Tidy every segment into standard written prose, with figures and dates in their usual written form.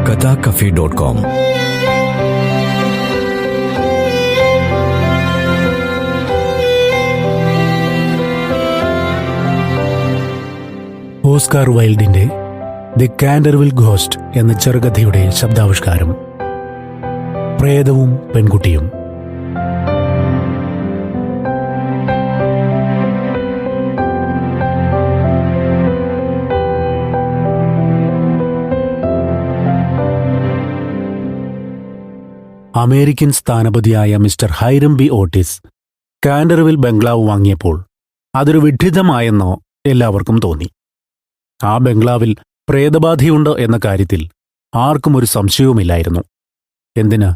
kathacafe.com. Oscar വൈൽഡിന്റെ the കാൻഡർവിൽ ghost എന്ന ചെറുകഥയുടെ ശബ്ദാവിഷ്കാരം. പ്രേതവും പെൺകുട്ടിയും. American സ്ഥാനപതിയായ mister ഹൈറം B Otis കാൻഡർവിൽ ബംഗ്ലാവ് വാങ്ങിയപ്പോൾ അതൊരു വിഡ്ഢിത്തമായെന്നോ എല്ലാവർക്കും തോന്നി. ആ ബംഗ്ലാവിൽ പ്രേതബാധയുണ്ട് എന്ന കാര്യത്തിൽ ആർക്കും ഒരു സംശയവുമില്ലായിരുന്നു. എന്തിന്,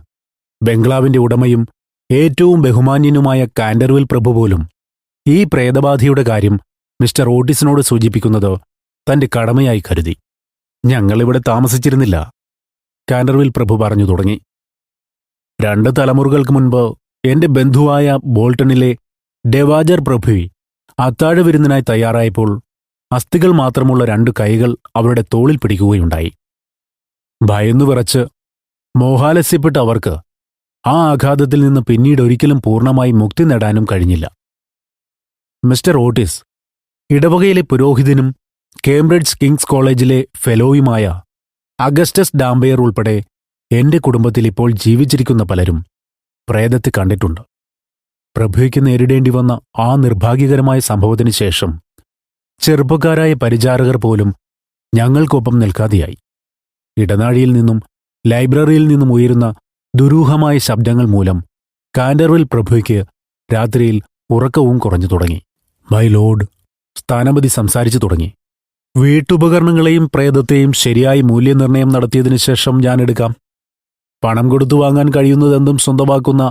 ബംഗ്ലാവിന്റെ ഉടമയും ഏറ്റവും ബഹുമാന്യനുമായ കാൻഡർവിൽ പ്രഭു പോലും ഈ പ്രേതബാധയുടെ കാര്യം മിസ്റ്റർ ഓട്ടിസിനോട് സൂചിപ്പിക്കുന്നത് തന്റെ കടമയായി കരുതി. ഞങ്ങളിവിടെ താമസിച്ചിരുന്നില്ല, കാൻഡർവിൽ പ്രഭു പറഞ്ഞു തുടങ്ങി. 2 തലമുറകൾക്ക് മുൻപ് എന്റെ ബന്ധുവായ ബോൾട്ടണിലെ ഡെവാജർ പ്രഭു അത്താഴ വിരുന്നിനായി തയ്യാറായപ്പോൾ അസ്ഥികൾ മാത്രമുള്ള 2 കൈകൾ അവരുടെ തോളിൽ പിടിക്കുകയുണ്ടായി. ഭയന്നു വിറച്ച് മോഹാലസ്യപ്പെട്ട അവർക്ക് ആ ആഘാതത്തിൽ നിന്ന് പിന്നീടൊരിക്കലും പൂർണ്ണമായി മുക്തി നേടാനും കഴിഞ്ഞില്ല. മിസ്റ്റർ ഓട്ടിസ് ഇടവകയിലെ പുരോഹിതനും കേംബ്രിഡ്ജ് കിങ്സ് കോളേജിലെ ഫെലോയുമായ അഗസ്റ്റസ് ഡാംബെയർ ഉൾപ്പെടെ എന്റെ കുടുംബത്തിൽ ഇപ്പോൾ ജീവിച്ചിരിക്കുന്ന പലരും പ്രേതത്തെ കണ്ടിട്ടുണ്ട്. പ്രഭുയ്ക്ക് നേരിടേണ്ടി വന്ന ആ നിർഭാഗ്യകരമായ സംഭവത്തിന് ശേഷം ചെറുപ്പക്കാരായ പരിചാരകർ പോലും ഞങ്ങൾക്കൊപ്പം നിൽക്കാതെയായി. ഇടനാഴിയിൽ നിന്നും ലൈബ്രറിയിൽ നിന്നും ഉയരുന്ന ദുരൂഹമായ ശബ്ദങ്ങൾ മൂലം കാൻഡർവിൽ പ്രഭുയ്ക്ക് രാത്രിയിൽ ഉറക്കവും കുറഞ്ഞു തുടങ്ങി. മൈ ലോർഡ്, സ്ഥാനപതി സംസാരിച്ചു തുടങ്ങി. വീട്ടുപകരണങ്ങളെയും പ്രേതത്തെയും ശരിയായി മൂല്യനിർണ്ണയം നടത്തിയതിനു ശേഷം ഞാൻ എടുക്കാം. പണം കൊടുത്തു വാങ്ങാൻ കഴിയുന്നതെന്തും സ്വന്തമാക്കുന്ന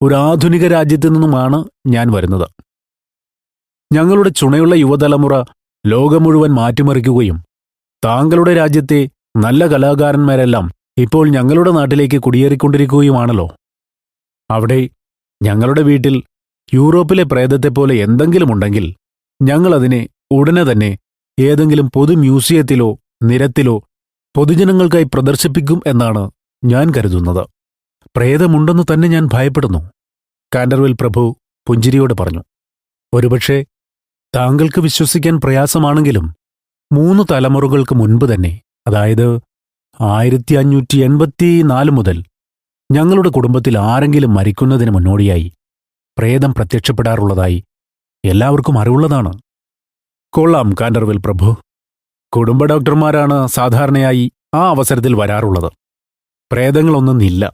ഒരു ആധുനിക രാജ്യത്തു നിന്നുമാണ് ഞാൻ വരുന്നത്. ഞങ്ങളുടെ ചുണയുള്ള യുവതലമുറ ലോകം മുഴുവൻ മാറ്റിമറിക്കുകയും താങ്കളുടെ രാജ്യത്തെ നല്ല കലാകാരന്മാരെല്ലാം ഇപ്പോൾ ഞങ്ങളുടെ നാട്ടിലേക്ക് കുടിയേറിക്കൊണ്ടിരിക്കുകയുമാണല്ലോ. അവിടെ ഞങ്ങളുടെ വീട്ടിൽ യൂറോപ്പിലെ പ്രേതത്തെപ്പോലെ എന്തെങ്കിലും ഉണ്ടെങ്കിൽ ഞങ്ങളതിനെ ഉടനെ തന്നെ ഏതെങ്കിലും പൊതു മ്യൂസിയത്തിലോ നിരത്തിലോ പൊതുജനങ്ങൾക്കായി പ്രദർശിപ്പിക്കും എന്നാണ് ഞാൻ കരുതുന്നത്. പ്രേതമുണ്ടെന്ന് തന്നെ ഞാൻ ഭയപ്പെടുന്നു, കാൻഡർവിൽ പ്രഭു പുഞ്ചിരിയോട് പറഞ്ഞു. ഒരുപക്ഷെ താങ്കൾക്ക് വിശ്വസിക്കാൻ പ്രയാസമാണെങ്കിലും 3 തലമുറകൾക്ക് മുൻപ് തന്നെ, അതായത് 1584 മുതൽ ഞങ്ങളുടെ കുടുംബത്തിൽ ആരെങ്കിലും മരിക്കുന്നതിന് മുന്നോടിയായി പ്രേതം പ്രത്യക്ഷപ്പെടാറുള്ളതായി എല്ലാവർക്കും അറിവുള്ളതാണ്. കൊള്ളാം കാൻഡർവിൽ പ്രഭു. കുടുംബ ഡോക്ടർമാരാണ് സാധാരണയായി ആ അവസരത്തിൽ വരാറുള്ളത്. പ്രേതങ്ങളൊന്നുമില്ല.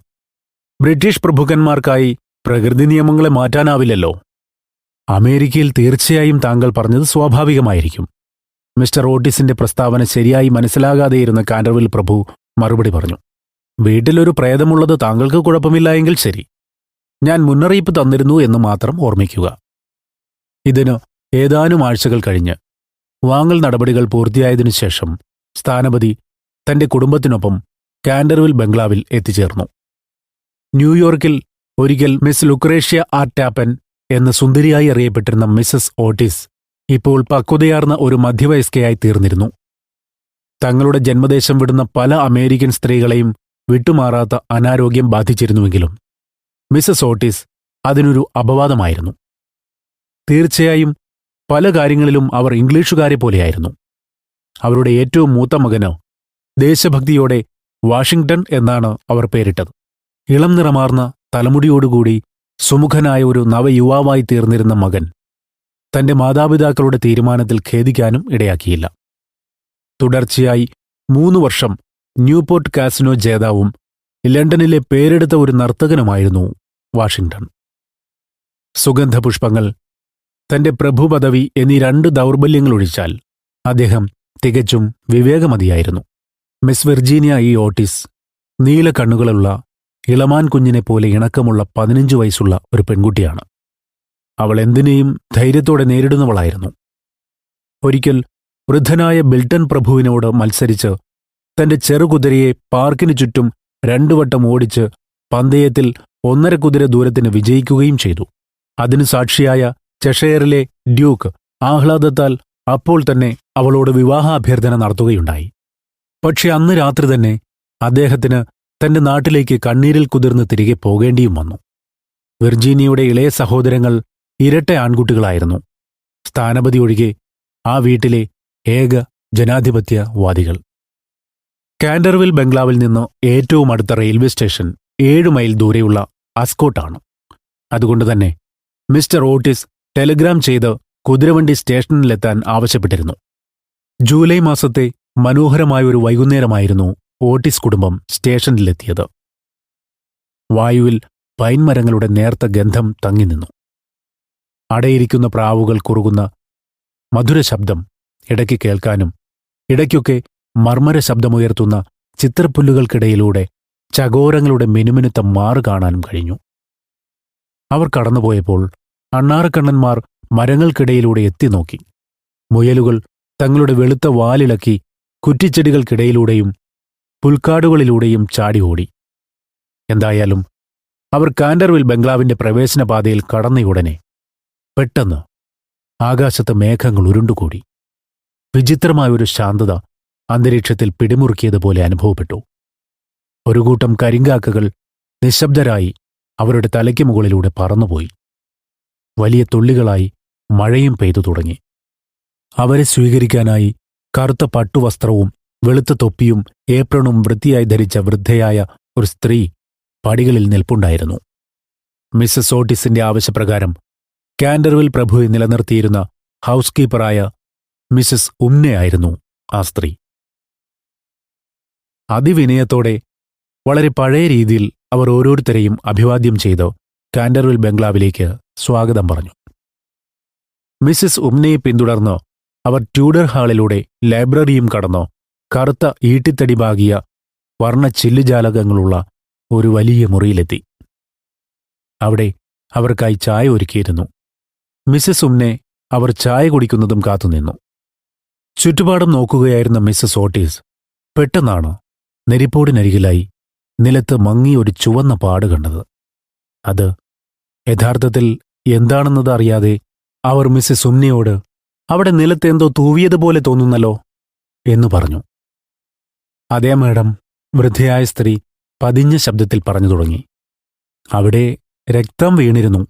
ബ്രിട്ടീഷ് പ്രഭുക്കന്മാർക്കായി പ്രകൃതി നിയമങ്ങളെ മാറ്റാനാവില്ലല്ലോ. അമേരിക്കയിൽ തീർച്ചയായും താങ്കൾ പറഞ്ഞത് സ്വാഭാവികമായിരിക്കും. മിസ്റ്റർ ഓട്ടിസിന്റെ പ്രസ്താവന ശരിയായി മനസ്സിലാകാതെയിരുന്ന കാൻഡർവിൽ പ്രഭു മറുപടി പറഞ്ഞു. വീട്ടിലൊരു പ്രേതമുള്ളത് താങ്കൾക്ക് കുഴപ്പമില്ല എങ്കിൽ ശരി, ഞാൻ മുന്നറിയിപ്പ് തന്നിരുന്നു എന്ന് മാത്രം ഓർമ്മിക്കുക. ഇതിന് ഏതാനും ആഴ്ചകൾ കഴിഞ്ഞ് വാങ്ങൽ നടപടികൾ പൂർത്തിയായതിനു ശേഷം സ്ഥാനപതി തന്റെ കുടുംബത്തിനൊപ്പം കാൻഡർവിൽ ബംഗ്ലാവിൽ എത്തിച്ചേർന്നു. ന്യൂയോർക്കിൽ ഒരിക്കൽ മിസ് ലുക്രേഷ്യ ആർട്ടാപ്പൻ എന്ന സുന്ദരിയായി അറിയപ്പെട്ടിരുന്ന മിസസ് ഓട്ടിസ് ഇപ്പോൾ പക്വതയാർന്ന ഒരു മധ്യവയസ്കയായി തീർന്നിരുന്നു. തങ്ങളുടെ ജന്മദേശം വിടുന്ന പല അമേരിക്കൻ സ്ത്രീകളെയും വിട്ടുമാറാത്ത അനാരോഗ്യം ബാധിച്ചിരുന്നുവെങ്കിലും മിസസ് ഓട്ടിസ് അതിനൊരു അപവാദമായിരുന്നു. തീർച്ചയായും പല കാര്യങ്ങളിലും അവർ ഇംഗ്ലീഷുകാരെ പോലെയായിരുന്നു. അവരുടെ ഏറ്റവും മൂത്ത മകന് ദേശഭക്തിയോടെ വാഷിംഗ്ടൺ എന്നാണ് അവർ പേരിട്ടത്. ഇളം നിറമാർന്ന തലമുടിയോടുകൂടി സുമുഖനായ ഒരു നവയുവാവായി തീർന്നിരുന്ന മകൻ തന്റെ മാതാപിതാക്കളുടെ തീരുമാനത്തിൽ ഖേദിക്കാനും ഇടയാക്കിയില്ല. തുടർച്ചയായി 3 വർഷം ന്യൂപോർട്ട് കാസിനോ ജേതാവും ലണ്ടനിലെ പേരെടുത്ത ഒരു നർത്തകനുമായിരുന്നു വാഷിംഗ്ടൺ. സുഗന്ധപുഷ്പങ്ങൾ, തന്റെ പ്രഭുപദവി എന്നീ 2 ദൗർബല്യങ്ങളൊഴിച്ചാൽ അദ്ദേഹം തികച്ചും വിവേകമതിയായിരുന്നു. മിസ് വിർജീനിയ ഇ ഓട്ടിസ് നീല കണ്ണുകളുള്ള ഇളമാൻ കുഞ്ഞിനെപ്പോലെ ഇണക്കമുള്ള 15 വയസ്സുള്ള ഒരു പെൺകുട്ടിയാണ്. അവൾ എന്തിനേയും ധൈര്യത്തോടെ നേരിടുന്നവളായിരുന്നു. ഒരിക്കൽ വൃദ്ധനായ ബിൽട്ടൺ പ്രഭുവിനോട് മത്സരിച്ച് തന്റെ ചെറുകുതിരയെ പാർക്കിനു ചുറ്റും 2 വട്ടം ഓടിച്ച് പന്തയത്തിൽ 1.5 കുതിര ദൂരത്തിന് വിജയിക്കുകയും ചെയ്തു. അതിനു സാക്ഷിയായ ചെഷയറിലെ ഡ്യൂക്ക് ആഹ്ലാദത്താൽ അപ്പോൾ തന്നെ അവളോട് വിവാഹാഭ്യർത്ഥന നടത്തുകയുണ്ടായി. പക്ഷെ അന്ന് രാത്രി തന്നെ അദ്ദേഹത്തിന് തന്റെ നാട്ടിലേക്ക് കണ്ണീരിൽ കുതിർന്ന് തിരികെ പോകേണ്ടിയും വന്നു. വിർജീനിയയുടെ ഇളയ സഹോദരങ്ങൾ ഇരട്ട ആൺകുട്ടികളായിരുന്നു. സ്ഥാനപതി ഒഴികെ ആ വീട്ടിലെ ഏക ജനാധിപത്യവാദികൾ. കാൻഡർവിൽ ബംഗ്ലാവിൽ നിന്ന് ഏറ്റവും അടുത്ത റെയിൽവേ സ്റ്റേഷൻ 7 മൈൽ ദൂരെയുള്ള അസ്കോട്ടാണ്. അതുകൊണ്ടുതന്നെ മിസ്റ്റർ ഓട്ടിസ് ടെലിഗ്രാം ചെയ്ത് കുതിരവണ്ടി സ്റ്റേഷനിലെത്താൻ ആവശ്യപ്പെട്ടിരുന്നു. ജൂലൈ മാസത്തെ മനോഹരമായൊരു വൈകുന്നേരമായിരുന്നു ഓട്ടിസ് കുടുംബം സ്റ്റേഷനിലെത്തിയത്. വായുവിൽ പൈൻമരങ്ങളുടെ നേർത്ത ഗന്ധം തങ്ങിനിന്നു. അടയിരിക്കുന്ന പ്രാവുകൾ കുറുകുന്ന മധുര ശബ്ദം ഇടയ്ക്ക് കേൾക്കാനും ഇടയ്ക്കൊക്കെ മർമ്മര ശബ്ദമുയർത്തുന്ന ചിത്രപ്പുല്ലുകൾക്കിടയിലൂടെ ചകോരങ്ങളുടെ മിനുമിനുത്ത മാറ് കാണാനും കഴിഞ്ഞു. അവർ കടന്നുപോയപ്പോൾ അണ്ണാറക്കണ്ണന്മാർ മരങ്ങൾക്കിടയിലൂടെ എത്തിനോക്കി. മുയലുകൾ തങ്ങളുടെ വെളുത്ത വാലിളക്കി കുറ്റിച്ചെടികൾക്കിടയിലൂടെയും പുൽക്കാടുകളിലൂടെയും ചാടി ഓടി. എന്തായാലും അവർ കാൻഡർവിൽ ബംഗ്ലാവിന്റെ പ്രവേശനപാതയിൽ കടന്നയുടനെ പെട്ടെന്ന് ആകാശത്ത് മേഘങ്ങൾ ഉരുണ്ടുകൂടി. വിചിത്രമായൊരു ശാന്തത അന്തരീക്ഷത്തിൽ പിടിമുറുക്കിയതുപോലെ അനുഭവപ്പെട്ടു. ഒരു കൂട്ടം കരിങ്കാക്കകൾ നിശബ്ദരായി അവരുടെ തലയ്ക്ക് മുകളിലൂടെ പറന്നുപോയി. വലിയ തുള്ളികളായി മഴയും പെയ്തു തുടങ്ങി. അവരെ സ്വീകരിക്കാനായി കറുത്ത പട്ടുവസ്ത്രവും വെളുത്ത തൊപ്പിയും ഏപ്രണും വൃത്തിയായി ധരിച്ച വൃദ്ധയായ ഒരു സ്ത്രീ പടികളിൽ നിൽപ്പുണ്ടായിരുന്നു. മിസ്സസ് ഓട്ടിസിന്റെ ആവശ്യപ്രകാരം കാൻഡർവിൽ പ്രഭുവെ നിലനിർത്തിയിരുന്ന ഹൗസ് കീപ്പറായ മിസ്സസ് ഉമ്നയായിരുന്നു ആ സ്ത്രീ. അതിവിനയത്തോടെ വളരെ പഴയ രീതിയിൽ അവർ ഓരോരുത്തരെയും അഭിവാദ്യം ചെയ്ത് കാൻഡർവിൽ ബംഗ്ലാവിലേക്ക് സ്വാഗതം പറഞ്ഞു. മിസ്സസ് ഉമ്നയെ പിന്തുടർന്ന് അവർ ട്യൂഡർ ഹാളിലൂടെ ലൈബ്രറിയും കടന്ന് കറുത്ത ഈട്ടിത്തടി പാകിയ വർണ്ണ ചില്ലുജാലകങ്ങളുള്ള ഒരു വലിയ മുറിയിലെത്തി. അവിടെ അവർക്കായി ചായ ഒരുക്കിയിരുന്നു. മിസ്സസ് ഉമ്നെ അവർ ചായ കുടിക്കുന്നതും കാത്തുനിന്നു. ചുറ്റുപാടും നോക്കുകയായിരുന്ന മിസ്സസ് ഓട്ടീസ് പെട്ടെന്നാണ് നെരിപ്പോടിനരികിലായി നിലത്ത് മങ്ങിയൊരു ചുവന്ന പാട് കണ്ടത്. അത് യഥാർത്ഥത്തിൽ എന്താണെന്നത് അറിയാതെ അവർ മിസ്സസ് ഉമ്നയോട് അവിടെ നിലത്ത് എന്തോ തൂവിയതുപോലെ തോന്നുന്നല്ലോ എന്നു പറഞ്ഞു. അതേ മാഡം, വൃദ്ധയായ സ്ത്രീ പതിഞ്ഞ ശബ്ദത്തിൽ പറഞ്ഞു തുടങ്ങി. അവിടെ രക്തം വീണിരുന്നു.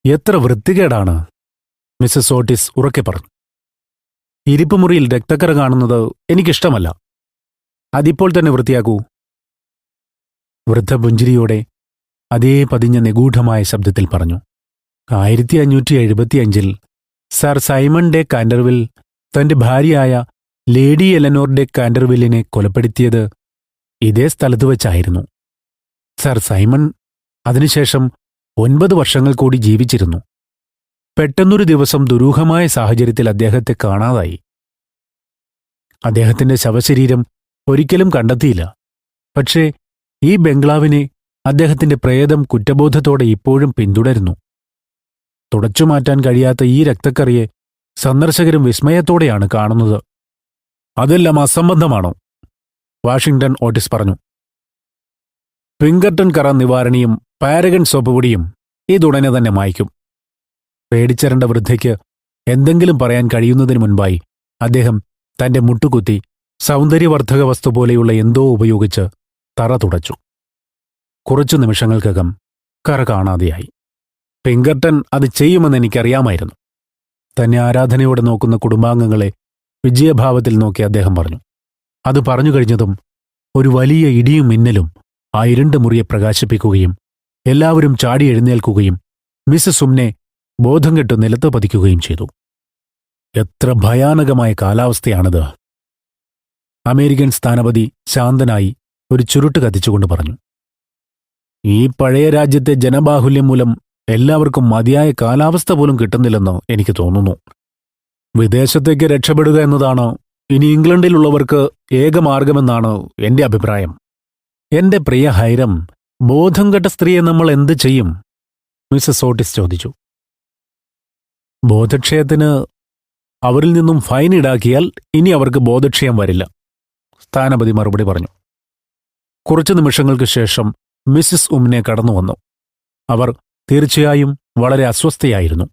എത്ര വൃത്തികേടാണ്, മിസ്സസ് ഓട്ടിസ് ഉറക്കെ പറഞ്ഞു. ഇരിപ്പുമുറിയിൽ രക്തക്കറ കാണുന്നത് എനിക്കിഷ്ടമല്ല. അതിപ്പോൾ തന്നെ വൃത്തിയാക്കൂ. വൃദ്ധ പുഞ്ചിരിയോടെ അതേ പതിഞ്ഞ നിഗൂഢമായ ശബ്ദത്തിൽ പറഞ്ഞു. 1575 സർ സൈമൺ ഡെ കാൻഡർവിൽ തന്റെ ഭാര്യയായ ലേഡി എലനോർ ഡെ കാൻഡർവില്ലിനെ കൊലപ്പെടുത്തിയത് ഇതേ സ്ഥലത്ത് വച്ചായിരുന്നു. സർ സൈമൺ അതിനുശേഷം 9 വർഷങ്ങൾ കൂടി ജീവിച്ചിരുന്നു. പെട്ടെന്നൊരു ദിവസം ദുരൂഹമായ സാഹചര്യത്തിൽ അദ്ദേഹത്തെ കാണാതായി. അദ്ദേഹത്തിന്റെ ശവശരീരം ഒരിക്കലും കണ്ടെത്തിയില്ല. പക്ഷേ ഈ ബംഗ്ലാവിനെ അദ്ദേഹത്തിന്റെ പ്രേതം കുറ്റബോധത്തോടെ ഇപ്പോഴും പിന്തുടരുന്നു. തുടച്ചുമാറ്റാൻ കഴിയാത്ത ഈ രക്തക്കറിയെ സന്ദർശകരും വിസ്മയത്തോടെയാണ് കാണുന്നത്. അതെല്ലാം അസംബന്ധമാണോ? വാഷിംഗ്ടൺ ഓട്ടിസ് പറഞ്ഞു. പിങ്കർട്ടൺ കറ നിവാരണിയും പാരഗൺ സോപ്പുപൊടിയും ഇതുടനെ തന്നെ മായ്ക്കും. പേടിച്ചരണ്ട വൃദ്ധയ്ക്ക് എന്തെങ്കിലും പറയാൻ കഴിയുന്നതിനു മുൻപായി അദ്ദേഹം തന്റെ മുട്ടുകുത്തി സൗന്ദര്യവർദ്ധക വസ്തു പോലെയുള്ള എന്തോ ഉപയോഗിച്ച് തറ തുടച്ചു. കുറച്ചു നിമിഷങ്ങൾക്കകം കറ കാണാതെയായി. പിങ്കർട്ടൺ അത് ചെയ്യുമെന്ന് എനിക്കറിയാമായിരുന്നു. തന്നെ ആരാധനയോടെ നോക്കുന്ന കുടുംബാംഗങ്ങളെ വിജയഭാവത്തിൽ നോക്കി അദ്ദേഹം പറഞ്ഞു. അത് പറഞ്ഞു കഴിഞ്ഞതും ഒരു വലിയ ഇടിയും മിന്നലും ആ ഇരുണ്ട മുറിയെ പ്രകാശിപ്പിക്കുകയും എല്ലാവരും ചാടി എഴുന്നേൽക്കുകയും മിസ്സസ് ഉമ്നെ ബോധം കെട്ടു നിലത്ത് പതിക്കുകയും ചെയ്തു. എത്ര ഭയാനകമായ കാലാവസ്ഥയാണിത്! അമേരിക്കൻ സ്ഥാനപതി ശാന്തനായി ഒരു ചുരുട്ട് കത്തിച്ചുകൊണ്ട് പറഞ്ഞു. ഈ പഴയ രാജ്യത്തെ ജനബാഹുല്യം മൂലം എല്ലാവർക്കും മതിയായ കാലാവസ്ഥ പോലും കിട്ടുന്നില്ലെന്ന് എനിക്ക് തോന്നുന്നു. വിദേശത്തേക്ക് രക്ഷപ്പെടുക എന്നതാണ് ഇനി ഇംഗ്ലണ്ടിലുള്ളവർക്ക് ഏകമാർഗമെന്നാണ് എന്റെ അഭിപ്രായം. എന്റെ പ്രിയ ഹൈരം, ബോധം കെട്ട സ്ത്രീയെ നമ്മൾ എന്ത് ചെയ്യും? മിസ്സസ് ഓട്ടിസ് ചോദിച്ചു. ബോധക്ഷയത്തിന് അവരിൽ നിന്നും ഫൈൻ ഈടാക്കിയാൽ ഇനി അവർക്ക് ബോധക്ഷയം വരില്ല, സ്ഥാനപതി മറുപടി പറഞ്ഞു. കുറച്ചു നിമിഷങ്ങൾക്ക് ശേഷം മിസ്സിസ് ഉമ്നെ കടന്നുവന്നു. അവർ തീർച്ചയായും വളരെ അസ്വസ്ഥയായിരുന്നു.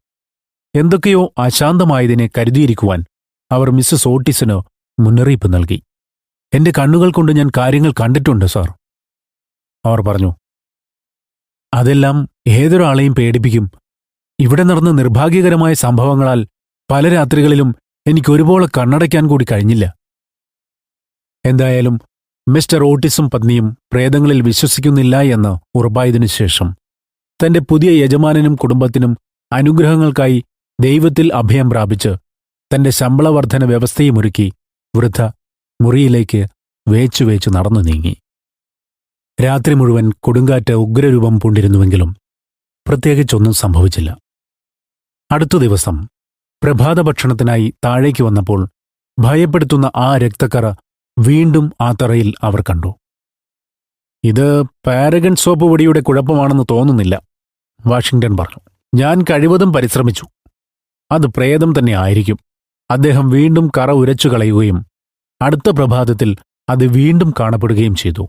എന്തൊക്കെയോ അശാന്തമായതിനെ കരുതിയിരിക്കുവാൻ അവർ മിസ്സസ് ഓട്ടിസിന് മുന്നറിയിപ്പ് നൽകി. എന്റെ കണ്ണുകൾ കൊണ്ട് ഞാൻ കാര്യങ്ങൾ കണ്ടിട്ടുണ്ട് സാർ. അവർ പറഞ്ഞു. അതെല്ലാം ഏതൊരാളെയും പേടിപ്പിക്കും. ഇവിടെ നടന്ന നിർഭാഗ്യകരമായ സംഭവങ്ങളാൽ പല രാത്രികളിലും എനിക്കൊരുപോലെ കണ്ണടയ്ക്കാൻ കൂടി കഴിഞ്ഞില്ല. എന്തായാലും മിസ്റ്റർ ഓട്ടിസും പത്നിയും പ്രേതങ്ങളിൽ വിശ്വസിക്കുന്നില്ല എന്ന് ഉറപ്പായതിനു ശേഷം തന്റെ പുതിയ യജമാനനും കുടുംബത്തിനും അനുഗ്രഹങ്ങൾക്കായി ദൈവത്തിൽ അഭയം പ്രാപിച്ച് തന്റെ ശമ്പളവർദ്ധന വ്യവസ്ഥയുമൊരുക്കി വൃദ്ധ മുറിയിലേക്ക് വേച്ചുവേച്ചു നടന്നു നീങ്ങി. രാത്രി മുഴുവൻ കൊടുങ്കാറ്റ് ഉഗ്രരൂപം പൂണ്ടിരുന്നുവെങ്കിലും പ്രത്യേകിച്ചൊന്നും സംഭവിച്ചില്ല. അടുത്ത ദിവസം പ്രഭാതഭക്ഷണത്തിനായി താഴേക്ക് വന്നപ്പോൾ ഭയപ്പെടുത്തുന്ന ആ രക്തക്കറ വീണ്ടും ആ തറയിൽ അവർ കണ്ടു. ഇത് പാരഗൺ സോപ്പ് പൊടിയുടെ കുഴപ്പമാണെന്ന് തോന്നുന്നില്ല, വാഷിംഗ്ടൺ പറഞ്ഞു. ഞാൻ കഴിവതും പരിശ്രമിച്ചു. അത് പ്രേതം തന്നെ ആയിരിക്കും. അദ്ദേഹം വീണ്ടും കറ ഉരച്ചു കളയുകയും അടുത്ത പ്രഭാതത്തിൽ അത് വീണ്ടും കാണപ്പെടുകയും ചെയ്തു.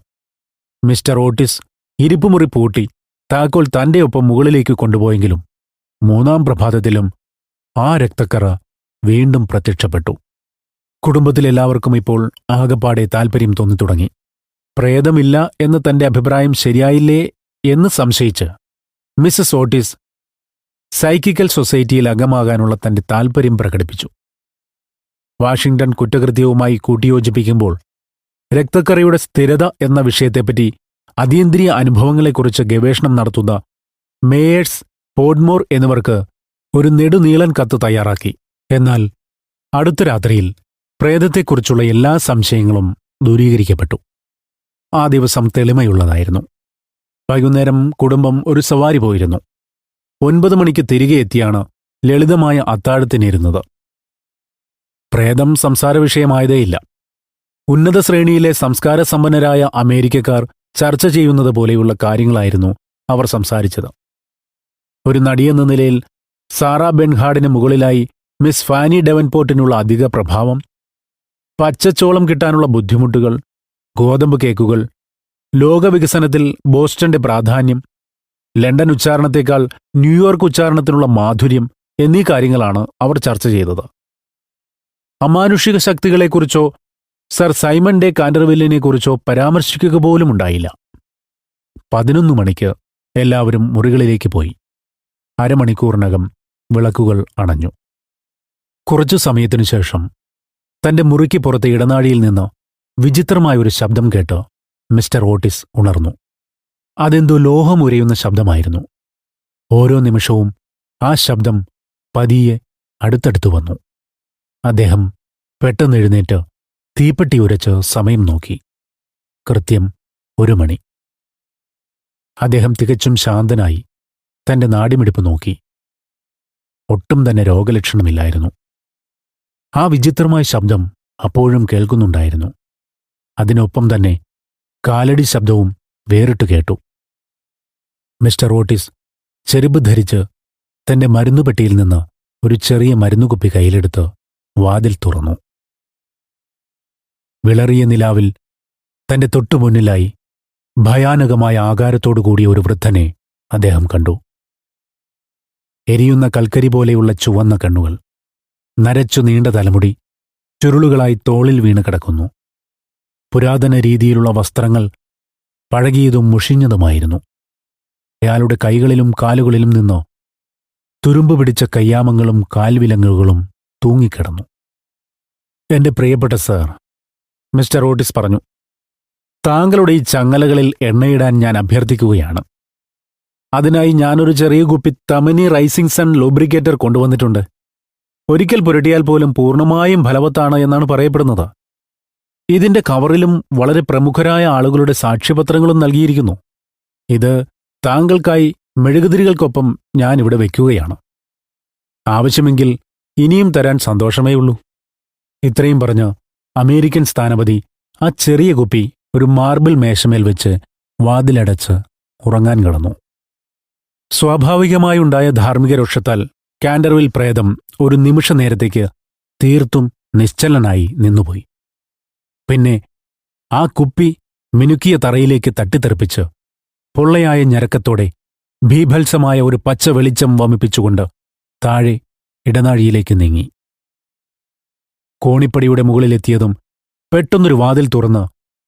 മിസ്റ്റർ ഓട്ടിസ് ഇരിപ്പുമുറി പൂട്ടി താക്കോൽ തന്റെ ഒപ്പം മുകളിലേക്ക് കൊണ്ടുപോയെങ്കിലും മൂന്നാം പ്രഭാതത്തിലും ആ രക്തക്കറ വീണ്ടും പ്രത്യക്ഷപ്പെട്ടു. കുടുംബത്തിലെല്ലാവർക്കും ഇപ്പോൾ ആകപ്പാടെ താൽപ്പര്യം തോന്നിത്തുടങ്ങി. പ്രേതമില്ല എന്ന് തന്റെ അഭിപ്രായം ശരിയായില്ലേ എന്ന് സംശയിച്ച് മിസ്സസ് ഓട്ടിസ് സൈക്കിക്കൽ സൊസൈറ്റിയിൽ അംഗമാകാനുള്ള തന്റെ താൽപ്പര്യം പ്രകടിപ്പിച്ചു. വാഷിംഗ്ടൺ കുറ്റകൃത്യവുമായി കൂട്ടിയോജിപ്പിക്കുമ്പോൾ രക്തക്കറയുടെ സ്ഥിരത എന്ന വിഷയത്തെപ്പറ്റി അതീന്ദ്രിയ അനുഭവങ്ങളെക്കുറിച്ച് ഗവേഷണം നടത്തുന്ന മേയേഴ്സ്, പോഡ്മോർ എന്നിവർക്ക് ഒരു നെടുനീളൻ കത്ത് തയ്യാറാക്കി. എന്നാൽ അടുത്ത രാത്രിയിൽ പ്രേതത്തെക്കുറിച്ചുള്ള എല്ലാ സംശയങ്ങളും ദൂരീകരിക്കപ്പെട്ടു. ആ ദിവസം തെളിമയുള്ളതായിരുന്നു. വൈകുന്നേരം കുടുംബം ഒരു സവാരി പോയിരുന്നു. 9 മണിക്ക് തിരികെ എത്തിയാണ് ലളിതമായ അത്താഴത്തിനിരുന്നത്. പ്രേതം സംസാരവിഷയമായതേയില്ല. ഉന്നത ശ്രേണിയിലെ സംസ്കാരസമ്പന്നരായ അമേരിക്കക്കാർ ചർച്ച ചെയ്യുന്നത് പോലെയുള്ള കാര്യങ്ങളായിരുന്നു അവർ സംസാരിച്ചത്. ഒരു നടിയെന്ന നിലയിൽ സാറാ ബെൻഹാർഡിന് മുകളിലായി മിസ് ഫാനി ഡെവൻപോർട്ടിനുള്ള അധിക പ്രഭാവം, പച്ചച്ചോളം കിട്ടാനുള്ള ബുദ്ധിമുട്ടുകൾ, ഗോതമ്പ് കേക്കുകൾ, ലോകവികസനത്തിൽ ബോസ്റ്റന്റെ പ്രാധാന്യം, ലണ്ടൻ ഉച്ചാരണത്തേക്കാൾ ന്യൂയോർക്ക് ഉച്ചാരണത്തിനുള്ള മാധുര്യം എന്നീ കാര്യങ്ങളാണ് അവർ ചർച്ച ചെയ്തത്. അമാനുഷിക ശക്തികളെക്കുറിച്ചോ സർ സൈമൺ ഡെ കാൻഡർവില്ലിനെക്കുറിച്ചോ പരാമർശിക്കുക പോലുമുണ്ടായില്ല. 11 മണിക്ക് എല്ലാവരും മുറികളിലേക്ക് പോയി. അരമണിക്കൂറിനകം വിളക്കുകൾ അണഞ്ഞു. കുറച്ചു സമയത്തിനു ശേഷം തന്റെ മുറിക്ക് പുറത്തെ ഇടനാഴിയിൽ നിന്ന് വിചിത്രമായൊരു ശബ്ദം കേട്ട് മിസ്റ്റർ ഓട്ടിസ് ഉണർന്നു. അതെന്തോ ലോഹമുരയുന്ന ശബ്ദമായിരുന്നു. ഓരോ നിമിഷവും ആ ശബ്ദം പതിയെ അടുത്തടുത്തു വന്നു. അദ്ദേഹം പെട്ടെന്നെഴുന്നേറ്റ് തീപ്പെട്ടി ഉരച്ച് സമയം നോക്കി. കൃത്യം 1 മണി. അദ്ദേഹം തികച്ചും ശാന്തനായി തന്റെ നാഡിമിടിപ്പ് നോക്കി. ഒട്ടും തന്നെ രോഗലക്ഷണമില്ലായിരുന്നു. ആ വിചിത്രമായ ശബ്ദം അപ്പോഴും കേൾക്കുന്നുണ്ടായിരുന്നു. അതിനൊപ്പം തന്നെ കാലടി ശബ്ദവും വേറിട്ടു കേട്ടു. മിസ്റ്റർ ഓട്ടിസ് ചെരുപ്പ് ധരിച്ച് തന്റെ മരുന്നുപെട്ടിയിൽ നിന്ന് ഒരു ചെറിയ മരുന്നുകുപ്പി കയ്യിലെടുത്ത് വാതിൽ തുറന്നു. വിളറിയ നിലാവിൽ തന്റെ തൊട്ടുമുന്നിലായി ഭയാനകമായ ആകാരത്തോടുകൂടിയ ഒരു വൃദ്ധനെ അദ്ദേഹം കണ്ടു. എരിയുന്ന കൽക്കരി പോലെയുള്ള ചുവന്ന കണ്ണുകൾ, നരച്ചു നീണ്ട തലമുടി ചുരുളുകളായി തോളിൽ വീണ് കിടക്കുന്നു. പുരാതന രീതിയിലുള്ള വസ്ത്രങ്ങൾ പഴകിയതും മുഷിഞ്ഞതുമായിരുന്നു. അയാളുടെ കൈകളിലും കാലുകളിലും നിന്ന് തുരുമ്പ് പിടിച്ച കയ്യാമങ്ങളും കാൽവിലങ്ങുകളും തൂങ്ങിക്കിടന്നു. എന്റെ പ്രിയപ്പെട്ട സർ, മിസ്റ്റർ ഓട്ടിസ് പറഞ്ഞു, താങ്കളുടെ ഈ ചങ്ങലകളിൽ എണ്ണയിടാൻ ഞാൻ അഭ്യർത്ഥിക്കുകയാണ്. അതിനായി ഞാനൊരു ചെറിയ കുപ്പി തമനി റൈസിംഗ് സൺ ലൂബ്രിക്കേറ്റർ കൊണ്ടുവന്നിട്ടുണ്ട്. ഒരിക്കൽ പുരട്ടിയാൽ പോലും പൂർണ്ണമായും ഫലവത്താണ് എന്നാണ് പറയപ്പെടുന്നത്. ഇതിന്റെ കവറിലും വളരെ പ്രമുഖരായ ആളുകളുടെ സാക്ഷ്യപത്രങ്ങളും നൽകിയിരിക്കുന്നു. ഇത് താങ്കൾക്കായി മെഴുകുതിരികൾക്കൊപ്പം ഞാനിവിടെ വയ്ക്കുകയാണ്. ആവശ്യമെങ്കിൽ ഇനിയും തരാൻ സന്തോഷമേയുള്ളൂ. ഇത്രയും പറഞ്ഞ് അമേരിക്കൻ സ്ഥാനപതി ആ ചെറിയ കുപ്പി ഒരു മാർബിൾ മേശമേൽ വെച്ച് വാതിലടച്ച് ഉറങ്ങാൻ കിടന്നു. സ്വാഭാവികമായുണ്ടായ ധാർമ്മിക രോഷത്താൽ കാൻഡർവിൽ പ്രേതം ഒരു നിമിഷ നേരത്തേക്ക് തീർത്തും നിശ്ചലനായി നിന്നുപോയി. പിന്നെ ആ കുപ്പി മിനുക്കിയ തറയിലേക്ക് തട്ടിത്തെറിപ്പിച്ച് പൊള്ളയായ ഞരക്കത്തോടെ ഭീഭത്സമായ ഒരു പച്ച വെളിച്ചം വമിപ്പിച്ചുകൊണ്ട് താഴെ ഇടനാഴിയിലേക്ക് നീങ്ങി. കോണിപ്പടിയുടെ മുകളിലെത്തിയതും പെട്ടെന്നൊരു വാതിൽ തുറന്ന്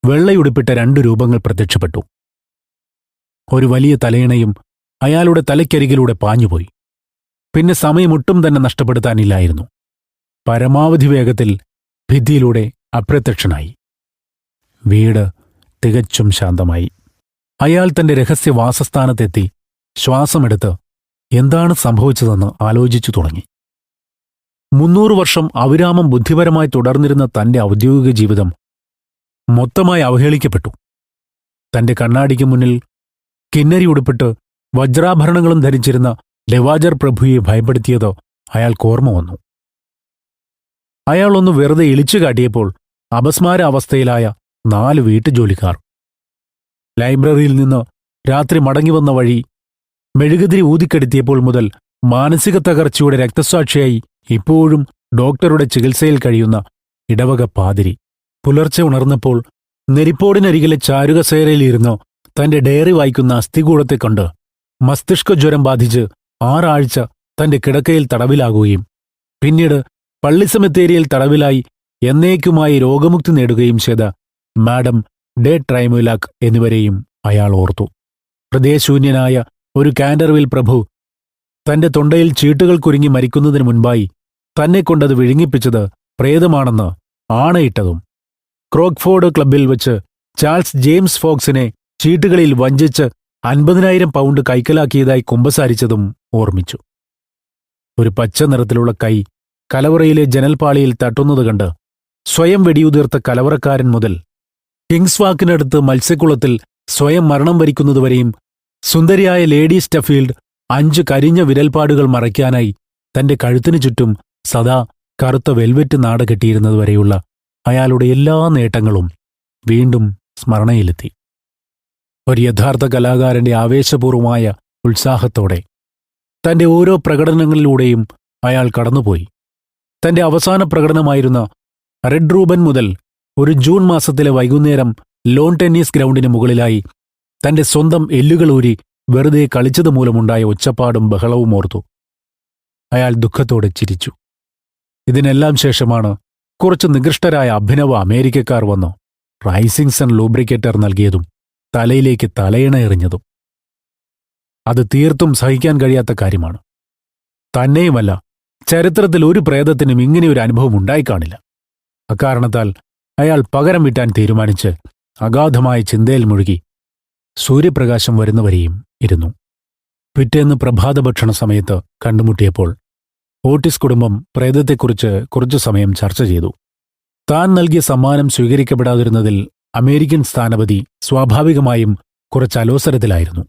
വെള്ളയുടുപ്പിട്ട 2 രൂപങ്ങൾ പ്രത്യക്ഷപ്പെട്ടു. ഒരു വലിയ തലയിണയും അയാളുടെ തലയ്ക്കരികിലൂടെ പാഞ്ഞുപോയി. പിന്നെ സമയമൊട്ടും തന്നെ നഷ്ടപ്പെടുത്താനില്ലായിരുന്നു. പരമാവധി വേഗത്തിൽ ഭിത്തിയിലൂടെ അപ്രത്യക്ഷനായി. വീട് തികച്ചും ശാന്തമായി. അയാൾ തന്റെ രഹസ്യ വാസസ്ഥാനത്തെത്തി ശ്വാസമെടുത്ത് എന്താണ് സംഭവിച്ചതെന്ന് ആലോചിച്ചു തുടങ്ങി. 300 വർഷം അവിരാമം ബുദ്ധിപരമായി തുടർന്നിരുന്ന തന്റെ ഔദ്യോഗിക ജീവിതം മൊത്തമായി അവഹേളിക്കപ്പെട്ടു. തന്റെ കണ്ണാടിക്ക് മുന്നിൽ കിന്നരി ഉടുപ്പിട്ട് വജ്രാഭരണങ്ങളും ധരിച്ചിരുന്ന ലെവാജർ പ്രഭുയെ ഭയപ്പെടുത്തിയത് അയാൾക്ക് ഓർമ്മ വന്നു. അയാൾ ഒന്ന് വെറുതെ ഇളിച്ചു കാട്ടിയപ്പോൾ അപസ്മാര അവസ്ഥയിലായ 4 വീട്ടുജോലിക്കാർ ലൈബ്രറിയിൽ നിന്ന് രാത്രി മടങ്ങിവന്ന വഴി മെഴുകുതിരി ഊതിക്കെടുത്തിയപ്പോൾ മുതൽ മാനസിക തകർച്ചയുടെ രക്തസാക്ഷിയായി ഇപ്പോഴും ഡോക്ടറുടെ ചികിത്സയിൽ കഴിയുന്ന ഇടവക പാതിരി പുലർച്ചെ ഉണർന്നപ്പോൾ നെരിപ്പോടിനരികിലെ ചാരുകസേരയിലിരുന്ന് തന്റെ ഡയറി വായിക്കുന്ന അസ്ഥികൂടത്തെ കണ്ട് മസ്തിഷ്കജ്വരം ബാധിച്ച് 6 ആഴ്ച തന്റെ കിടക്കയിൽ തടവിലാകുകയും പിന്നീട് പള്ളിസെമിത്തേരിയിൽ തടവിലായി എന്നേക്കുമായി രോഗമുക്തി നേടുകയും ചെയ്ത മാഡം ഡെ ട്രൈമുലാക് എന്നിവരെയും അയാൾ ഓർത്തു. ഹൃദയശൂന്യനായ ഒരു കാൻഡർവിൽ പ്രഭു തന്റെ തൊണ്ടയിൽ ചീട്ടുകൾ കുരുങ്ങി മരിക്കുന്നതിന് മുൻപായി തന്നെക്കൊണ്ടത് വിഴുങ്ങിപ്പിച്ചത് പ്രേതമാണെന്ന് ആണയിട്ടതും ക്രോക്ഫോർഡ് ക്ലബ്ബിൽ വച്ച് ചാൾസ് ജെയിംസ് ഫോക്സിനെ ചീട്ടുകളിൽ വഞ്ചിച്ച് 50,000 പൗണ്ട് കൈക്കലാക്കിയതായി കുമ്പസാരിച്ചതും ഓർമ്മിച്ചു. ഒരു പച്ച നിറത്തിലുള്ള കൈ കലവറയിലെ ജനൽപ്പാളിയിൽ തട്ടുന്നത് കണ്ട് സ്വയം വെടിയുതിർത്ത കലവറക്കാരൻ മുതൽ കിങ്സ് വാക്കിനടുത്ത് മത്സ്യക്കുളത്തിൽ സ്വയം മരണം വരിക്കുന്നതുവരെയും സുന്ദരിയായ ലേഡി സ്റ്റഫീൽഡ് 5 കരിഞ്ഞ വിരൽപ്പാടുകൾ മറയ്ക്കാനായി തന്റെ കഴുത്തിനു ചുറ്റും സദാ കറുത്ത വെൽവെറ്റ് നാട കെട്ടിയിരുന്നതുവരെയുള്ള അയാളുടെ എല്ലാ നേട്ടങ്ങളും വീണ്ടും സ്മരണയിലെത്തി. ഒരു യഥാർത്ഥ കലാകാരന്റെ ആവേശപൂർവമായ ഉത്സാഹത്തോടെ തന്റെ ഓരോ പ്രകടനങ്ങളിലൂടെയും അയാൾ കടന്നുപോയി. തന്റെ അവസാന പ്രകടനമായിരുന്ന റെഡ് റൂബൻ മുതൽ ഒരു ജൂൺ മാസത്തിലെ വൈകുന്നേരം ലോൺ ടെന്നീസ് ഗ്രൗണ്ടിന് മുകളിലായി തന്റെ സ്വന്തം എല്ലുകളൂരി വെറുതെ കളിച്ചതുമൂലമുണ്ടായ ഒച്ചപ്പാടും ബഹളവും ഓർത്തു അയാൾ ദുഃഖത്തോടെ ചിരിച്ചു. ഇതിനെല്ലാം ശേഷമാണ് കുറച്ച് നികൃഷ്ടരായ അഭിനവ അമേരിക്കക്കാർ വന്ന് റൈസിംഗ് സൺ ലൂബ്രിക്കേറ്റർ നൽകിയതും തലയിലേക്ക് തലയിണ എറിഞ്ഞതും. അത് തീർത്തും സഹിക്കാൻ കഴിയാത്ത കാര്യമാണ്. തന്നെയുമല്ല, ചരിത്രത്തിൽ ഒരു പ്രേതത്തിനും ഇങ്ങനെയൊരു അനുഭവം ഉണ്ടായിക്കാണില്ല. അക്കാരണത്താൽ അയാൾ പകരം വീട്ടാൻ തീരുമാനിച്ച് അഗാധമായ ചിന്തയിൽ മുഴുകി സൂര്യപ്രകാശം വരുന്നവരെയും ഇരുന്നു. പിറ്റേന്ന് പ്രഭാതഭക്ഷണ സമയത്ത് കണ്ടുമുട്ടിയപ്പോൾ ഓട്ടിസ് കുടുംബം പ്രേതത്തെക്കുറിച്ച് കുറച്ചു സമയം ചർച്ച ചെയ്തു. താൻ നൽകിയ സമ്മാനം സ്വീകരിക്കപ്പെടാതിരുന്നതിൽ അമേരിക്കൻ സ്ഥാനപതി സ്വാഭാവികമായും കുറച്ച് അലോസരത്തിലായിരുന്നു.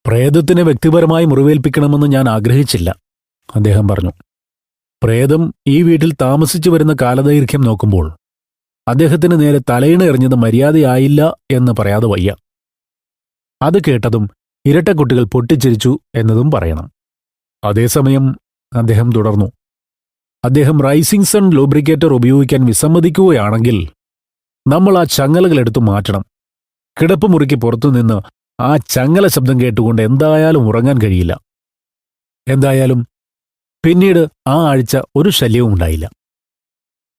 പ്രേതത്തിനെ വ്യക്തിപരമായി മുറിവേൽപ്പിക്കണമെന്ന് ഞാൻ ആഗ്രഹിച്ചില്ല, അദ്ദേഹം പറഞ്ഞു. പ്രേതം ഈ വീട്ടിൽ താമസിച്ചു വരുന്ന കാലദൈർഘ്യം നോക്കുമ്പോൾ അദ്ദേഹത്തിന് നേരെ തലയിണ എറിഞ്ഞത് മര്യാദയായില്ല എന്ന് പറയാതെ വയ്യ. അത് കേട്ടതും ഇരട്ടക്കുട്ടികൾ പൊട്ടിച്ചിരിച്ചു എന്നതും പറയണം. അതേസമയം അദ്ദേഹം തുടർന്നു, അദ്ദേഹം റൈസിംഗ് സൺ ലൂബ്രിക്കേറ്റർ ഉപയോഗിക്കാൻ വിസമ്മതിക്കുകയാണെങ്കിൽ നമ്മൾ ആ ചങ്ങലകളെടുത്തു മാറ്റണം. കിടപ്പുമുറിക്ക് പുറത്തുനിന്ന് ആ ചങ്ങല ശബ്ദം കേട്ടുകൊണ്ട് എന്തായാലും ഉറങ്ങാൻ കഴിയില്ല. എന്തായാലും പിന്നീട് ആ ആഴ്ച ഒരു ശല്യവും ഉണ്ടായില്ല.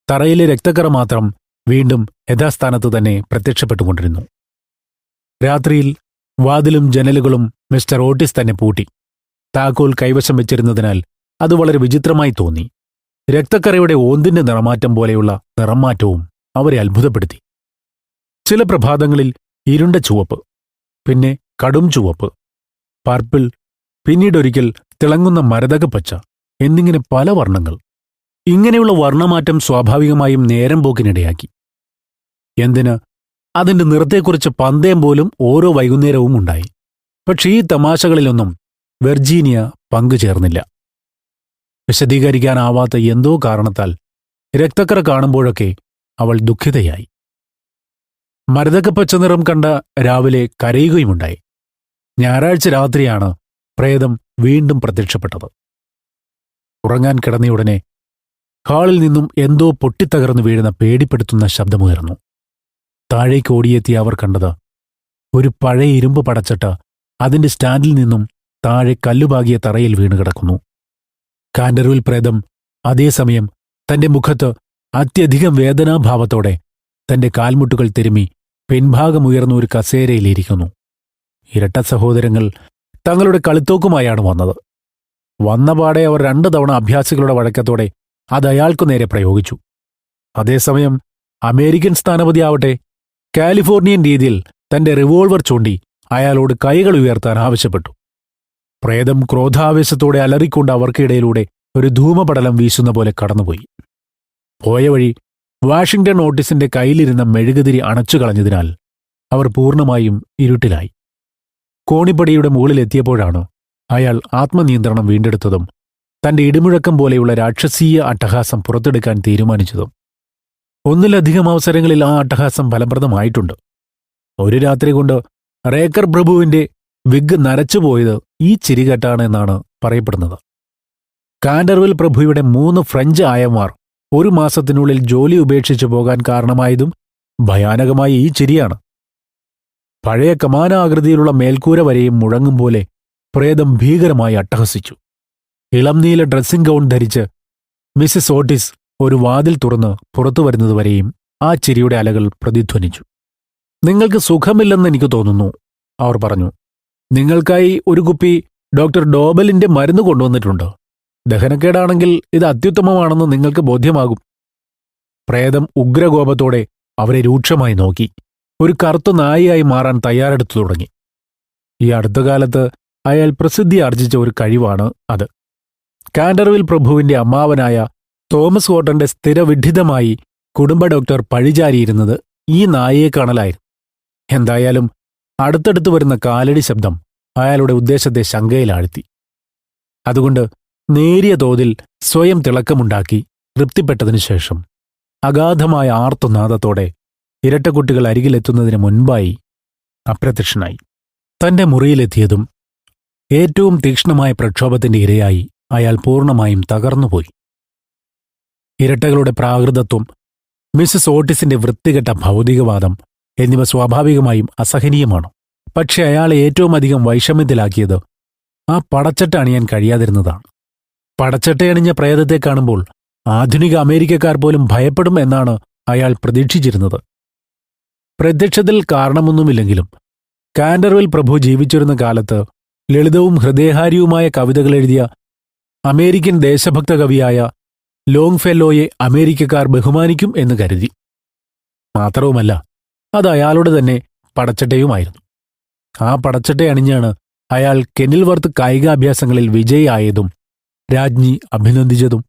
തറയിലെ രക്തക്കറ മാത്രം വീണ്ടും യഥാസ്ഥാനത്ത് തന്നെ പ്രത്യക്ഷപ്പെട്ടുകൊണ്ടിരുന്നു. രാത്രിയിൽ വാതിലും ജനലുകളും മിസ്റ്റർ ഓട്ടിസ് തന്നെ പൂട്ടി. താക്കോൽ കൈവശം വെച്ചിരുന്നതിനാൽ അത് വളരെ വിചിത്രമായി തോന്നി. രക്തക്കറയുടെ ഓന്തിന്റെ നിറമാറ്റം പോലെയുള്ള നിറമാറ്റവും അവരെ അത്ഭുതപ്പെടുത്തി. ചില പ്രഭാതങ്ങളിൽ ഇരുണ്ട ചുവപ്പ്, പിന്നെ കടും ചുവപ്പ്, പർപ്പിൾ, പിന്നീടൊരിക്കൽ തിളങ്ങുന്ന മരതകപ്പച്ച എന്നിങ്ങനെ പല വർണ്ണങ്ങൾ. ഇങ്ങനെയുള്ള വർണ്ണമാറ്റം സ്വാഭാവികമായും നേരം പോക്കിനിടയാക്കി. എന്തിന്, അതിന്റെ നിറത്തെക്കുറിച്ച് പന്തയം പോലും ഓരോ വൈകുന്നേരവും ഉണ്ടായി. പക്ഷേ ഈ തമാശകളിലൊന്നും വെർജീനിയ പങ്കുചേർന്നില്ല. വിശദീകരിക്കാനാവാത്ത എന്തോ കാരണത്താൽ രക്തക്കറ കാണുമ്പോഴൊക്കെ അവൾ ദുഃഖിതയായി. മരതകപ്പച്ച നിറം കണ്ട രാവിലെ കരയുകയുമുണ്ടായി. ഞായറാഴ്ച രാത്രിയാണ് പ്രേതം വീണ്ടും പ്രത്യക്ഷപ്പെട്ടത്. ഉറങ്ങാൻ കിടന്നയുടനെ ഹാളിൽ നിന്നും എന്തോ പൊട്ടിത്തകർന്നു വീഴുന്ന പേടിപ്പെടുത്തുന്ന ശബ്ദമുയർന്നു. താഴേക്ക് ഓടിയെത്തിയ അവർ കണ്ടത് ഒരു പഴയ ഇരുമ്പ് പടച്ചട്ട അതിന്റെ സ്റ്റാൻഡിൽ നിന്നും താഴെ കല്ലുപാകിയ തറയിൽ വീണുകിടക്കുന്നു. കാൻഡർവിൽ പ്രേതം അതേസമയം തന്റെ മുഖത്ത് അത്യധികം വേദനാഭാവത്തോടെ തന്റെ കാൽമുട്ടുകൾ തിരുമ്മി പിൻഭാഗമുയർന്ന ഒരു കസേരയിലിരിക്കുന്നു. ഇരട്ട സഹോദരങ്ങൾ തങ്ങളുടെ കളിത്തോക്കുമായാണ് വന്നത്. വന്നപാടെ അവർ 2 തവണ അഭ്യാസികളുടെ വഴക്കത്തോടെ അത് അയാൾക്കു നേരെ പ്രയോഗിച്ചു. അതേസമയം അമേരിക്കൻ സ്ഥാനപതിയാവട്ടെ കാലിഫോർണിയൻ രീതിയിൽ തന്റെ റിവോൾവർ ചൂണ്ടി അയാളോട് കൈകൾ ഉയർത്താൻ ആവശ്യപ്പെട്ടു. പ്രേതം ക്രോധാവേശത്തോടെ അലറിക്കൊണ്ട് അവർക്കിടയിലൂടെ ഒരു ധൂമപടലം വീശുന്ന പോലെ കടന്നുപോയി. പോയ വഴി വാഷിംഗ്ടൺ ഓട്ടിസിന്റെ കയ്യിലിരുന്ന മെഴുകുതിരി അണച്ചുകളഞ്ഞതിനാൽ അവർ പൂർണ്ണമായും ഇരുട്ടിലായി. കോണിപ്പടിയുടെ മുകളിലെത്തിയപ്പോഴാണ് അയാൾ ആത്മനിയന്ത്രണം വീണ്ടെടുത്തതും തന്റെ ഇടിമുഴക്കം പോലെയുള്ള രാക്ഷസീയ അട്ടഹാസം പുറത്തെടുക്കാൻ തീരുമാനിച്ചതും. ഒന്നിലധികം അവസരങ്ങളിൽ ആ അട്ടഹാസം ഫലപ്രദമായിട്ടുണ്ട്. ഒരു രാത്രി കൊണ്ട് റേക്കർ പ്രഭുവിന്റെ വിഗ് നരച്ചുപോയത് ഈ ചിരികെട്ടാണ് എന്നാണ് പറയപ്പെടുന്നത്. കാൻഡർവിൽ പ്രഭുയുടെ 3 ഫ്രഞ്ച് ആയമാർ 1 മാസത്തിനുള്ളിൽ ജോലി ഉപേക്ഷിച്ചു പോകാൻ കാരണമായതും ഭയാനകമായ ഈ ചിരിയാണ്. പഴയ കമാനാകൃതിയിലുള്ള മേൽക്കൂര വരെയും മുഴങ്ങും പോലെ പ്രേതം ഭീകരമായി അട്ടഹസിച്ചു. ഇളം നീല ഡ്രസ്സിംഗ് ഗൗൺ ധരിച്ച് മിസ്സിസ് ഓട്ടിസ് ഒരു വാതിൽ തുറന്ന് പുറത്തുവരുന്നതുവരെയും ആ ചിരിയുടെ അലകൾ പ്രതിധ്വനിച്ചു. നിങ്ങൾക്ക് സുഖമില്ലെന്ന് എനിക്ക് തോന്നുന്നു, അവർ പറഞ്ഞു. നിങ്ങൾക്കായി ഒരു കുപ്പി ഡോക്ടർ ഡോബലിന്റെ മരുന്ന് കൊണ്ടുവന്നിട്ടുണ്ട്. ദഹനക്കേടാണെങ്കിൽ ഇത് അത്യുത്തമമാണെന്ന് നിങ്ങൾക്ക് ബോധ്യമാകും. പ്രേതം ഉഗ്രകോപത്തോടെ അവരെ രൂക്ഷമായി നോക്കി. ഒരു കറുത്ത നായയായി മാറാൻ തയ്യാറെടുത്തു തുടങ്ങി. ഈ അടുത്തകാലത്ത് അയാൾ പ്രസിദ്ധി ആർജിച്ച ഒരു കഴിവാണ് അത്. കാൻഡർവിൽ പ്രഭുവിന്റെ അമ്മാവനായ തോമസ് കോട്ടന്റെ സ്ഥിരവിഡ്ഢിതമായി കുടുംബ ഡോക്ടർ പഴിചാരിയിരുന്നത് ഈ നായയെ കാണലായിരുന്നു. എന്തായാലും അടുത്തടുത്ത് വരുന്ന കാലടി ശബ്ദം അയാളുടെ ഉദ്ദേശത്തെ ശങ്കയിലാഴ്ത്തി. അതുകൊണ്ട് നേരിയ തോതിൽ സ്വയം തിളക്കമുണ്ടാക്കി തൃപ്തിപ്പെട്ടതിനു ശേഷം അഗാധമായ ആർത്തനാദത്തോടെ ഇരട്ടക്കുട്ടികൾ അരികിലെത്തുന്നതിന് മുൻപായി അപ്രത്യക്ഷനായി. തന്റെ മുറിയിലെത്തിയതും ഏറ്റവും തീക്ഷ്ണമായ പ്രക്ഷോഭത്തിന്റെ ഇരയായി അയാൾ പൂർണ്ണമായും തകർന്നുപോയി. ഇരട്ടകളുടെ പ്രാകൃതത്വം, മിസ്സസ് ഓട്ടിസിന്റെ വൃത്തികെട്ട ഭൗതികവാദം എന്നിവ സ്വാഭാവികമായും അസഹനീയമാണ്. പക്ഷെ അയാളെ ഏറ്റവും അധികം വൈഷമ്യത്തിലാക്കിയത് ആ പടച്ചട്ട അണിയാൻ കഴിയാതിരുന്നതാണ്. പടച്ചട്ടയണിഞ്ഞ പ്രേതത്തെ കാണുമ്പോൾ ആധുനിക അമേരിക്കക്കാർ പോലും ഭയപ്പെടും എന്നാണ് അയാൾ പ്രതീക്ഷിച്ചിരുന്നത്. പ്രത്യക്ഷത്തിൽ കാരണമൊന്നുമില്ലെങ്കിലും കാൻഡർവിൽ പ്രഭു ജീവിച്ചിരുന്ന കാലത്ത് ലളിതവും ഹൃദയഹാരിയുമായ കവിതകൾ എഴുതിയ അമേരിക്കൻ ദേശഭക്ത കവിയായ ലോങ്ഫെല്ലോയെ അമേരിക്കക്കാർ ബഹുമാനിക്കും എന്ന് കരുതി. മാത്രവുമല്ല, അത് അയാളുടെ തന്നെ പടച്ചട്ടയുമായിരുന്നു. ആ പടച്ചട്ടയണിഞ്ഞാണ് അയാൾ കെനിൽവർത്ത് കായികാഭ്യാസങ്ങളിൽ വിജയിയായതും രാജ്ഞി അഭിനന്ദിച്ചതും.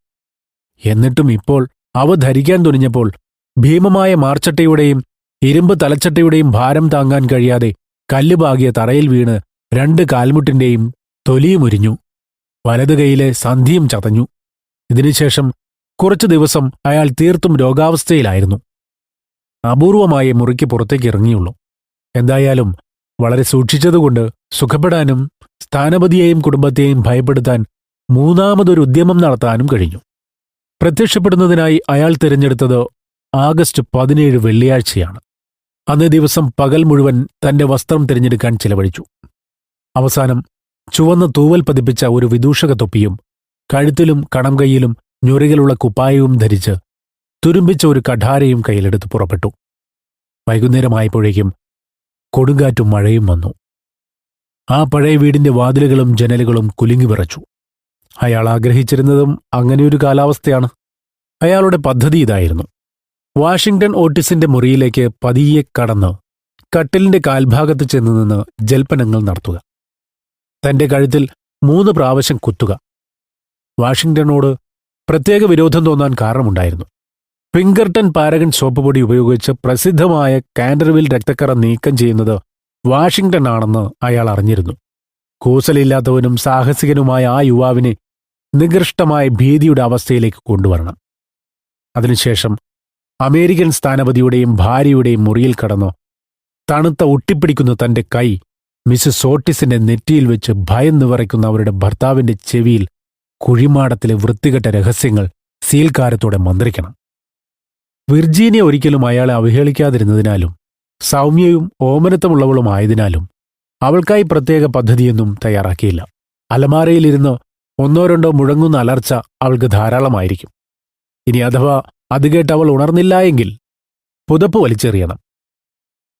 എന്നിട്ടും ഇപ്പോൾ അവ ധരിക്കാൻ തുനിഞ്ഞപ്പോൾ ഭീമമായ മാർച്ചട്ടയുടെയും ഇരുമ്പ് തലച്ചട്ടയുടെയും ഭാരം താങ്ങാൻ കഴിയാതെ കല്ലുപാകിയ തറയിൽ വീണ് 2 കാൽമുട്ടിന്റെയും തൊലിയുമുരിഞ്ഞു. വലതു കൈയിലെ സന്ധിയും ചതഞ്ഞു. ഇതിനുശേഷം കുറച്ചു ദിവസം അയാൾ തീർത്തും രോഗാവസ്ഥയിലായിരുന്നു. അപൂർവമായി മുറിക്ക് പുറത്തേക്ക് ഇറങ്ങിയുള്ളൂ. എന്തായാലും വളരെ സൂക്ഷിച്ചതുകൊണ്ട് സുഖപ്പെടാനും സ്ഥാനപതിയെയും കുടുംബത്തെയും ഭയപ്പെടുത്താൻ 3ാമതൊരു ഉദ്യമം നടത്താനും കഴിഞ്ഞു. പ്രത്യക്ഷപ്പെടുന്നതിനായി അയാൾ തിരഞ്ഞെടുത്തത് ആഗസ്റ്റ് 17 വെള്ളിയാഴ്ചയാണ്. അന്നേ ദിവസം പകൽ മുഴുവൻ തന്റെ വസ്ത്രം തിരഞ്ഞെടുക്കാൻ ചിലവഴിച്ചു. അവസാനം ചുവന്ന തൂവൽ പതിപ്പിച്ച ഒരു വിദൂഷക തൊപ്പിയും കഴുത്തിലും കണംകൈയിലും ഞൊറികളുള്ള കുപ്പായവും ധരിച്ച് തുരുമ്പിച്ച ഒരു കഠാരയും കയ്യിലെടുത്ത് പുറപ്പെട്ടു. വൈകുന്നേരമായപ്പോഴേക്കും കൊടുങ്കാറ്റും മഴയും വന്നു. ആ പഴയ വീടിന്റെ വാതിലുകളും ജനലുകളും കുലുങ്ങിവിറച്ചു. അയാൾ ആഗ്രഹിച്ചിരുന്നതും അങ്ങനെയൊരു കാലാവസ്ഥയാണ്. അയാളുടെ പദ്ധതി ഇതായിരുന്നു: വാഷിംഗ്ടൺ ഓട്ടിസിന്റെ മുറിയിലേക്ക് പതിയെ കടന്ന് കട്ടിലിന്റെ കാൽഭാഗത്ത് ചെന്ന് നിന്ന് ജൽപ്പനങ്ങൾ നടത്തുക. തന്റെ കഴുത്തിൽ 3 പ്രാവശ്യം കുത്തുക. വാഷിംഗ്ടണോട് പ്രത്യേക വിരോധം തോന്നാൻ കാരണമുണ്ടായിരുന്നു. പിങ്കർട്ടൺ പാരഗൺ സോപ്പ് പൊടി ഉപയോഗിച്ച് പ്രസിദ്ധമായ കാൻഡർവിൽ രക്തക്കറ നീക്കം ചെയ്യുന്നത് വാഷിംഗ്ടൺ ആണെന്ന് അയാൾ അറിഞ്ഞിരുന്നു. കൂസലില്ലാത്തവനും സാഹസികനുമായ ആ യുവാവിനെ നികൃഷ്ടമായ ഭീതിയുടെ അവസ്ഥയിലേക്ക് കൊണ്ടുവരണം. അതിനുശേഷം അമേരിക്കൻ സ്ഥാനപതിയുടെയും ഭാര്യയുടെയും മുറിയിൽ കടന്നു തണുത്ത ഒട്ടിപ്പിടിക്കുന്ന തന്റെ കൈ മിസ്സസ് ഓട്ടിസിന്റെ നെറ്റിയിൽ വെച്ച് ഭയന്ന് വിറയ്ക്കുന്ന അവരുടെ ഭർത്താവിന്റെ ചെവിയിൽ കുഴിമാടത്തിലെ വൃത്തികെട്ട രഹസ്യങ്ങൾ സീൽക്കാരത്തോടെ മന്ത്രിക്കണം. വിർജീനിയ ഒരിക്കലും അയാളെ അവഹേളിക്കാതിരുന്നതിനാലും സൗമ്യയും ഓമനത്തമുള്ളവളുമായതിനാലും അവൾക്കായി പ്രത്യേക പദ്ധതിയൊന്നും തയ്യാറാക്കിയില്ല. അലമാരയിലിരുന്ന് 1-2 മുഴങ്ങുന്ന അലർച്ച അവൾക്ക് ധാരാളമായിരിക്കും. ഇനി അഥവാ അത് കേട്ട് അവൾ ഉണർന്നില്ല എങ്കിൽ പുതപ്പ് വലിച്ചെറിയണം.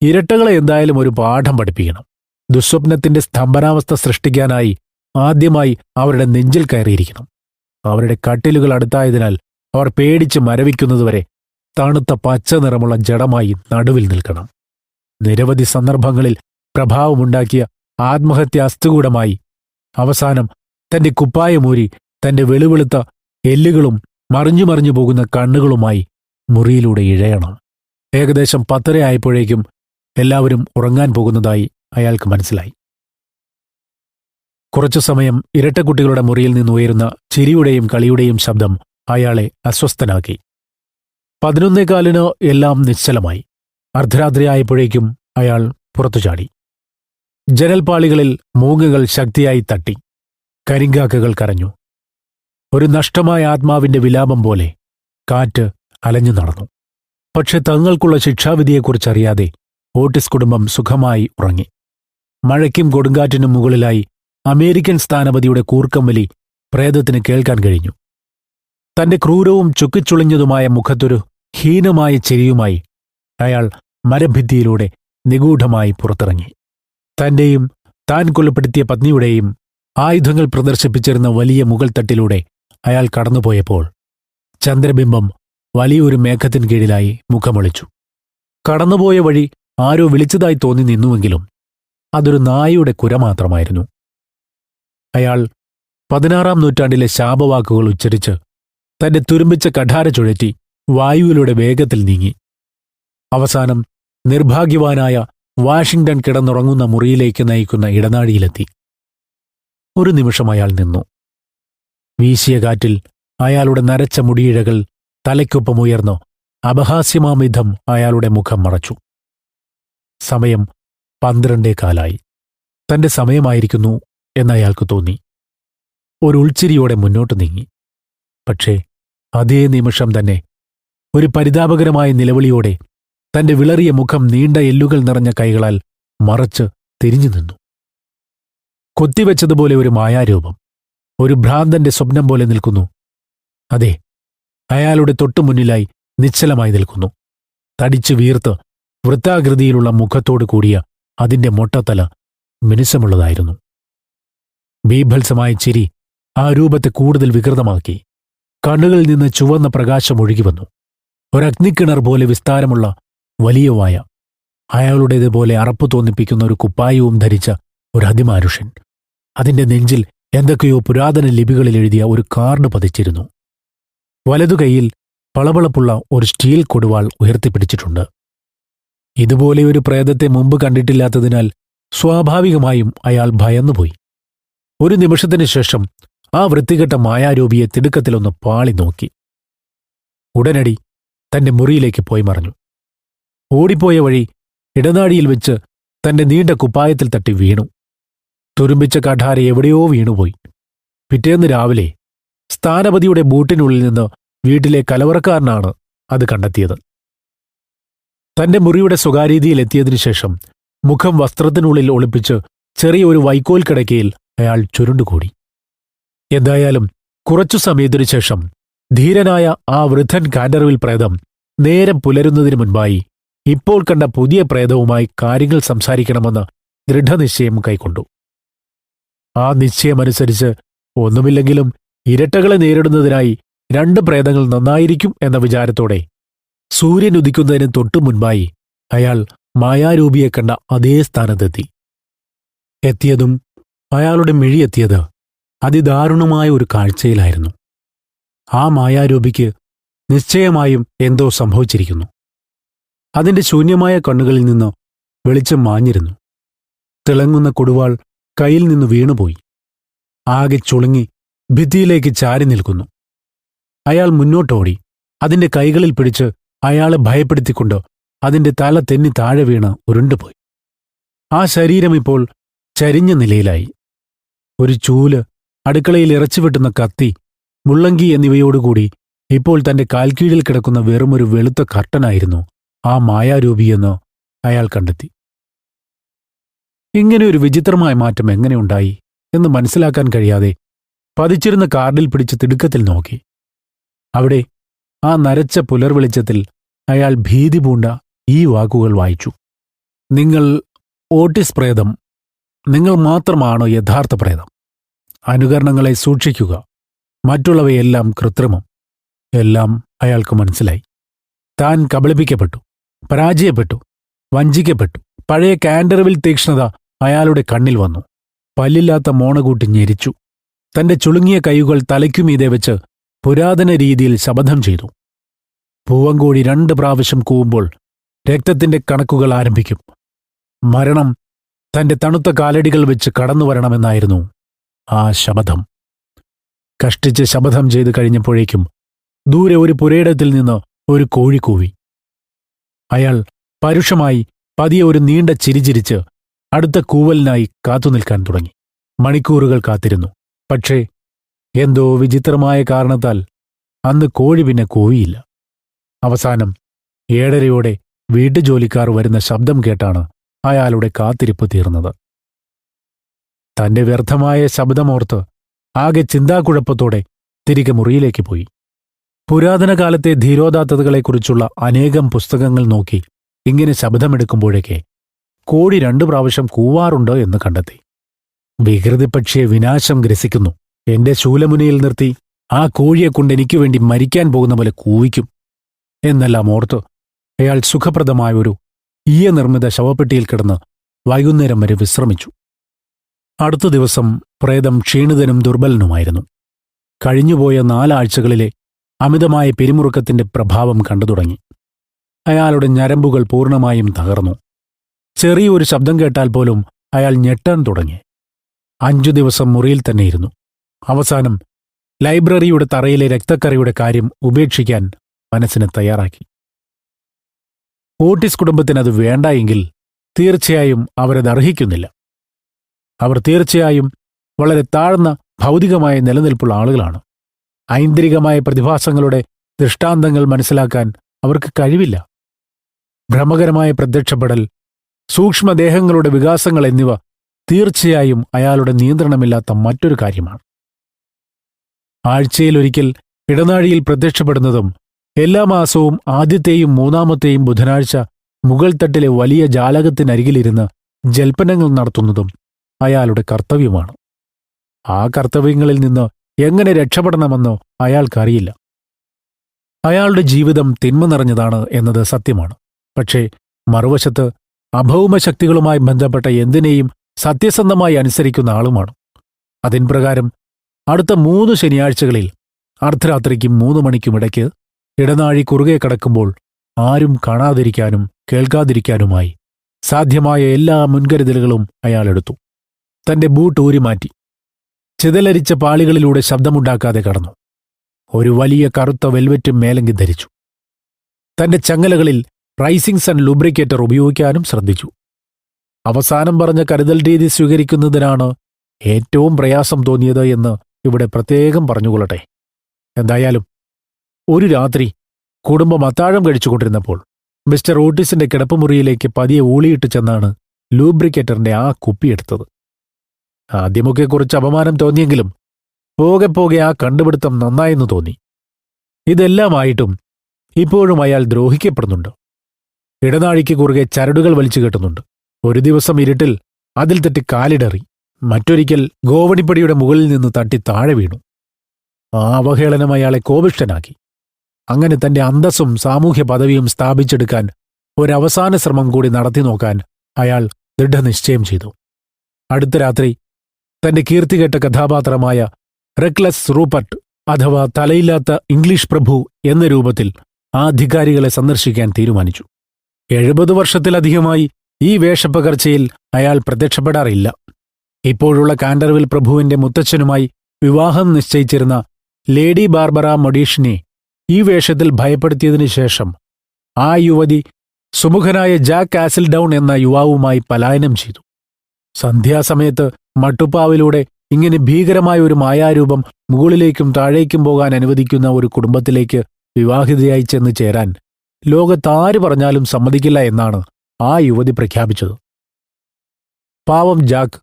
ഇരട്ടകളെ എന്തായാലും ഒരു പാഠം പഠിപ്പിക്കണം. ദുസ്വപ്നത്തിന്റെ സ്തംഭനാവസ്ഥ സൃഷ്ടിക്കാനായി ആദ്യമായി അവരുടെ നെഞ്ചിൽ കയറിയിരിക്കണം. അവരുടെ കട്ടിലുകൾ അടുത്തായതിനാൽ അവർ പേടിച്ച് മരവിക്കുന്നതുവരെ തണുത്ത പച്ച നിറമുള്ള ജഡമായി നടുവിൽ നിൽക്കണം. നിരവധി സന്ദർഭങ്ങളിൽ പ്രഭാവമുണ്ടാക്കിയ ആത്മഹത്യ അസ്ഥികൂടമായി അവസാനം തന്റെ കുപ്പായമൂരി തന്റെ വെളുവെളുത്ത എല്ലുകളും മറിഞ്ഞു മറിഞ്ഞു പോകുന്ന കണ്ണുകളുമായി മുറിയിലൂടെ ഇഴയണം. ഏകദേശം 10:30 ആയപ്പോഴേക്കും എല്ലാവരും ഉറങ്ങാൻ പോകുന്നതായി അയാൾക്ക് മനസ്സിലായി. കുറച്ചു സമയം ഇരട്ടക്കുട്ടികളുടെ മുറിയിൽ നിന്നുയരുന്ന ചിരിയുടെയും കളിയുടെയും ശബ്ദം അയാളെ അസ്വസ്ഥനാക്കി. 11:15 എല്ലാം നിശ്ചലമായി. അർദ്ധരാത്രിയായപ്പോഴേക്കും അയാൾ പുറത്തു ചാടി. ജനൽപ്പാളികളിൽ മൂങ്ങകൾ ശക്തിയായി തട്ടി. കരിങ്കാക്കകൾ കരഞ്ഞു. ഒരു നഷ്ടമായ ആത്മാവിന്റെ വിലാപം പോലെ കാറ്റ് അലഞ്ഞു നടന്നു. പക്ഷെ തങ്ങൾക്കുള്ള ശിക്ഷാവിധിയെക്കുറിച്ചറിയാതെ ഓട്ടിസ് കുടുംബം സുഖമായി ഉറങ്ങി. മഴയ്ക്കും കൊടുങ്കാറ്റിനും മുകളിലായി അമേരിക്കൻ സ്ഥാനപതിയുടെ കൂർക്കമ്പലി പ്രേതത്തിന് കേൾക്കാൻ കഴിഞ്ഞു. തന്റെ ക്രൂരവും ചുക്കിച്ചുളിഞ്ഞതുമായ മുഖത്തൊരു ഹീനമായ ചിരിയുമായി അയാൾ മരഭിത്തിയിലൂടെ നിഗൂഢമായി പുറത്തിറങ്ങി. തന്റെയും താൻ കൊലപ്പെടുത്തിയ പത്നിയുടെയും ആയുധങ്ങൾ പ്രദർശിപ്പിച്ചിരുന്ന വലിയ മുകൾത്തട്ടിലൂടെ അയാൾ കടന്നുപോയപ്പോൾ ചന്ദ്രബിംബം വലിയൊരു മേഘത്തിൻ കീഴിലായി മുഖമൊളിച്ചു. കടന്നുപോയ വഴി ആരോ വിളിച്ചതായി തോന്നി നിന്നുവെങ്കിലും അതൊരു നായയുടെ കുര മാത്രമായിരുന്നു. അയാൾ 16-ാം നൂറ്റാണ്ടിലെ ശാപവാക്കുകൾ ഉച്ചരിച്ച് തന്റെ തുരുമ്പിച്ച കഠാര ചുഴറ്റി വായുവിലൂടെ വേഗത്തിൽ നീങ്ങി. അവസാനം നിർഭാഗ്യവാനായ വാഷിംഗ്ടൺ കിടന്നുറങ്ങുന്ന മുറിയിലേക്ക് നയിക്കുന്ന ഇടനാഴിയിലെത്തി. ഒരു നിമിഷം അയാൾ നിന്നു. വീശിയ കാറ്റിൽ അയാളുടെ നരച്ച മുടിയിഴകൾ തലയ്ക്കൊപ്പമുയർന്നു അപഹാസ്യമാമിധം അയാളുടെ മുഖം മറച്ചു. സമയം 12:15. തന്റെ സമയമായിരിക്കുന്നു എന്നയാൾക്ക് തോന്നി. ഒരു ഉൾച്ചിരിയോടെ മുന്നോട്ടു നീങ്ങി. പക്ഷേ അതേ നിമിഷം തന്നെ ഒരു പരിതാപകരമായ നിലവിളിയോടെ തന്റെ വിളറിയ മുഖം നീണ്ട എല്ലുകൾ നിറഞ്ഞ കൈകളാൽ മറച്ച് തിരിഞ്ഞു നിന്നു. കൊത്തിവെച്ചതുപോലെ ഒരു മായാരൂപം ഒരു ഭ്രാന്തന്റെ സ്വപ്നം പോലെ നിൽക്കുന്നു. അതെ, അയാളുടെ തൊട്ടുമുന്നിലായി നിശ്ചലമായി നിൽക്കുന്നു. തടിച്ചു വീർത്ത് വൃത്താകൃതിയിലുള്ള മുഖത്തോടു കൂടിയ അതിന്റെ മൊട്ടത്തല മിനുസമുള്ളതായിരുന്നു. ബീഭത്സമായ ചിരി ആ രൂപത്തെ കൂടുതൽ വികൃതമാക്കി. കണ്ണുകളിൽ നിന്ന് ചുവന്ന പ്രകാശം ഒഴുകിവന്നു. ഒരഗ്നിക്കിണർ പോലെ വിസ്താരമുള്ള വലിയ വായ, അയാളുടേതുപോലെ അറപ്പു തോന്നിപ്പിക്കുന്ന ഒരു കുപ്പായവും ധരിച്ച ഒരു അതിമാനുഷൻ. അതിന്റെ നെഞ്ചിൽ എന്തൊക്കെയോ പുരാതന ലിപികളിൽ എഴുതിയ ഒരു കാർഡ് പതിച്ചിരുന്നു. വലതുകൈയിൽ പളപളപ്പുള്ള ഒരു സ്റ്റീൽ കൊടുവാൾ ഉയർത്തിപ്പിടിച്ചിട്ടുണ്ട്. ഇതുപോലെ ഒരു പ്രേതത്തെ മുമ്പ് കണ്ടിട്ടില്ലാത്തതിനാൽ സ്വാഭാവികമായും അയാൾ ഭയന്നുപോയി. ഒരു നിമിഷത്തിനു ശേഷം ആ വൃത്തികെട്ട മായാരൂപിയെ തിടുക്കത്തിലൊന്ന് പാളി നോക്കി. ഉടനടി തന്റെ മുറിയിലേക്ക് പോയി മറഞ്ഞു. ഓടിപ്പോയ വഴി ഇടനാഴിയിൽ വെച്ച് തന്റെ നീണ്ട കുപ്പായത്തിൽ തട്ടി വീണു. തുരുമ്പിച്ച കഠാര എവിടെയോ വീണുപോയി. പിറ്റേന്ന് രാവിലെ സ്ഥാനപതിയുടെ ബൂട്ടിനുള്ളിൽ നിന്ന് വീട്ടിലെ കലവറക്കാരനാണ് അത് കണ്ടെത്തിയത്. തന്റെ മുറിയുടെ സ്വകാര്യതയിലെത്തിയതിനു ശേഷം മുഖം വസ്ത്രത്തിനുള്ളിൽ ഒളിപ്പിച്ച് ചെറിയ ഒരു വൈക്കോൽ കിടക്കയിൽ അയാൾ ചുരുണ്ടുകൂടി. എന്തായാലും കുറച്ചു സമയത്തിനു ശേഷം ധീരനായ ആ വൃദ്ധൻ കാൻഡർവിൽ പ്രേതം നേരം പുലരുന്നതിനു മുൻപായി ഇപ്പോൾ കണ്ട പുതിയ പ്രേതവുമായി കാര്യങ്ങൾ സംസാരിക്കണമെന്ന് ദൃഢനിശ്ചയം കൈക്കൊണ്ടു. ആ നിശ്ചയമനുസരിച്ച് ഒന്നുമില്ലെങ്കിലും ഇരട്ടകളെ നേരിടുന്നതിനായി 2 പ്രേതങ്ങൾ നന്നായിരിക്കും എന്ന വിചാരത്തോടെ സൂര്യൻ ഉദിക്കുന്നതിന് തൊട്ടു മുൻപായി അയാൾ മായാരൂപിയെ കണ്ട അതേ സ്ഥാനത്തെത്തി. എത്തിയതും അയാളുടെ മിഴിയെത്തിയത് അതിദാരുണമായ ഒരു കാഴ്ചയിലായിരുന്നു. ആ മായാരൂപിക്ക് നിശ്ചയമായും എന്തോ സംഭവിച്ചിരിക്കുന്നു. അതിന്റെ ശൂന്യമായ കണ്ണുകളിൽ നിന്ന് വെളിച്ചം മാഞ്ഞിരുന്നു. തിളങ്ങുന്ന കൊടുവാൾ കയ്യിൽ നിന്ന് വീണുപോയി. ആകെ ചുളുങ്ങി ഭിത്തിയിലേക്ക് ചാരി നിൽക്കുന്നു. അയാൾ മുന്നോട്ടോടി. അതിന്റെ കൈകളിൽ പിടിച്ച് അയാളെ ഭയപ്പെടുത്തിക്കൊണ്ട് അതിന്റെ തല തെന്നി താഴെ വീണ് ഉരുണ്ടുപോയി. ആ ശരീരം ഇപ്പോൾ ചരിഞ്ഞ നിലയിലായി. ഒരു ചൂല്, അടുക്കളയിൽ ഇറച്ചിവെട്ടുന്ന കത്തി, മുള്ളങ്കി എന്നിവയോടുകൂടി ഇപ്പോൾ തന്റെ കാൽക്കീഴിൽ കിടക്കുന്ന വെറുമൊരു വെളുത്ത കർട്ടനായിരുന്നു ആ മായാരൂപിയെന്ന് അയാൾ കണ്ടെത്തി. ഇങ്ങനെയൊരു വിചിത്രമായ മാറ്റം എങ്ങനെയുണ്ടായി എന്ന് മനസ്സിലാക്കാൻ കഴിയാതെ പതിച്ചിരുന്ന കാർഡിൽ പിടിച്ച് തിടുക്കത്തിൽ നോക്കി. അവിടെ ആ നരച്ച പുലർവെളിച്ചത്തിൽ അയാൾ ഭീതി പൂണ്ട ഈ വാക്കുകൾ വായിച്ചു: നിങ്ങൾ ഓട്ടിസ് പ്രേതം. നിങ്ങൾ മാത്രമാണ് യഥാർത്ഥ പ്രേതം. അനുകരണങ്ങളെ സൂക്ഷിക്കുക. മറ്റുള്ളവയെല്ലാം കൃത്രിമം. എല്ലാം അയാൾക്ക് മനസ്സിലായി. താൻ കബളിപ്പിക്കപ്പെട്ടു, പരാജയപ്പെട്ടു, വഞ്ചിക്കപ്പെട്ടു. പഴയ കാൻഡർവിൽ തീക്ഷ്ണത അയാളുടെ കണ്ണിൽ വന്നു. പല്ലില്ലാത്ത മോണകൂട്ടി ഞെരിച്ചു. തന്റെ ചുളുങ്ങിയ കൈകൾ തലയ്ക്കുമീതെ വെച്ച് പുരാതന രീതിയിൽ ശപഥം ചെയ്തു. പൂവങ്കോഴി 2 പ്രാവശ്യം കൂവുമ്പോൾ രക്തത്തിന്റെ കണക്കുകൾ ആരംഭിക്കും. മരണം തന്റെ തണുത്ത കാലടികൾ വെച്ച് കടന്നുവരണമെന്നായിരുന്നു ആ ശപഥം. കഷ്ടിച്ച് ശപഥം ചെയ്തു കഴിഞ്ഞപ്പോഴേക്കും ദൂരെ ഒരു പുരയിടത്തിൽ നിന്ന് ഒരു കോഴി കൂവി. അയാൾ പരുഷമായി പതിയെ ഒരു നീണ്ട ചിരിച്ചിരിച്ച് അടുത്ത കൂവലിനായി കാത്തുനിൽക്കാൻ തുടങ്ങി. മണിക്കൂറുകൾ കാത്തിരുന്നു. പക്ഷേ എന്തോ വിചിത്രമായ കാരണത്താൽ അന്ന് കോഴി പിന്നെ കൂവിയില്ല. അവസാനം 7:30 വീട്ടുജോലിക്കാർ വരുന്ന ശബ്ദം കേട്ടാണ് അയാളുടെ കാത്തിരിപ്പ് തീർന്നത്. തന്റെ വ്യർത്ഥമായ ശബ്ദമോർത്ത് ആകെ ചിന്താക്കുഴപ്പത്തോടെ തിരികെ മുറിയിലേക്ക് പോയി. പുരാതന കാലത്തെ ധീരോദാത്തതകളെക്കുറിച്ചുള്ള അനേകം പുസ്തകങ്ങൾ നോക്കി ഇങ്ങനെ ശബ്ദമെടുക്കുമ്പോഴേക്ക് കോഴി 2 പ്രാവശ്യം കൂവാറുണ്ട് എന്ന് കണ്ടെത്തി. വികൃതി പക്ഷിയെ വിനാശം ഗ്രസിക്കുന്നു. എന്റെ ശൂലമുനയിൽ നിർത്തി ആ കോഴിയെക്കൊണ്ട് എനിക്കു വേണ്ടി മരിക്കാൻ പോകുന്ന പോലെ കൂവിക്കും എന്നെല്ലാം ഓർത്ത് അയാൾ സുഖപ്രദമായ ഒരു നിർമ്മിത ശവപ്പെട്ടിയിൽ കിടന്ന് വൈകുന്നേരം വരെ വിശ്രമിച്ചു. അടുത്ത ദിവസം പ്രേതം ക്ഷീണിതനും ദുർബലനുമായിരുന്നു. കഴിഞ്ഞുപോയ 4 ആഴ്ചകളിലെ അമിതമായ പിരിമുറുക്കത്തിന്റെ പ്രഭാവം കണ്ടു തുടങ്ങി. അയാളുടെ ഞരമ്പുകൾ പൂർണ്ണമായും തകർന്നു. ചെറിയൊരു ശബ്ദം കേട്ടാൽ പോലും അയാൾ ഞെട്ടാൻ തുടങ്ങി. 5 ദിവസം മുറിയിൽ തന്നെയിരുന്നു. അവസാനം ലൈബ്രറിയുടെ തറയിലെ രക്തക്കറിയുടെ കാര്യം ഉപേക്ഷിക്കാൻ മനസ്സിന് തയ്യാറാക്കി. ഓട്ടിസ് കുടുംബത്തിനത് വേണ്ട എങ്കിൽ തീർച്ചയായും അവരത് അർഹിക്കുന്നില്ല. അവർ തീർച്ചയായും വളരെ താഴ്ന്ന ഭൗതികമായ നിലനിൽപ്പുള്ള ആളുകളാണ്. ഐന്ദ്രികമായ പ്രതിഭാസങ്ങളുടെ ദൃഷ്ടാന്തങ്ങൾ മനസ്സിലാക്കാൻ അവർക്ക് കഴിവില്ല. ഭ്രമകരമായ പ്രത്യക്ഷപ്പെടൽ, സൂക്ഷ്മദേഹങ്ങളുടെ വികാസങ്ങൾ എന്നിവ തീർച്ചയായും അയാളുടെ നിയന്ത്രണമില്ലാത്ത മറ്റൊരു കാര്യമാണ്. ആഴ്ചയിലൊരിക്കൽ ഇടനാഴിയിൽ പ്രത്യക്ഷപ്പെടുന്നതും എല്ലാ മാസവും ആദ്യത്തെയും 3-ാമത്തെയും ബുധനാഴ്ച മുകൾ തട്ടിലെ വലിയ ജാലകത്തിനരികിലിരുന്ന് ജൽപ്പനങ്ങൾ നടത്തുന്നതും അയാളുടെ കർത്തവ്യമാണ്. ആ കർത്തവ്യങ്ങളിൽ നിന്ന് എങ്ങനെ രക്ഷപ്പെടണമെന്നോ അയാൾക്കറിയില്ല. അയാളുടെ ജീവിതം തിന്മ നിറഞ്ഞതാണ് എന്നത് സത്യമാണ്. പക്ഷേ മറുവശത്ത് അഭൗമശക്തികളുമായി ബന്ധപ്പെട്ട എന്തിനേയും സത്യസന്ധമായി അനുസരിക്കുന്ന ആളുമാണ്. അതിൻപ്രകാരം അടുത്ത 3 ശനിയാഴ്ചകളിൽ അർദ്ധരാത്രിക്കും 3 മണിക്കുമിടയ്ക്ക് ഇടനാഴി കുറുകെ കടക്കുമ്പോൾ ആരും കാണാതിരിക്കാനും കേൾക്കാതിരിക്കാനുമായി സാധ്യമായ എല്ലാ മുൻകരുതലുകളും അയാളെടുത്തു. തന്റെ ബൂട്ട് ഊരിമാറ്റി ചിതലരിച്ച പാളികളിലൂടെ ശബ്ദമുണ്ടാക്കാതെ കടന്നു. ഒരു വലിയ കറുത്ത വെൽവെറ്റ് മേലങ്കി ധരിച്ചു. തന്റെ ചങ്ങലകളിൽ റൈസിംഗ് സൺ ലൂബ്രിക്കേറ്റർ ഉപയോഗിക്കാനും ശ്രദ്ധിച്ചു. അവസാനം പറഞ്ഞ കരുതൽ രീതി സ്വീകരിക്കുന്നതിനാണ് ഏറ്റവും പ്രയാസം തോന്നിയത് എന്ന് ഇവിടെ പ്രത്യേകം പറഞ്ഞുകൊള്ളട്ടെ. എന്തായാലും ഒരു രാത്രി കുടുംബം അത്താഴം കഴിച്ചുകൊണ്ടിരുന്നപ്പോൾ മിസ്റ്റർ ഓട്ടിസിന്റെ കിടപ്പുമുറിയിലേക്ക് പതിയെ ഊളിയിട്ട് ചെന്നാണ് ലൂബ്രിക്കേറ്ററിന്റെ ആ കുപ്പിയെടുത്തത്. ആദ്യമൊക്കെ കുറച്ച് അപമാനം തോന്നിയെങ്കിലും പോകെ പോകെ ആ കണ്ടുപിടുത്തം നന്നായെന്ന് തോന്നി. ഇതെല്ലാമായിട്ടും ഇപ്പോഴും അയാൾ ദ്രോഹിക്കപ്പെടുന്നുണ്ട്. ഇടനാഴിക്ക് കുറുകെ ചരടുകൾ വലിച്ചു കെട്ടുന്നുണ്ട്. ഒരു ദിവസം ഇരുട്ടിൽ അതിൽ തട്ടി കാലിടറി. മറ്റൊരിക്കൽ ഗോവണിപ്പടിയുടെ മുകളിൽ നിന്ന് തട്ടി താഴെ വീണു. ആ അവഹേളനം അയാളെ കോപിഷ്ഠനാക്കി. അങ്ങനെ തന്റെ അന്തസ്സും സാമൂഹ്യ പദവിയും സ്ഥാപിച്ചെടുക്കാൻ ഒരവസാന ശ്രമം കൂടി നടത്തി നോക്കാൻ അയാൾ ദൃഢനിശ്ചയം ചെയ്തു. അടുത്ത രാത്രി തന്റെ കീർത്തികേട്ട കഥാപാത്രമായ റെക്ലസ് റൂപ്പർട്ട് അഥവാ തലയില്ലാത്ത ഇംഗ്ലീഷ് പ്രഭു എന്ന രൂപത്തിൽ ആ അധികാരികളെ സന്ദർശിക്കാൻ തീരുമാനിച്ചു. 70 വർഷത്തിലധികമായി ഈ വേഷപ്പകർച്ചയിൽ അയാൾ പ്രത്യക്ഷപ്പെടാറില്ല. ഇപ്പോഴുള്ള കാൻഡർവിൽ പ്രഭുവിന്റെ മുത്തച്ഛനുമായി വിവാഹം നിശ്ചയിച്ചിരുന്ന ലേഡി ബാർബറ മൊഡീഷിനെ ഈ വേഷത്തിൽ ഭയപ്പെടുത്തിയതിനു ശേഷം ആ യുവതി സുമുഖനായ ജാക്ക് ആസിൽഡൌൺ എന്ന യുവാവുമായി പലായനം ചെയ്തു. സന്ധ്യാസമയത്ത് മട്ടുപ്പാവിലൂടെ ഇങ്ങനെ ഭീകരമായ ഒരു മായാരൂപം മുകളിലേക്കും താഴേക്കും പോകാൻ അനുവദിക്കുന്ന ഒരു കുടുംബത്തിലേക്ക് വിവാഹിതയായി ചെന്ന് ചേരാൻ ലോകത്താര് പറഞ്ഞാലും സമ്മതിക്കില്ല എന്നാണ് ആ യുവതി പ്രഖ്യാപിച്ചത്. പാവം ജാക്ക്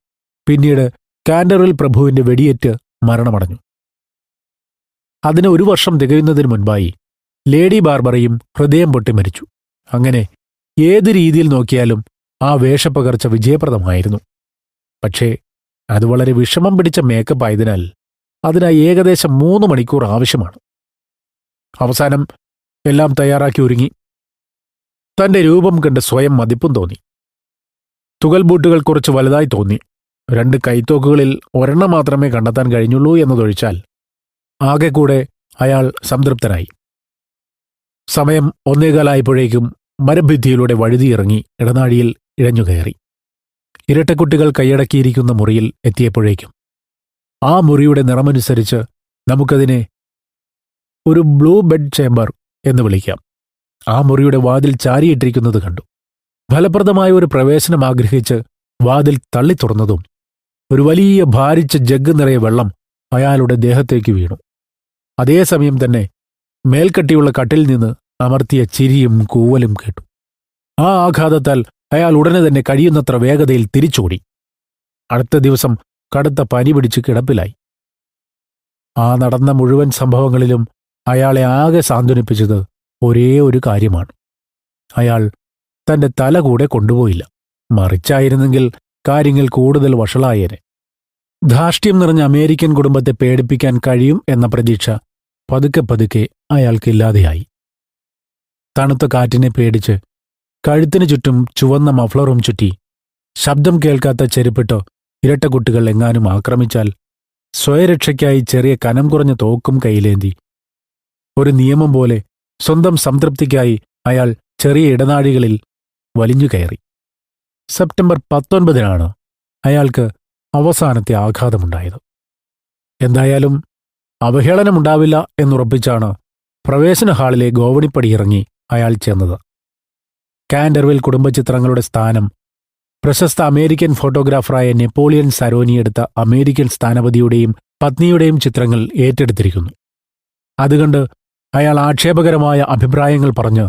പിന്നീട് കാൻഡർവിൽ പ്രഭുവിന്റെ വെടിയേറ്റ് മരണമടഞ്ഞു. അതിന് 1 വർഷം തികയുന്നതിന് മുൻപായി ലേഡി ബാർബറയും ഹൃദയം പൊട്ടി മരിച്ചു. അങ്ങനെ ഏത് രീതിയിൽ നോക്കിയാലും ആ വേഷപ്പകർച്ച വിജയപ്രദമായിരുന്നു. പക്ഷേ അത് വളരെ വിഷമം പിടിച്ച മേക്കപ്പ് ആയതിനാൽ അതിനായി ഏകദേശം 3 മണിക്കൂർ ആവശ്യമാണ്. അവസാനം എല്ലാം തയ്യാറാക്കി ഒരുങ്ങി. തന്റെ രൂപം കണ്ട് സ്വയം മതിപ്പും തോന്നി. തുകൽ ബൂട്ടുകൾ കുറച്ച് വലുതായി തോന്നി. 2 കൈത്തോക്കുകളിൽ ഒരെണ്ണം മാത്രമേ കണ്ടെത്താൻ കഴിഞ്ഞുള്ളൂ എന്നതൊഴിച്ചാൽ ആകെ കൂടെ അയാൾ സംതൃപ്തനായി. സമയം 1:15 മരഭിത്തിയിലൂടെ വഴുതിയിറങ്ങി ഇടനാഴിയിൽ ഇഴഞ്ഞുകയറി. ഇരട്ടക്കുട്ടികൾ കൈയടക്കിയിരിക്കുന്ന മുറിയിൽ എത്തിയപ്പോഴേക്കും ആ മുറിയുടെ നിറമനുസരിച്ച് നമുക്കതിനെ ഒരു ബ്ലൂ ബെഡ് ചേംബർ എന്ന് വിളിക്കാം. ആ മുറിയുടെ വാതിൽ ചാരിയിട്ടിരിക്കുന്നത് കണ്ടു. ഫലപ്രദമായ ഒരു പ്രവേശനം ആഗ്രഹിച്ച് വാതിൽ തള്ളി തുറന്നതും ഒരു വലിയ ഭാരിച്ച ജഗ് നിറയെ വെള്ളം അയാളുടെ ദേഹത്തേക്ക് വീണു. അതേസമയം തന്നെ മേൽക്കട്ടിയുള്ള കട്ടിൽ നിന്ന് അമർത്തിയ ചിരിയും കൂവലും കേട്ടു. ആ ആഘാതത്താൽ അയാൾ ഉടനെ തന്നെ കഴിയുന്നത്ര വേഗതയിൽ തിരിച്ചോടി. അടുത്ത ദിവസം കടുത്ത പനി പിടിച്ച് കിടപ്പിലായി. ആ നടന്ന മുഴുവൻ സംഭവങ്ങളിലും അയാളെ ആകെ സാന്ത്വനിപ്പിച്ചത് ഒരേ ഒരു കാര്യമാണ്. അയാൾ തന്റെ തല കൂടെ കൊണ്ടുപോയില്ല. മറിച്ചായിരുന്നെങ്കിൽ കാര്യങ്ങൾ കൂടുതൽ വഷളായേനെ. ധാർഷ്ട്യം നിറഞ്ഞ അമേരിക്കൻ കുടുംബത്തെ പേടിപ്പിക്കാൻ കഴിയും എന്ന പ്രതീക്ഷ പതുക്കെ പതുക്കെ അയാൾക്കില്ലാതെയായി. തണുത്ത കാറ്റിനെ പേടിച്ച് കഴുത്തിനു ചുറ്റും ചുവന്ന മഫ്ലറും ചുറ്റി ശബ്ദം കേൾക്കാത്ത ചെരുപ്പിട്ടോ ഇരട്ടക്കുട്ടികൾ എങ്ങാനും ആക്രമിച്ചാൽ സ്വയരക്ഷയ്ക്കായി ചെറിയ കനം കുറഞ്ഞ തോക്കും കയ്യിലേന്തി ഒരു നിയമം പോലെ സ്വന്തം സംതൃപ്തിക്കായി അയാൾ ചെറിയ ഇടനാഴികളിൽ വലിഞ്ഞു കയറി. സെപ്റ്റംബർ 19 അയാൾക്ക് അവസാനത്തെ ആഘാതമുണ്ടായത്. എന്തായാലും അവഹേളനമുണ്ടാവില്ല എന്നുറപ്പിച്ചാണ് പ്രവേശന ഹാളിലെ ഗോവണിപ്പടിയിറങ്ങി അയാൾ ചെന്നത്. കാൻഡർവിൽ കുടുംബചിത്രങ്ങളുടെ സ്ഥാനം പ്രശസ്ത അമേരിക്കൻ ഫോട്ടോഗ്രാഫറായ നെപ്പോളിയൻ സരോനി എടുത്ത അമേരിക്കൻ സ്ഥാനപതിയുടെയും പത്നിയുടെയും ചിത്രങ്ങൾ ഏറ്റെടുത്തിരിക്കുന്നു. അതുകണ്ട് അയാൾ ആക്ഷേപകരമായ അഭിപ്രായങ്ങൾ പറഞ്ഞ്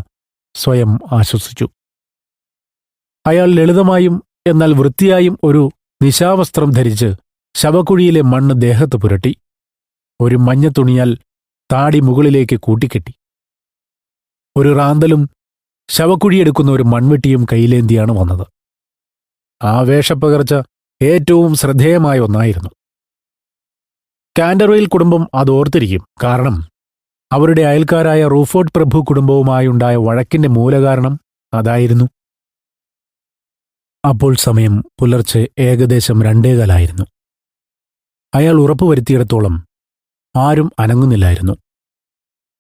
സ്വയം ആശ്വസിച്ചു. അയാൾ ലളിതമായും എന്നാൽ വൃത്തിയായും ഒരു നിശാവസ്ത്രം ധരിച്ച് ശവക്കുഴിയിലെ മണ്ണ് ദേഹത്ത് പുരട്ടി. ഒരു മഞ്ഞ തുണിയാൽ താടി മുകളിലേക്ക് കൂട്ടിക്കെട്ടി. ഒരു റാന്തലും ശവക്കുഴിയെടുക്കുന്ന ഒരു മൺവെട്ടിയും കയ്യിലേന്തിയാണ് വന്നത്. ആ വേഷപ്പകർച്ച ഏറ്റവും ശ്രദ്ധേയമായ ഒന്നായിരുന്നു. കാൻഡർവിൽ കുടുംബം അതോർത്തിരിക്കും. കാരണം അവരുടെ അയൽക്കാരായ റൂഫോർഡ് പ്രഭു കുടുംബവുമായുണ്ടായ വഴക്കിന്റെ മൂലകാരണം അതായിരുന്നു. അപ്പോൾ സമയം പുലർച്ചെ ഏകദേശം 2:15. അയാൾ ഉറപ്പുവരുത്തിയിടത്തോളം ആരും അനങ്ങുന്നില്ലായിരുന്നു.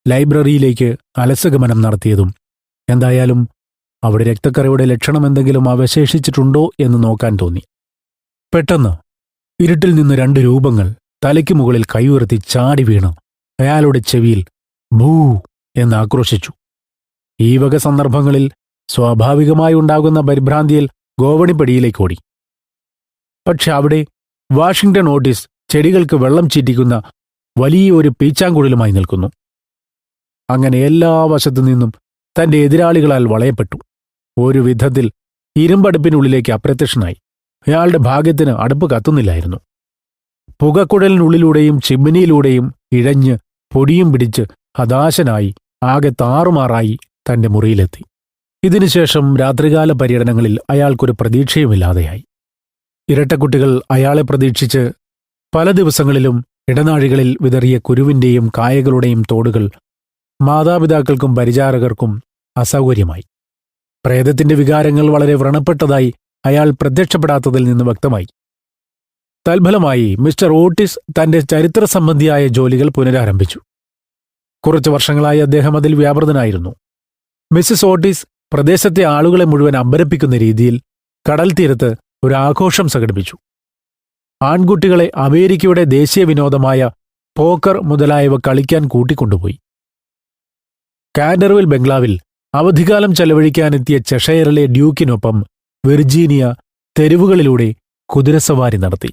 ലൈബ്രറിയിലേക്ക് അലസഗമനം നടത്തിയതും എന്തായാലും അവിടെ രക്തക്കറയുടെ ലക്ഷണമെന്തെങ്കിലും അവശേഷിച്ചിട്ടുണ്ടോ എന്ന് നോക്കാൻ തോന്നി. പെട്ടെന്ന് ഇരുട്ടിൽ നിന്ന് 2 രൂപങ്ങൾ തലയ്ക്ക് മുകളിൽ കൈയുയർത്തി ചാടി വീണ് അയാളുടെ ചെവിയിൽ ഭൂ എന്നാക്രോശിച്ചു. ഈ വക സന്ദർഭങ്ങളിൽ സ്വാഭാവികമായി ഉണ്ടാകുന്ന പരിഭ്രാന്തിയിൽ ഗോവണിപ്പടിയിലേക്ക് ഓടി. പക്ഷെ അവിടെ വാഷിംഗ്ടൺ ഓട്ടിസ് ചെടികൾക്ക് വെള്ളം ചീറ്റിക്കുന്ന വലിയ ഒരു പീച്ചാങ്കുഴലുമായി നിൽക്കുന്നു. അങ്ങനെ എല്ലാ വശത്തു നിന്നും തന്റെ എതിരാളികളാൽ വളയപ്പെട്ടു. ഒരു വിധത്തിൽ ഇരുമ്പടുപ്പിനുള്ളിലേക്ക് അപ്രത്യക്ഷനായി. അയാളുടെ ഭാഗ്യത്തിന് അടുപ്പ് കത്തുന്നില്ലായിരുന്നു. പുകക്കുഴലിനുള്ളിലൂടെയും ചിമ്മിനിയിലൂടെയും ഇഴഞ്ഞ് പൊടിയും പിടിച്ച് ഹതാശനായി ആകെ താറുമാറായി തന്റെ മുറിയിലെത്തി. ഇതിനുശേഷം രാത്രികാല പര്യടനങ്ങളിൽ അയാൾക്കൊരു പ്രതീക്ഷയുമില്ലാതെയായി. ഇരട്ടക്കുട്ടികൾ അയാളെ പ്രതീക്ഷിച്ച് പല ദിവസങ്ങളിലും ഇടനാഴികളിൽ വിതറിയ കുരുവിന്റെയും കായകളുടെയും തോടുകൾ മാതാപിതാക്കൾക്കും പരിചാരകർക്കും അസൗകര്യമായി. പ്രേതത്തിന്റെ വികാരങ്ങൾ വളരെ വ്രണപ്പെട്ടതായി അയാൾ പ്രത്യക്ഷപ്പെടാത്തതിൽ നിന്ന് വ്യക്തമായി. തൽഫലമായി മിസ്റ്റർ ഓട്ടിസ് തന്റെ ചരിത്ര സംബന്ധിയായ ജോലികൾ പുനരാരംഭിച്ചു. കുറച്ചു വർഷങ്ങളായി അദ്ദേഹം അതിൽ വ്യാപൃതനായിരുന്നു. മിസ്സിസ് ഓട്ടിസ് പ്രദേശത്തെ ആളുകളെ മുഴുവൻ അമ്പരപ്പിക്കുന്ന രീതിയിൽ കടൽ തീരത്ത് ഒരു ആഘോഷം സംഘടിപ്പിച്ചു. ആൺകുട്ടികളെ അമേരിക്കയുടെ ദേശീയ വിനോദമായ പോക്കർ മുതലായവ കളിക്കാൻ കൂട്ടിക്കൊണ്ടുപോയി. കാൻഡർവിൽ ബംഗ്ലാവിൽ അവധിക്കാലം ചെലവഴിക്കാനെത്തിയ ചെഷയറിലെ ഡ്യൂക്കിനൊപ്പം വിർജീനിയ തെരുവുകളിലൂടെ കുതിരസവാരി നടത്തി.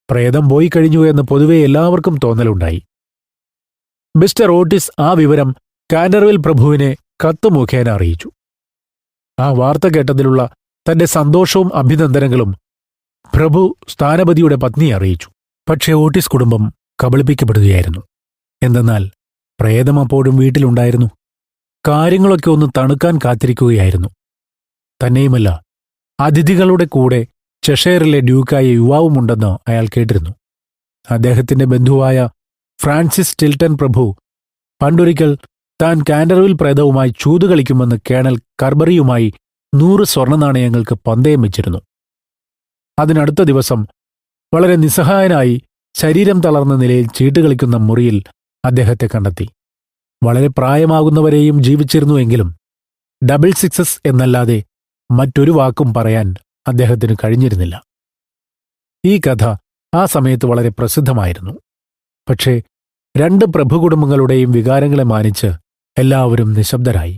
പ്രേതം പോയി കഴിഞ്ഞു എന്ന് പൊതുവെ എല്ലാവർക്കും തോന്നലുണ്ടായി. മിസ്റ്റർ ഓട്ടിസ് ആ വിവരം കാൻഡർവിൽ പ്രഭുവിനെ കത്ത് മുഖേന അറിയിച്ചു. ആ വാർത്ത കേട്ടതിലുള്ള തന്റെ സന്തോഷവും അഭിനന്ദനങ്ങളും പ്രഭു സ്ഥാനപതിയുടെ പത്നിയെ അറിയിച്ചു. പക്ഷേ ഓട്ടിസ് കുടുംബം കബളിപ്പിക്കപ്പെടുകയായിരുന്നു. എന്തെന്നാൽ പ്രേതം അപ്പോഴും വീട്ടിലുണ്ടായിരുന്നു. കാര്യങ്ങളൊക്കെ ഒന്ന് തണുക്കാൻ കാത്തിരിക്കുകയായിരുന്നു. തന്നെയുമല്ല, അതിഥികളുടെ കൂടെ ചെഷയറിലെ ഡ്യൂക്കായ യുവാവുമുണ്ടെന്ന് അയാൾ കേട്ടിരുന്നു. അദ്ദേഹത്തിന്റെ ബന്ധുവായ ഫ്രാൻസിസ് സ്റ്റിൽട്ടൺ പ്രഭു പണ്ടൊരിക്കൽ താൻ കാൻഡർവിൽ പ്രേതവുമായി ചൂതുകളിക്കുമെന്ന് കേണൽ കർബറിയുമായി 100 സ്വർണ്ണനാണയങ്ങൾക്ക് പന്തയം വെച്ചിരുന്നു. അതിനടുത്ത ദിവസം വളരെ നിസ്സഹായനായി ശരീരം തളർന്ന നിലയിൽ ചീട്ടുകളിക്കുന്ന മുറിയിൽ അദ്ദേഹത്തെ കണ്ടെത്തി. വളരെ പ്രായമാകുന്നവരെയും ജീവിച്ചിരുന്നുവെങ്കിലും ഡബിൾ സിക്സസ് എന്നല്ലാതെ മറ്റൊരു വാക്കും പറയാൻ അദ്ദേഹത്തിന് കഴിഞ്ഞിരുന്നില്ല. ഈ കഥ ആ സമയത്ത് വളരെ പ്രസിദ്ധമായിരുന്നു. പക്ഷേ 2 പ്രഭുകുടുംബങ്ങളുടെയും വികാരങ്ങളെ മാനിച്ച് എല്ലാവരും നിശബ്ദരായി.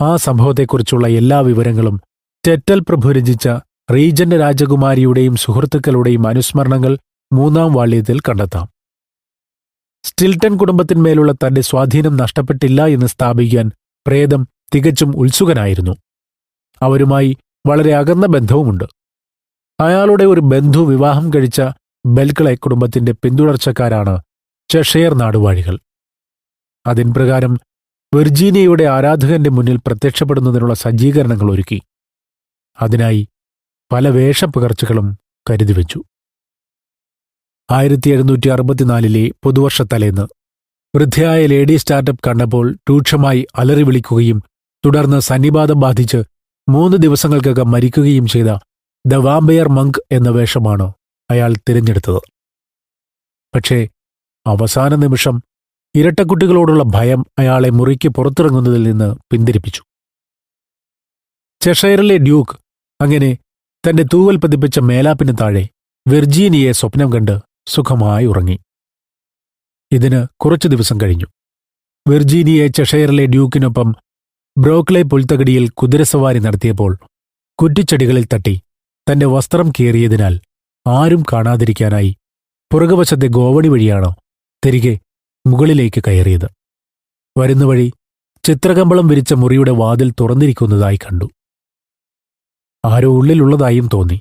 ആ സംഭവത്തെക്കുറിച്ചുള്ള എല്ലാ വിവരങ്ങളും ടെറ്റൽ പ്രഭു രചിച്ച റീജന്റ് രാജകുമാരിയുടെയും സുഹൃത്തുക്കളുടെയും അനുസ്മരണങ്ങൾ 3-ാം വാള്യത്തിൽ കണ്ടെത്താം. സ്റ്റിൽട്ടൺ കുടുംബത്തിന്മേലുള്ള തന്റെ സ്വാധീനം നഷ്ടപ്പെട്ടില്ല എന്ന് സ്ഥാപിക്കാൻ പ്രേതം തികച്ചും ഉത്സുകനായിരുന്നു. അവരുമായി വളരെ അകന്ന ബന്ധവുമുണ്ട്. അയാളുടെ ഒരു ബന്ധു വിവാഹം കഴിച്ച ബെൽക്കളെ കുടുംബത്തിന്റെ പിന്തുടർച്ചക്കാരാണ് ചെഷയർ നാടുവാഴികൾ. അതിൻപ്രകാരം വിർജീനിയയുടെ ആരാധകന്റെ മുന്നിൽ പ്രത്യക്ഷപ്പെടുന്നതിനുള്ള സജ്ജീകരണങ്ങൾ ഒരുക്കി. അതിനായി പല വേഷപ്പകർച്ചകളും കരുതിവെച്ചു. 1764 പുതുവർഷത്തലേന്ന് വൃദ്ധയായ ലേഡി സ്റ്റാർട്ടപ്പ് കണ്ടപ്പോൾ രൂക്ഷമായി അലറി വിളിക്കുകയും തുടർന്ന് സന്നിപാതം ബാധിച്ച് 3 ദിവസങ്ങൾക്കകം മരിക്കുകയും ചെയ്ത ദ വാമ്പയർ മങ്ക് എന്ന വേഷമാണ് അയാൾ തിരഞ്ഞെടുത്തത്. പക്ഷേ അവസാന നിമിഷം ഇരട്ടക്കുട്ടികളോടുള്ള ഭയം അയാളെ മുറിക്ക് പുറത്തിറങ്ങുന്നതിൽ നിന്ന് പിന്തിരിപ്പിച്ചു. ചെഷയറിലെ ഡ്യൂക്ക് അങ്ങനെ തന്റെ തൂവൽ പതിപ്പിച്ച മേലാപ്പിന് താഴെ വിർജീനിയയെ സ്വപ്നം കണ്ട് സുഖമായി ഉറങ്ങി. ഇതിന് കുറച്ചു ദിവസം കഴിഞ്ഞു. വിർജീനിയയെ ചെഷയറിലെ ഡ്യൂക്കിനൊപ്പം ബ്രോക്ലെ പുൽത്തകടിയിൽ കുതിരസവാരി നടത്തിയപ്പോൾ കുറ്റിച്ചെടികളിൽ തട്ടി തന്റെ വസ്ത്രം കീറിയതിനാൽ ആരും കാണാതിരിക്കാനായി പുറകുവശത്തെ ഗോവണി വഴിയാണ് തിരികെ മുകളിലേക്ക് കയറിയത്. വരുന്ന വഴി ചിത്രകമ്പളം വിരിച്ച മുറിയുടെ വാതിൽ തുറന്നിരിക്കുന്നതായി കണ്ടു. ആരോ ഉള്ളിലുള്ളതായും തോന്നി.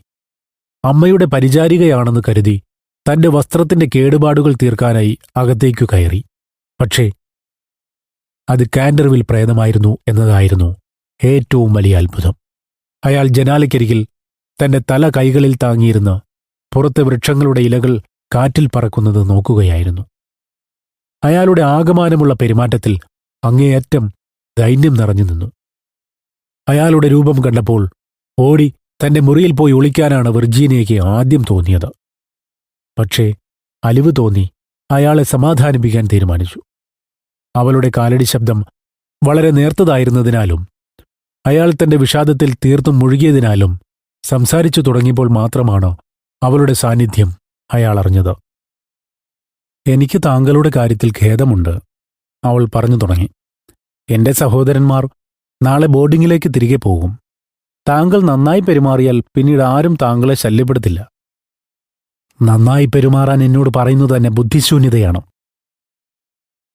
അമ്മയുടെ പരിചാരികയാണെന്ന് കരുതി തന്റെ വസ്ത്രത്തിന്റെ കേടുപാടുകൾ തീർക്കാനായി അകത്തേക്കു കയറി. പക്ഷേ അത് കാൻഡർവിൽ പ്രേതമായിരുന്നു എന്നതായിരുന്നു ഏറ്റവും വലിയ അത്ഭുതം. അയാൾ ജനാലയ്ക്കരികിൽ തന്റെ തല കൈകളിൽ താങ്ങിയിരുന്ന് പുറത്തെ വൃക്ഷങ്ങളുടെ ഇലകൾ കാറ്റിൽ പറക്കുന്നത് നോക്കുകയായിരുന്നു. അയാളുടെ ആകമാനമുള്ള പെരുമാറ്റത്തിൽ അങ്ങേയറ്റം ദൈന്യം നിറഞ്ഞു നിന്നു. അയാളുടെ രൂപം കണ്ടപ്പോൾ ഓടി തന്റെ മുറിയിൽ പോയി ഒളിക്കാനാണ് വിർജീനിയയ്ക്ക് ആദ്യം തോന്നിയത്. പക്ഷേ അലിവ് തോന്നി അയാളെ സമാധാനിപ്പിക്കാൻ തീരുമാനിച്ചു. അവളുടെ കാലടി ശബ്ദം വളരെ നേർത്തതായിരുന്നതിനാലും അയാൾ തന്റെ വിഷാദത്തിൽ തീർത്തും മുഴുകിയതിനാലും സംസാരിച്ചു തുടങ്ങിയപ്പോൾ മാത്രമാണ് അവളുടെ സാന്നിധ്യം അയാൾ അറിഞ്ഞത്. എനിക്ക് താങ്കളുടെ കാര്യത്തിൽ ഖേദമുണ്ട്, അവൾ പറഞ്ഞു തുടങ്ങി. എന്റെ സഹോദരന്മാർ നാളെ ബോർഡിങ്ങിലേക്ക് തിരികെ പോകും. താങ്കൾ നന്നായി പെരുമാറിയാൽ പിന്നീട് ആരും താങ്കളെ ശല്യപ്പെടുത്തില്ല. നന്നായി പെരുമാറാൻ എന്നോട് പറയുന്നത് തന്നെ ബുദ്ധിശൂന്യതയാണ്.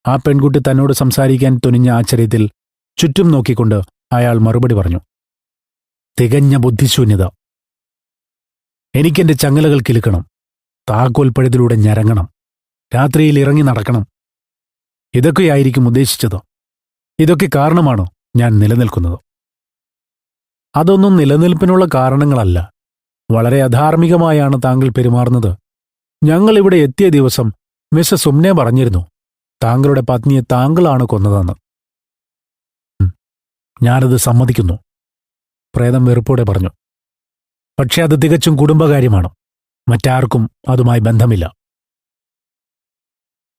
ആ പെൺകുട്ടി തന്നോട് സംസാരിക്കാൻ തുനിഞ്ഞ ആശ്ചര്യത്തിൽ ചുറ്റും നോക്കിക്കൊണ്ട് അയാൾ മറുപടി പറഞ്ഞു. തികഞ്ഞ ബുദ്ധിശൂന്യത. എനിക്കെന്റെ ചങ്ങലകൾ കിലുക്കണം, താക്കോൽപ്പഴത്തിലൂടെ ഞരങ്ങണം, രാത്രിയിൽ ഇറങ്ങി നടക്കണം. ഇതൊക്കെയായിരിക്കും ഉദ്ദേശിച്ചത്. ഇതൊക്കെ കാരണമാണ് ഞാൻ നിലനിൽക്കുന്നത്. അതൊന്നും നിലനിൽപ്പിനുള്ള കാരണങ്ങളല്ല. വളരെ അധാർമികമായാണ് താങ്കൾ പെരുമാറുന്നത്. ഞങ്ങളിവിടെ എത്തിയ ദിവസം മിസ്സസ് സുംനെ പറഞ്ഞിരുന്നു താങ്കളുടെ പത്നിയെ താങ്കളാണ് കൊന്നതെന്ന്. ഞാനത് സമ്മതിക്കുന്നു, പ്രേതം വെറുപ്പോടെ പറഞ്ഞു. പക്ഷെ അത് തികച്ചും കുടുംബകാര്യമാണ്. മറ്റാർക്കും അതുമായി ബന്ധമില്ല.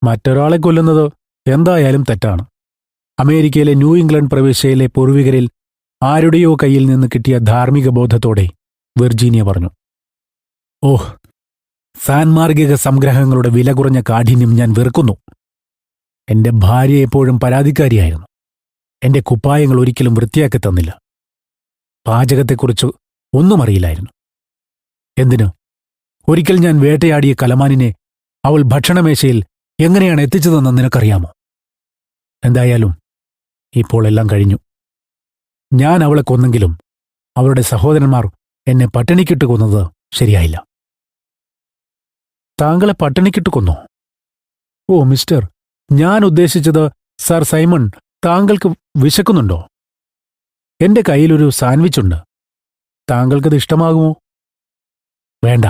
മറ്റൊരാളെ കൊല്ലുന്നത് എന്തായാലും തെറ്റാണ്. അമേരിക്കയിലെ ന്യൂ ഇംഗ്ലണ്ട് പ്രവിശ്യയിലെ പൂർവികരിൽ ആരുടെയോ കയ്യിൽ നിന്ന് കിട്ടിയ ധാർമ്മിക ബോധത്തോടെ വിർജീനിയ പറഞ്ഞു. ഓഹ്, സാൻമാർഗിക സംഗ്രഹങ്ങളുടെ വില കുറഞ്ഞ കാഠിന്യം ഞാൻ വെറുക്കുന്നു. എന്റെ ഭാര്യ എപ്പോഴും പരാതിക്കാരിയായിരുന്നു. എന്റെ കുപ്പായങ്ങൾ ഒരിക്കലും വൃത്തിയാക്കി തന്നില്ല. പാചകത്തെക്കുറിച്ച് ഒന്നും അറിയില്ലായിരുന്നു. എന്തിന്, ഒരിക്കൽ ഞാൻ വേട്ടയാടിയ കലമാനിനെ അവൾ ഭക്ഷണമേശയിൽ എങ്ങനെയാണ് എത്തിച്ചതെന്ന് നിനക്കറിയാമോ? എന്തായാലും ഇപ്പോൾ എല്ലാം കഴിഞ്ഞു. ഞാൻ അവളെ കൊന്നെങ്കിലും അവളുടെ സഹോദരന്മാർ എന്നെ പട്ടിണിക്കിട്ട് കൊന്നത് ശരിയായില്ല. താങ്കളെ പട്ടിണിക്കിട്ട് കൊന്നോ? ഓ മിസ്റ്റർ, ഞാൻ ഉദ്ദേശിച്ചത്, സർ സൈമൺ, താങ്കൾക്ക് വിശക്കുന്നുണ്ടോ? എന്റെ കയ്യിലൊരു സാൻഡ്വിച്ചുണ്ട്. താങ്കൾക്കത് ഇഷ്ടമാകുമോ? വേണ്ട,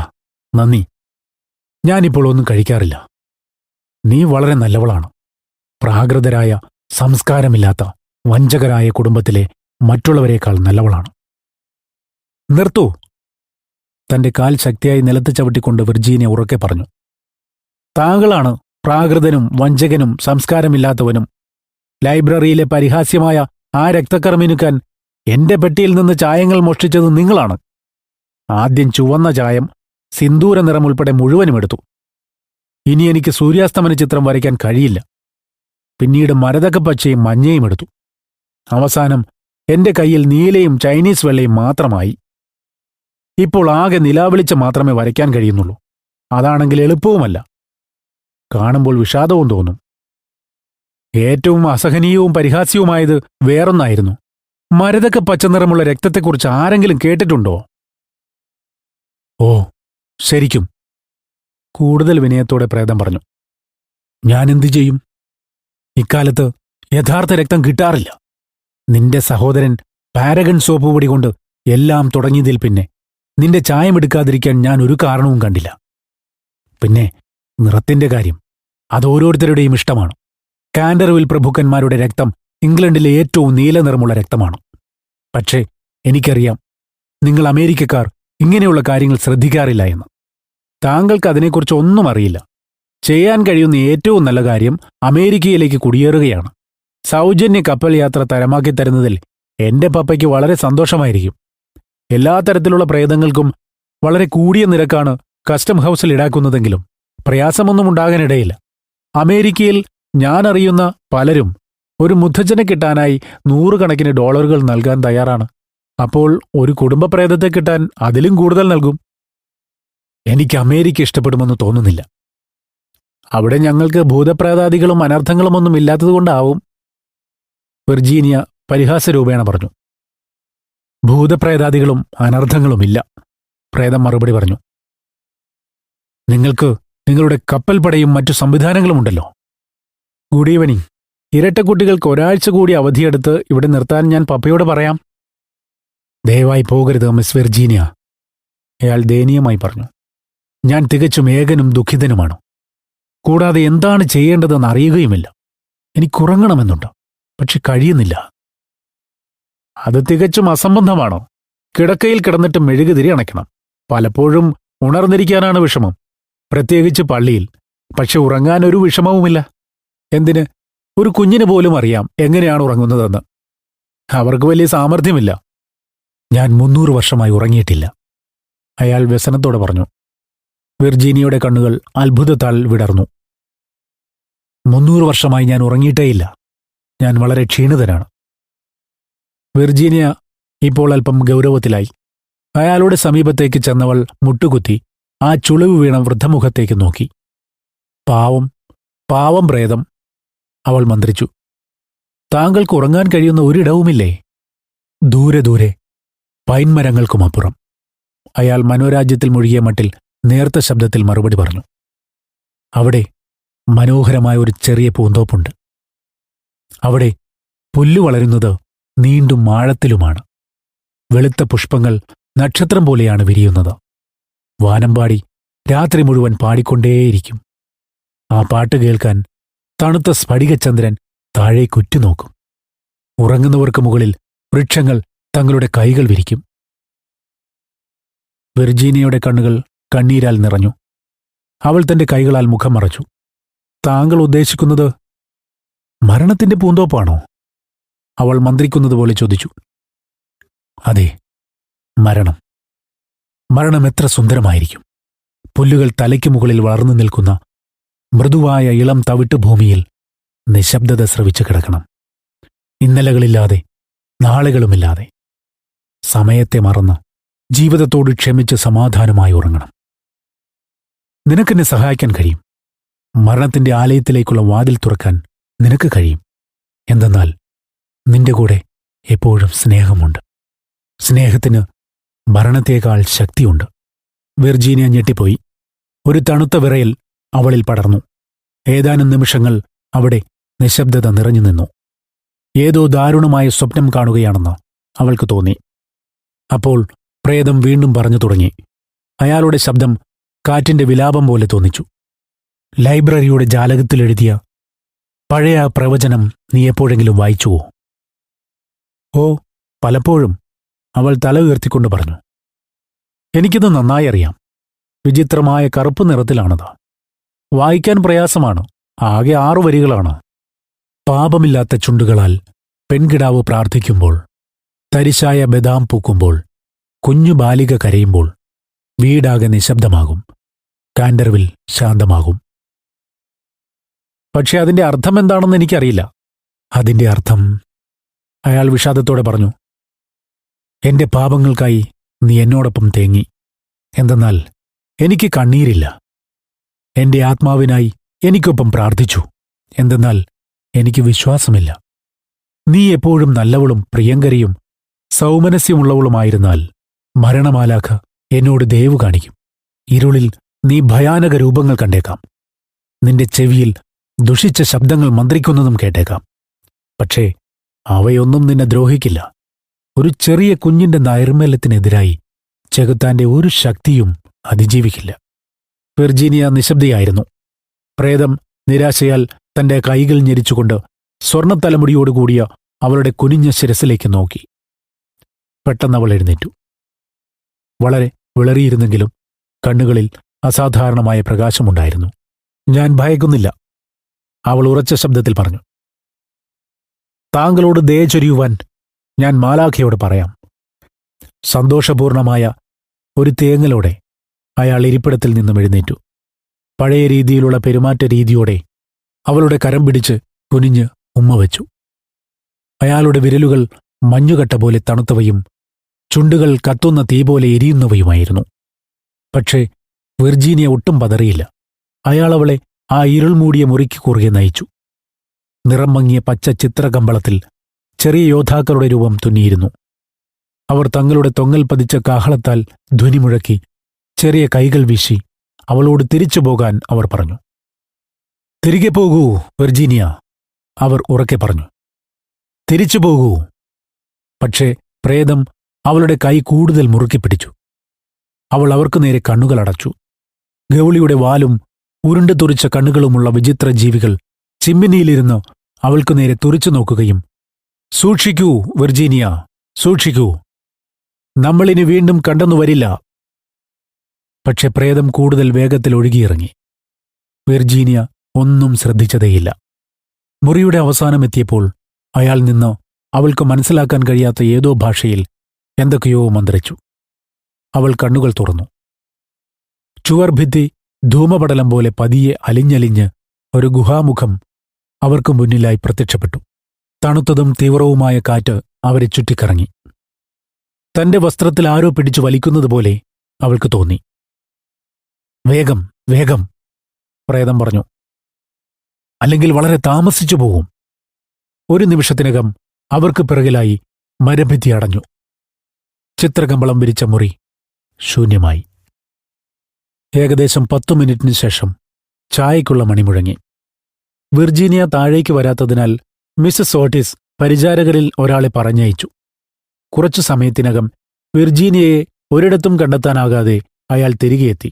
നന്ദി. ഞാനിപ്പോൾ ഒന്നും കഴിക്കാറില്ല. നീ വളരെ നല്ലവളാണ്. പ്രാകൃതരായ, സംസ്കാരമില്ലാത്ത, വഞ്ചകരായ കുടുംബത്തിലെ മറ്റുള്ളവരെക്കാൾ നല്ലവളാണ്. നിർത്തൂ! തന്റെ കാൽ ശക്തിയായി നിലത്ത് ചവിട്ടിക്കൊണ്ട് വിർജീനിയ ഉറക്കെ പറഞ്ഞു. താങ്കളാണ് പ്രാകൃതനും വഞ്ചകനും സംസ്കാരമില്ലാത്തവനും. ലൈബ്രറിയിലെ പരിഹാസ്യമായ ആ രക്തക്കർമ്മിനുക്കാൻ എന്റെ പെട്ടിയിൽ നിന്ന് ചായങ്ങൾ മോഷ്ടിച്ചത് നിങ്ങളാണ്. ആദ്യം ചുവന്ന ചായം സിന്ദൂര നിറം ഉൾപ്പെടെ മുഴുവനും എടുത്തു. ഇനി എനിക്ക് സൂര്യാസ്തമന ചിത്രം വരയ്ക്കാൻ കഴിയില്ല. പിന്നീട് മരതകപ്പച്ചയും മഞ്ഞയും എടുത്തു. അവസാനം എന്റെ കയ്യിൽ നീലയും ചൈനീസ് വെള്ളയും മാത്രമായി. ഇപ്പോൾ ആകെ നിലാവെളിച്ചം മാത്രമേ വരയ്ക്കാൻ കഴിയുന്നുള്ളൂ. അതാണെങ്കിൽ എളുപ്പവുമല്ല. കാണുമ്പോൾ വിഷാദവും തോന്നും. ഏറ്റവും അസഹനീയവും പരിഹാസ്യവുമായത് വേറൊന്നായിരുന്നു. മരതക പച്ചനിറമുള്ള രക്തത്തെക്കുറിച്ച് ആരെങ്കിലും കേട്ടിട്ടുണ്ടോ? ഓ, ശരിക്കും, കൂടുതൽ വിനയത്തോടെ പ്രേതം പറഞ്ഞു. ഞാനെന്തു ചെയ്യും? ഇക്കാലത്ത് യഥാർത്ഥ രക്തം കിട്ടാറില്ല. നിന്റെ സഹോദരൻ പാരഗൺ സോപ്പ് പൊടി കൊണ്ട് എല്ലാം തുടങ്ങിയതിൽ പിന്നെ നിന്റെ ചായമെടുക്കാതിരിക്കാൻ ഞാൻ ഒരു കാരണവും കണ്ടില്ല. പിന്നെ നിറത്തിന്റെ കാര്യം, അത് ഓരോരുത്തരുടെയും ഇഷ്ടമാണ്. കാൻഡർവിൽ പ്രഭുക്കന്മാരുടെ രക്തം ഇംഗ്ലണ്ടിലെ ഏറ്റവും നീല നിറമുള്ള രക്തമാണ്. പക്ഷേ എനിക്കറിയാം, നിങ്ങൾ അമേരിക്കക്കാർ ഇങ്ങനെയുള്ള കാര്യങ്ങൾ ശ്രദ്ധിക്കാറില്ല എന്ന്. താങ്കൾക്ക് അതിനെക്കുറിച്ച് ഒന്നും അറിയില്ല. ചെയ്യാൻ കഴിയുന്ന ഏറ്റവും നല്ല കാര്യം അമേരിക്കയിലേക്ക് കുടിയേറുകയാണ്. സൗജന്യ കപ്പൽ യാത്ര തരമാക്കി തരുന്നതിൽ എന്റെ പപ്പയ്ക്ക് വളരെ സന്തോഷമായിരിക്കും. എല്ലാ തരത്തിലുള്ള പ്രേതങ്ങൾക്കും വളരെ കൂടിയ നിരക്കാണ് കസ്റ്റം ഹൗസിൽ ഈടാക്കുന്നതെങ്കിലും പ്രയാസമൊന്നും ഉണ്ടാകാനിടയില്ല. അമേരിക്കയിൽ ഞാനറിയുന്ന പലരും ഒരു മുത്തച്ഛനെ കിട്ടാനായി $100 നൽകാൻ തയ്യാറാണ്. അപ്പോൾ ഒരു കുടുംബ പ്രേതത്തെ കിട്ടാൻ അതിലും കൂടുതൽ നൽകും. എനിക്ക് അമേരിക്ക ഇഷ്ടപ്പെടുമെന്ന് തോന്നുന്നില്ല. അവിടെ ഞങ്ങൾക്ക് ഭൂതപ്രേതാദികളും അനർത്ഥങ്ങളുമൊന്നും ഇല്ലാത്തതുകൊണ്ടാവും, വിർജീനിയ പരിഹാസരൂപേണ പറഞ്ഞു. ഭൂതപ്രേതാദികളും അനർത്ഥങ്ങളുമില്ല, പ്രേതം മറുപടി പറഞ്ഞു. നിങ്ങൾക്ക് നിങ്ങളുടെ കപ്പൽപ്പടയും മറ്റു സംവിധാനങ്ങളുമുണ്ടല്ലോ. Good evening. ഇരട്ടക്കുട്ടികൾക്ക് ഒരാഴ്ച കൂടി അവധിയെടുത്ത് ഇവിടെ നിർത്താൻ ഞാൻ പപ്പയോട് പറയാം. ദയവായി പോകരുത് മിസ് വിർജീനിയ, അയാൾ ദയനീയമായി പറഞ്ഞു. ഞാൻ തികച്ചും ഏകനും ദുഃഖിതനുമാണ്. കൂടാതെ എന്താണ് ചെയ്യേണ്ടതെന്ന് അറിയുകയുമില്ല. എനിക്കുറങ്ങണമെന്നുണ്ട്, പക്ഷെ കഴിയുന്നില്ല. അത് തികച്ചും അസംബന്ധമാണോ? കിടക്കയിൽ കിടന്നിട്ട് മെഴുകുതിരി അണയ്ക്കണം. പലപ്പോഴും ഉണർന്നിരിക്കാനാണ് വിഷമം, പ്രത്യേകിച്ച് പള്ളിയിൽ. പക്ഷെ ഉറങ്ങാൻ ഒരു വിഷമവുമില്ല. എന്തിന്? ഒരു കുഞ്ഞിന് പോലും അറിയാം എങ്ങനെയാണ് ഉറങ്ങുന്നതെന്ന്. അവർക്ക് വലിയ സാമർഥ്യമില്ല. ഞാൻ 300 വർഷമായി ഉറങ്ങിയിട്ടില്ല, അയാൾ വ്യസനത്തോടെ പറഞ്ഞു. വിർജീനിയയുടെ കണ്ണുകൾ അത്ഭുതത്താൽ വിടർന്നു. 300 വർഷമായി ഞാൻ ഉറങ്ങിയിട്ടേയില്ല. ഞാൻ വളരെ ക്ഷീണിതനാണ്. വിർജീനിയ ഇപ്പോൾ അല്പം ഗൗരവത്തിലായി. അയാളുടെ സമീപത്തേക്ക് ചെന്നവൾ മുട്ടുകുത്തി ആ ചുളിവ് വീണ വൃദ്ധമുഖത്തേക്ക് നോക്കി. പാവം, പാവം പ്രേതം, അവൾ മന്ത്രിച്ചു. താങ്കൾക്ക് ഉറങ്ങാൻ കഴിയുന്ന ഒരിടവുമില്ലേ? ദൂരെ ദൂരെ, പൈൻമരങ്ങൾക്കുമപ്പുറം, അയാൾ മനോരാജ്യത്തിൽ മുഴുകിയ മട്ടിൽ നേർത്ത ശബ്ദത്തിൽ മറുപടി പറഞ്ഞു. അവിടെ മനോഹരമായ ഒരു ചെറിയ പൂന്തോപ്പുണ്ട്. അവിടെ പുല്ലു വളരുന്നത് നീണ്ടും ആഴത്തിലുമാണ്. വെളുത്ത പുഷ്പങ്ങൾ നക്ഷത്രം പോലെയാണ് വിരിയുന്നത്. വാനമ്പാടി രാത്രി മുഴുവൻ പാടിക്കൊണ്ടേയിരിക്കും. ആ പാട്ട് കേൾക്കാൻ തണുത്ത സ്ഫടികചന്ദ്രൻ താഴേക്കുറ്റുനോക്കും. ഉറങ്ങുന്നവർക്ക് മുകളിൽ വൃക്ഷങ്ങൾ തങ്ങളുടെ കൈകൾ വിരിക്കും. വിർജീനിയയുടെ കണ്ണുകൾ കണ്ണീരാൽ നിറഞ്ഞു. അവൾ തന്റെ കൈകളാൽ മുഖം മറച്ചു. താങ്കൾ ഉദ്ദേശിക്കുന്നത് മരണത്തിന്റെ പൂന്തോപ്പാണോ? അവൾ മന്ത്രിക്കുന്നതുപോലെ ചോദിച്ചു. അതെ, മരണം. മരണം എത്ര സുന്ദരമായിരിക്കും. പുല്ലുകൾ തലയ്ക്ക് മുകളിൽ വളർന്നു നിൽക്കുന്ന മൃദുവായ ഇളം തവിട്ട് ഭൂമിയിൽ നിശബ്ദത സ്രവിച്ചു കിടക്കണം. ഇന്നലകളില്ലാതെ, നാളുകളുമില്ലാതെ, സമയത്തെ മറന്ന് ജീവിതത്തോട് ക്ഷമിച്ച് സമാധാനമായി ഉറങ്ങണം. നിനക്കെന്നെ സഹായിക്കാൻ കഴിയും. മരണത്തിന്റെ ആലയത്തിലേക്കുള്ള വാതിൽ തുറക്കാൻ നിനക്ക് കഴിയും. എന്തെന്നാൽ നിന്റെ കൂടെ എപ്പോഴും സ്നേഹമുണ്ട്. സ്നേഹത്തിന് മരണത്തേക്കാൾ ശക്തിയുണ്ട്. വിർജീനിയ ഞെട്ടിപ്പോയി. ഒരു തണുത്ത വിറയൽ അവളിൽ പടർന്നു. ഏതാനും നിമിഷങ്ങൾ അവിടെ നിശബ്ദത നിറഞ്ഞു നിന്നു. ഏതോ ദാരുണമായ സ്വപ്നം കാണുകയാണെന്ന് അവൾക്ക് തോന്നി. അപ്പോൾ പ്രേതം വീണ്ടും പറഞ്ഞു തുടങ്ങി. അയാളുടെ ശബ്ദം കാറ്റിന്റെ വിലാപം പോലെ തോന്നിച്ചു. ലൈബ്രറിയുടെ ജാലകത്തിലെഴുതിയ പഴയ ആ പ്രവചനം നീ എപ്പോഴെങ്കിലും വായിച്ചുവോ? ഓ, പലപ്പോഴും, അവൾ തല ഉയർത്തിക്കൊണ്ട് പറഞ്ഞു. എനിക്കിത് നന്നായി അറിയാം. വിചിത്രമായ കറുപ്പ് നിറത്തിലാണത്. വായിക്കാൻ പ്രയാസമാണ്. ആകെ 6 വരികളാണ്. പാപമില്ലാത്ത ചുണ്ടുകളാൽ പെൺകിടാവ് പ്രാർത്ഥിക്കുമ്പോൾ, തരിശായ ബദാം പൂക്കുമ്പോൾ, കുഞ്ഞു ബാലിക കരയുമ്പോൾ, വീടാകെ നിശബ്ദമാകും, കാൻഡർവിൽ ശാന്തമാകും. പക്ഷെ അതിന്റെ അർത്ഥം എന്താണെന്ന് എനിക്കറിയില്ല. അതിന്റെ അർത്ഥം, അയാൾ വിഷാദത്തോടെ പറഞ്ഞു, എന്റെ പാപങ്ങൾക്കായി നീ എന്നോടൊപ്പം തേങ്ങി. എന്തെന്നാൽ എനിക്ക് കണ്ണീരില്ല. എന്റെ ആത്മാവിനായി എനിക്കൊപ്പം പ്രാർത്ഥിച്ചു. എന്തെന്നാൽ എനിക്ക് വിശ്വാസമില്ല. നീ എപ്പോഴും നല്ലവളും പ്രിയങ്കരിയും സൗമനസ്യമുള്ളവളുമായിരുന്നാൽ മരണമാലാഖ എന്നോട് ദയവ് കാണിക്കും. ഇരുളിൽ നീ ഭയാനക രൂപങ്ങൾ കണ്ടേക്കാം. നിന്റെ ചെവിയിൽ ദുഷിച്ച ശബ്ദങ്ങൾ മന്ത്രിക്കുന്നതും കേട്ടേക്കാം. പക്ഷേ അവയൊന്നും നിന്നെ ദ്രോഹിക്കില്ല. ഒരു ചെറിയ കുഞ്ഞിന്റെ നൈർമല്യത്തിനെതിരായി ചെകുത്താന്റെ ഒരു ശക്തിയും അതിജീവിക്കില്ല. വിർജീനിയ നിശബ്ദയായിരുന്നു. പ്രേതം നിരാശയാൽ തന്റെ കൈകൾ ഞെരിച്ചുകൊണ്ട് സ്വർണത്തലമുടിയോടുകൂടിയ അവളുടെ കുനിഞ്ഞ ശിരസിലേക്ക് നോക്കി. പെട്ടെന്ന് അവൾ എഴുന്നേറ്റു. വളരെ വിളറിയിരുന്നെങ്കിലും കണ്ണുകളിൽ അസാധാരണമായ പ്രകാശമുണ്ടായിരുന്നു. ഞാൻ ഭയക്കുന്നില്ല, അവൾ ഉറച്ച ശബ്ദത്തിൽ പറഞ്ഞു. താങ്കളോട് ദയ ചൊരിയുവാൻ ഞാൻ മാലാഖയോട് പറയാം. സന്തോഷപൂർണമായ ഒരു തേങ്ങലോടെ അയാൾ ഇരിപ്പിടത്തിൽ നിന്നും എഴുന്നേറ്റു. പഴയ രീതിയിലുള്ള പെരുമാറ്റ രീതിയോടെ അവളുടെ കരം പിടിച്ച് കുനിഞ്ഞ് ഉമ്മ വെച്ചു. അയാളുടെ വിരലുകൾ മഞ്ഞുകട്ട പോലെ തണുത്തവയും ചുണ്ടുകൾ കത്തുന്ന തീ പോലെ എരിയുന്നവയുമായിരുന്നു. പക്ഷേ വിർജീനിയ ഒട്ടും പതറിയില്ല. അയാൾ അവളെ ആ ഇരുൾ മൂടിയ മുറിക്ക് കുറുകെ നയിച്ചു. നിറം മങ്ങിയ പച്ച ചിത്രകമ്പളത്തിൽ ചെറിയ യോദ്ധാക്കളുടെ രൂപം തുന്നിയിരുന്നു. അവർ തങ്ങളുടെ തൊങ്ങൽ പതിച്ച കാഹളത്താൽ ധ്വനി മുഴക്കി ചെറിയ കൈകൾ വീശി അവളോട് തിരിച്ചു പോകാൻ അവർ പറഞ്ഞു. തിരികെ പോകൂ വിർജീനിയ, അവർ ഉറക്കെ പറഞ്ഞു. തിരിച്ചു പോകൂ. പക്ഷേ പ്രേതം അവളുടെ കൈ കൂടുതൽ മുറുക്കിപ്പിടിച്ചു. അവൾ അവർക്കു നേരെ കണ്ണുകൾ അടച്ചു. ഗൗളിയുടെ വാലും ഉരുണ്ടു തുറിച്ച കണ്ണുകളുമുള്ള വിചിത്ര ജീവികൾ ചിമ്മിനിയിലിരുന്ന് അവൾക്കു നേരെ തുറിച്ചു നോക്കുകയും, സൂക്ഷിക്കൂ വിർജീനിയ, സൂക്ഷിക്കൂ, നമ്മളിനി വീണ്ടും കണ്ടെന്നു വരില്ല. പക്ഷെ പ്രേതം കൂടുതൽ വേഗത്തിൽ ഒഴുകിയിറങ്ങി. വിർജീനിയ ഒന്നും ശ്രദ്ധിച്ചതേയില്ല. മുറിയുടെ അവസാനമെത്തിയപ്പോൾ അയാൾ നിന്ന് അവൾക്ക് മനസ്സിലാക്കാൻ കഴിയാത്ത ഏതോ ഭാഷയിൽ എന്തൊക്കെയോ മന്ത്രിച്ചു. അവൾ കണ്ണുകൾ തുറന്നു. ചുവർഭിത്തി ധൂമപടലം പോലെ പതിയെ അലിഞ്ഞലിഞ്ഞ് ഒരു ഗുഹാമുഖം അവർക്ക് മുന്നിലായി പ്രത്യക്ഷപ്പെട്ടു. തണുത്തതും തീവ്രവുമായ കാറ്റ് അവരെ ചുറ്റിക്കറങ്ങി. തന്റെ വസ്ത്രത്തിൽ ആരോ പിടിച്ചു വലിക്കുന്നതുപോലെ അവൾക്ക് തോന്നി. വേഗം വേഗം, പ്രേതം പറഞ്ഞു, അല്ലെങ്കിൽ വളരെ താമസിച്ചു പോകും. ഒരു നിമിഷത്തിനകം അവർക്ക് പിറകിലായി മരഭിത്തി അടഞ്ഞു. ചിത്രകമ്പളം വിരിച്ച മുറി ശൂന്യമായി. ഏകദേശം 10 മിനിറ്റിന് ശേഷം ചായയ്ക്കുള്ള മണിമുഴങ്ങി. വിർജീനിയ താഴേക്ക് വരാത്തതിനാൽ മിസ്സസ് ഓട്ടിസ് പരിചാരകരിൽ ഒരാളെ പറഞ്ഞയച്ചു. കുറച്ചു സമയത്തിനകം വിർജീനിയയെ ഒരിടത്തും കണ്ടെത്താനാകാതെ അയാൾ തിരികെയെത്തി.